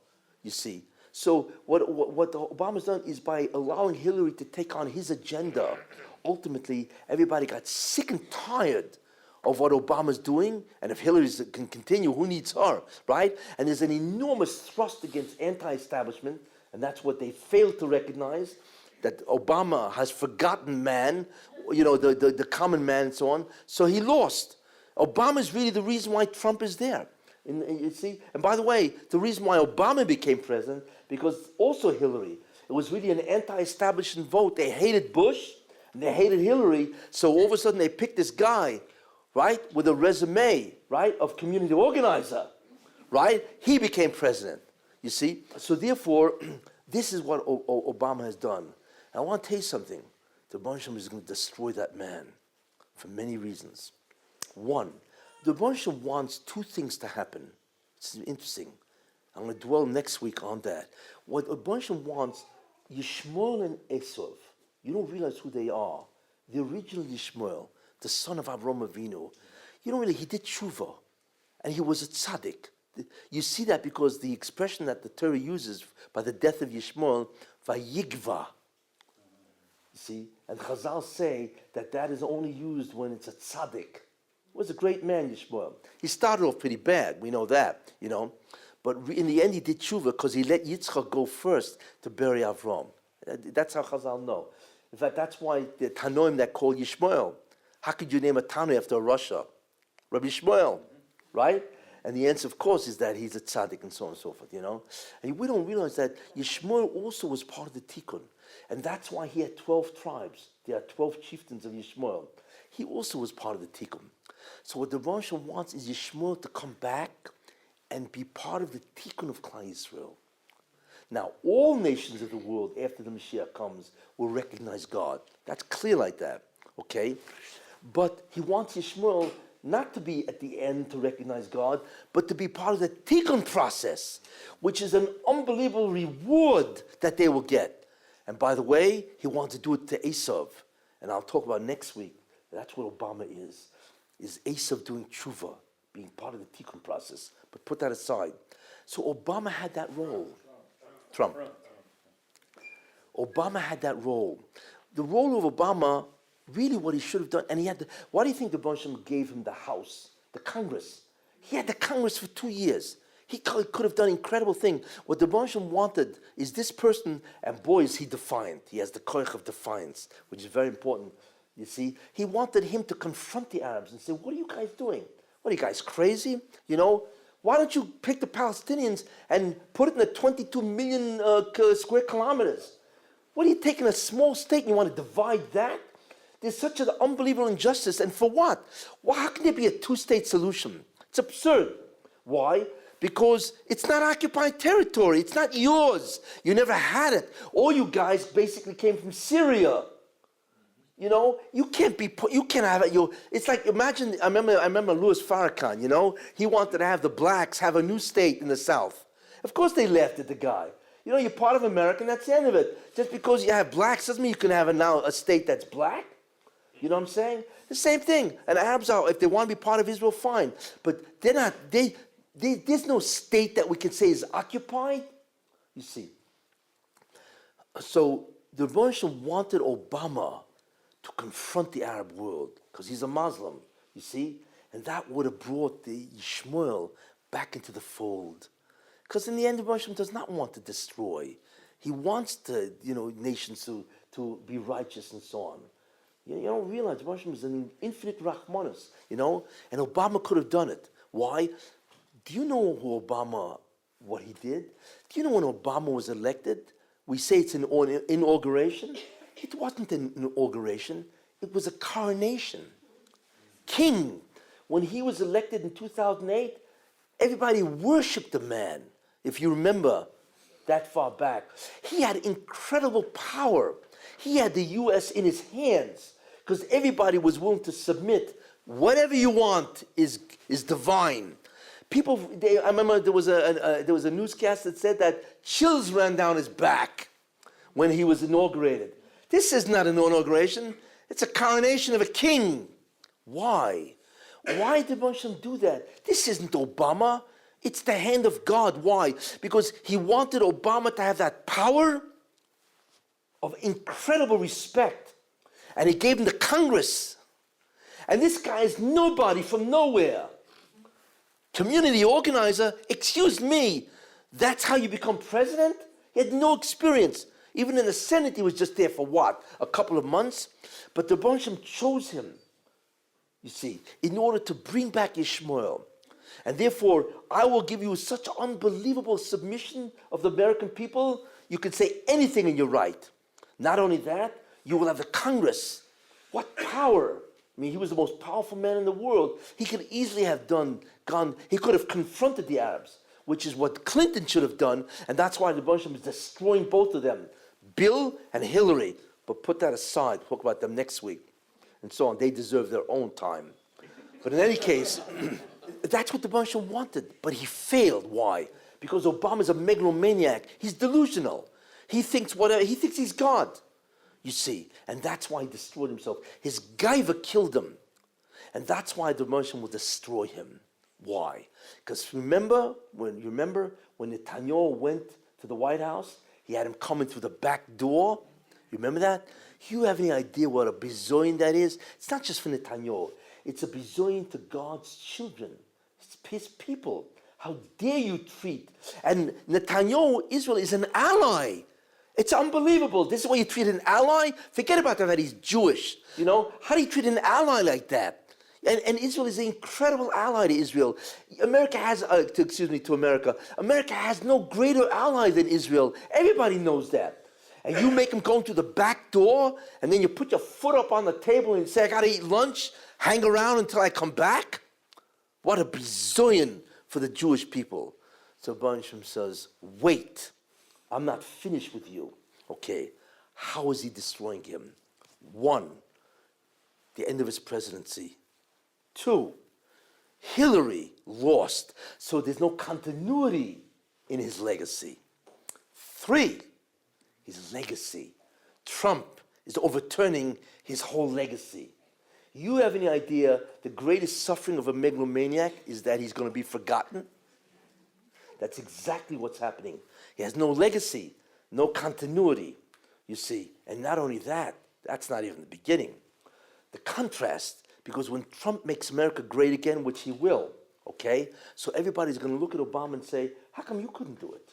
you see. So what Obama's done is by allowing Hillary to take on his agenda, ultimately everybody got sick and tired of what Obama's doing, and if Hillary can continue, who needs her, right? And there's an enormous thrust against anti-establishment, and that's what they failed to recognize, that Obama has forgotten man, the common man and so on, so he lost. Obama is really the reason why Trump is there. You see? And by the way, the reason why Obama became president, because also Hillary, it was really an anti-establishment vote. They hated Bush, and they hated Hillary, so all of a sudden they picked this guy, right, with a resume, right, of community organizer, right? He became president, you see? So therefore, this is what Obama has done. And I want to tell you something. The Rebbe is going to destroy that man for many reasons. One, the Rebbe wants two things to happen. It's interesting. I'm going to dwell next week on that. What the Rebbe wants, Yishmael and Esau, you don't realize who they are. The original Yishmael, the son of Avraham Avinu, he did tshuva, and he was a tzaddik. You see that because the expression that the Torah uses by the death of Yishmael, vayigva. You see, and Chazal say that is only used when it's a tzaddik. He was a great man, Yishmael. He started off pretty bad, we know that, But in the end, he did tshuva because he let Yitzchak go first to bury Avram. That's how Chazal know. In fact, that's why the Tanoim that call Yishmael. How could you name a Tanoim after a Russia? Rabbi Yishmael, right? And the answer, of course, is that he's a tzaddik and so on and so forth, And we don't realize that Yishmael also was part of the tikun. And that's why he had 12 tribes. There are 12 chieftains of Yishmael. He also was part of the tikun. So what the Rosh wants is Yishmael to come back and be part of the tikun of Klal Yisrael. Now, all nations of the world, after the Mashiach comes, will recognize God. That's clear like that, okay? But he wants Yishmael not to be at the end to recognize God, but to be part of the tikun process, which is an unbelievable reward that they will get. And by the way, he wants to do it to Esau. And I'll talk about next week. That's what Obama is Esau doing tshuva, being part of the tikun process. But put that aside. So Obama had that role. Trump. Obama had that role. The role of Obama, really what he should have done, and he had why do you think the Rebbe gave him the House, the Congress? He had the Congress for 2 years. He could have done incredible things. What the Rebbe wanted is this person, and boy is he defiant. He has the koich of defiance, which is very important. You see, he wanted him to confront the Arabs and say, what are you guys doing? What are you guys, crazy? Why don't you pick the Palestinians and put it in the 22 million square kilometers? What are you taking a small state and you want to divide that? There's such an unbelievable injustice. And for what? Well, how can there be a two-state solution? It's absurd. Why? Because it's not occupied territory. It's not yours. You never had it. All you guys basically came from Syria. You can't have it. It's like, imagine, I remember Louis Farrakhan, he wanted to have the blacks have a new state in the South. Of course they laughed at the guy. You're part of America and that's the end of it. Just because you have blacks doesn't mean you can have now a state that's black. You know what I'm saying? The same thing. And Arabs are, if they want to be part of Israel, fine. But they're not, there's no state that we can say is occupied. You see. So the Rebbe wanted Obama to confront the Arab world, because he's a Muslim, you see? And that would have brought the Yishmael back into the fold. Because in the end, the Rebbe does not want to destroy. He wants the nations to be righteous and so on. You don't realize the Rebbe is an infinite Rahmanis, and Obama could have done it. Why? Do you know what he did? Do you know when Obama was elected? We say it's an inauguration. It wasn't an inauguration. It was a coronation. King. When he was elected in 2008, everybody worshipped the man, if you remember that far back. He had incredible power. He had the U.S. in his hands because everybody was willing to submit. Whatever you want is divine. I remember there was a newscast that said that chills ran down his back when he was inaugurated. This is not an inauguration. It's a coronation of a king. Why? Why did Moshe do that? This isn't Obama. It's the hand of God. Why? Because he wanted Obama to have that power of incredible respect. And he gave him the Congress. And this guy is nobody from nowhere. Community organizer, excuse me, that's how you become president? He had no experience. Even in the Senate, he was just there for what? A couple of months? But the Rebbe Shem chose him, you see, in order to bring back Ishmael. And therefore, I will give you such unbelievable submission of the American people, you can say anything and you're right. Not only that, you will have the Congress. What power! I mean, he was the most powerful man in the world. He could easily have he could have confronted the Arabs, which is what Clinton should have done, and that's why the Rebbe Shem is destroying both of them, Bill and Hillary. But put that aside, talk about them next week, and so on. They deserve their own time. But in any case, that's what the Rebbe Shem wanted, but he failed. Why? Because Obama's a megalomaniac. He's delusional. He thinks he's God, you see, and that's why he destroyed himself. His gaiva killed him, and that's why the Rebbe Shem will destroy him. Why? Because remember when Netanyahu went to the White House, he had him coming through the back door. You remember that? You have any idea what a bizoin that is? It's not just for Netanyahu. It's a bizoin to God's children. It's his people. How dare you treat? And Netanyahu, Israel, is an ally. It's unbelievable. This is why you treat an ally? Forget about that he's Jewish. You know? How do you treat an ally like that? And Israel is an incredible ally to Israel. America has no greater ally than Israel. Everybody knows that. And you make them go through the back door, and then you put your foot up on the table and say, I got to eat lunch, hang around until I come back? What a bizoyan for the Jewish people. So Rebbe Shem says, wait, I'm not finished with you. Okay, how is he destroying him? 1, the end of his presidency. 2, Hillary lost, so there's no continuity in his legacy. 3, his legacy. Trump is overturning his whole legacy. You have any idea the greatest suffering of a megalomaniac is that he's going to be forgotten? That's exactly what's happening. He has no legacy, no continuity, you see. And not only that, that's not even the beginning. The contrast, because when Trump makes America great again, which he will, okay, so everybody's going to look at Obama and say, how come you couldn't do it?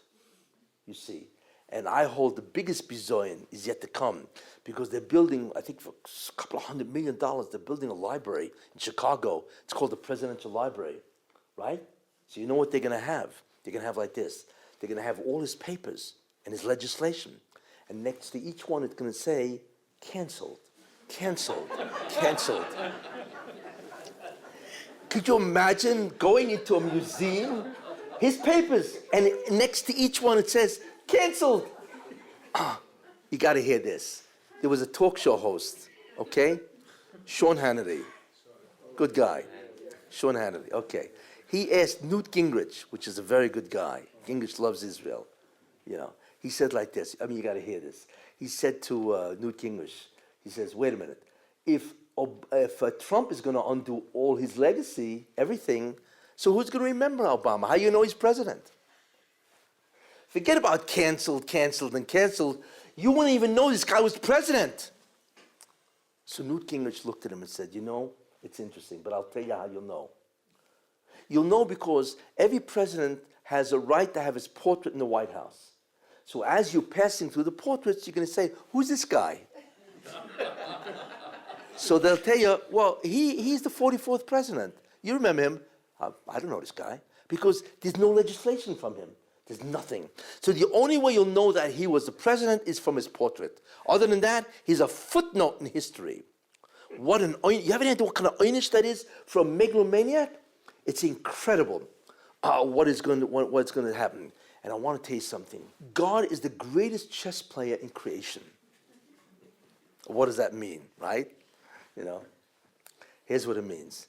You see. And I hold the biggest bizoyan is yet to come, because they're building, I think for a couple of $100 million, they're building a library in Chicago. It's called the Presidential Library, right? So you know what they're going to have? They're going to have like this. They're going to have all his papers and his legislation. And next to each one, it's going to say, canceled, canceled, canceled. Could you imagine going into a museum, his papers, and next to each one it says, canceled. You got to hear this. There was a talk show host, okay? Sean Hannity. Good guy. Sean Hannity, okay. He asked Newt Gingrich, which is a very good guy. Gingrich loves Israel. You know, he said like this. I mean, you got to hear this. He said to Newt Gingrich, he says, wait a minute. If Trump is going to undo all his legacy, everything, so who's going to remember Obama? How do you know he's president? Forget about canceled, canceled, and canceled. You wouldn't even know this guy was president. So Newt Gingrich looked at him and said, you know, it's interesting, but I'll tell you how you'll know. You'll know because every president has a right to have his portrait in the White House. So as you're passing through the portraits, you're going to say, who's this guy? So they'll tell you, well, he's the 44th president. You remember him. I don't know this guy. Because there's no legislation from him. There's nothing. So the only way you'll know that he was the president is from his portrait. Other than that, he's a footnote in history. You have any idea what kind of einish that is for a megalomaniac? It's incredible what's going to happen. And I want to tell you something. God is the greatest chess player in creation. What does that mean, right? You know, here's what it means.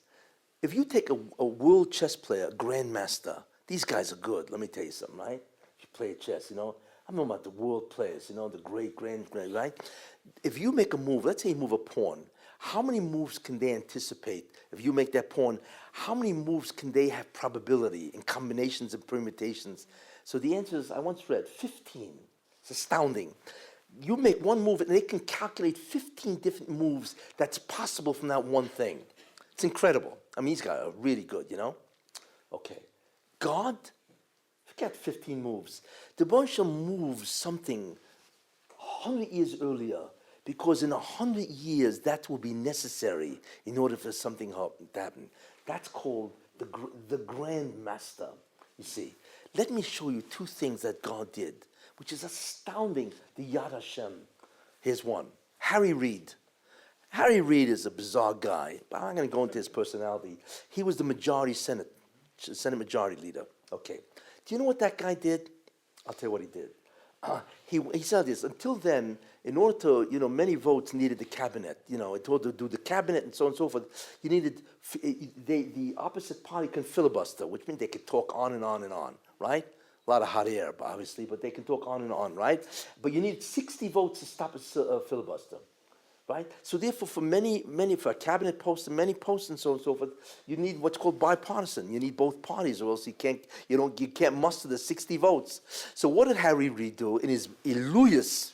If you take a world chess player, a grandmaster, these guys are good. Let me tell you something, right? If you play chess, you know, I'm talking about the world players, you know, the great, right? If you make a move, let's say you move a pawn, how many moves can they anticipate? If you make that pawn, how many moves can they have probability in combinations and permutations? So the answer is, I once read 15. It's astounding. You make one move and they can calculate 15 different moves that's possible from that one thing. It's incredible. I mean, these guys are really good, you know? Okay. God, forget 15 moves. The Moshe moves something 100 years earlier, because in 100 years that will be necessary in order for something to happen. That's called the Grand Master, you see. Let me show you two things that God did, which is astounding, the Yad Hashem. Here's one. Harry Reid. Harry Reid is a bizarre guy, but I'm going to go into his personality. He was the Senate majority leader. Okay. Do you know what that guy did? I'll tell you what he did. He said this, until then, in order to, many votes needed the cabinet, in order to do the cabinet and so on and so forth, you needed, the opposite party can filibuster, which means they could talk on and on and on, right? A lot of hot air, obviously, but they can talk on and on, right? But you need 60 votes to stop a filibuster, right? So therefore, for a cabinet post and many posts and so on and so forth, you need what's called bipartisan. You need both parties, or else you can't muster the 60 votes. So what did Harry Reid do in his Iluyas?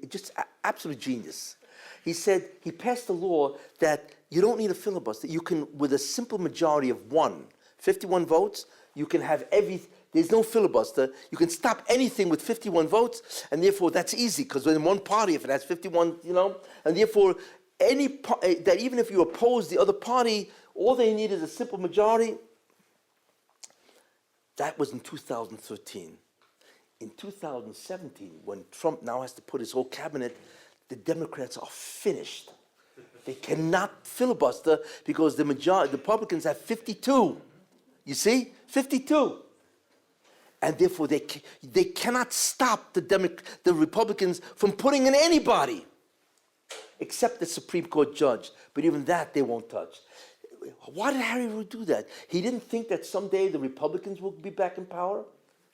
Just absolute genius. He said, he passed a law that you don't need a filibuster. You can, with a simple majority of 51 votes, you can have there's no filibuster. You can stop anything with 51 votes, and therefore that's easy, because in one party, if it has 51, and therefore that even if you oppose the other party, all they need is a simple majority. That was in 2013. In 2017, when Trump now has to put his whole cabinet, the Democrats are finished. They cannot filibuster because the Republicans have 52. You see? 52. And therefore, they cannot stop the Republicans from putting in anybody, except the Supreme Court judge. But even that, they won't touch. Why did Harry Reid do that? He didn't think that someday the Republicans will be back in power,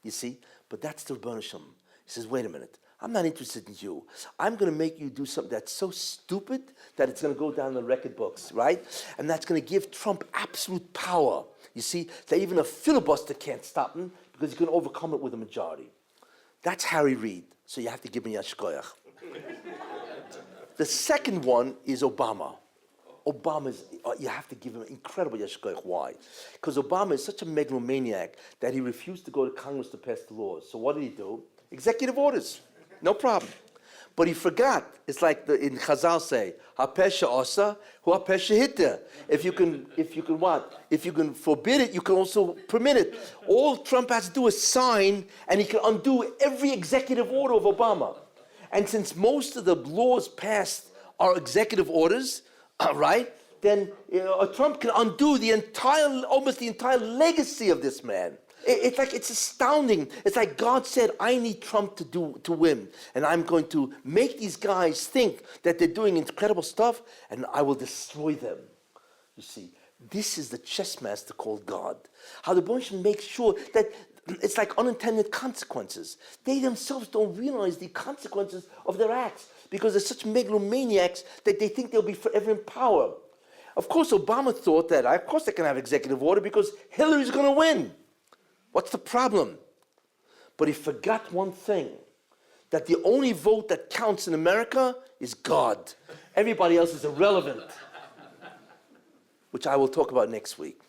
you see? But that's the Rebbeinu Shem. He says, wait a minute. I'm not interested in you. I'm going to make you do something that's so stupid that it's going to go down in the record books, right? And that's going to give Trump absolute power. You see, that even a filibuster can't stop him, because he's going to overcome it with a majority. That's Harry Reid. So you have to give me yashkoyach. The second one is Obama. You have to give him incredible yashkoyach. Why? Because Obama is such a megalomaniac that he refused to go to Congress to pass the laws. So what did he do? Executive orders. No problem. But he forgot. It's like in Chazal say, "Hapesha osa, hu hapesha hitta." If you can forbid it, you can also permit it. All Trump has to do is sign, and he can undo every executive order of Obama. And since most of the laws passed are executive orders, right? Then Trump can undo almost the entire legacy of this man. It's astounding. It's like God said, I need Trump to win. And I'm going to make these guys think that they're doing incredible stuff, and I will destroy them. You see, this is the chess master called God. How the bunch makes sure that it's like unintended consequences. They themselves don't realize the consequences of their acts, because they're such megalomaniacs that they think they'll be forever in power. Of course, Obama thought that, of course they can have executive order because Hillary's going to win. What's the problem? But he forgot one thing, that the only vote that counts in America is God. Everybody else is irrelevant, which I will talk about next week.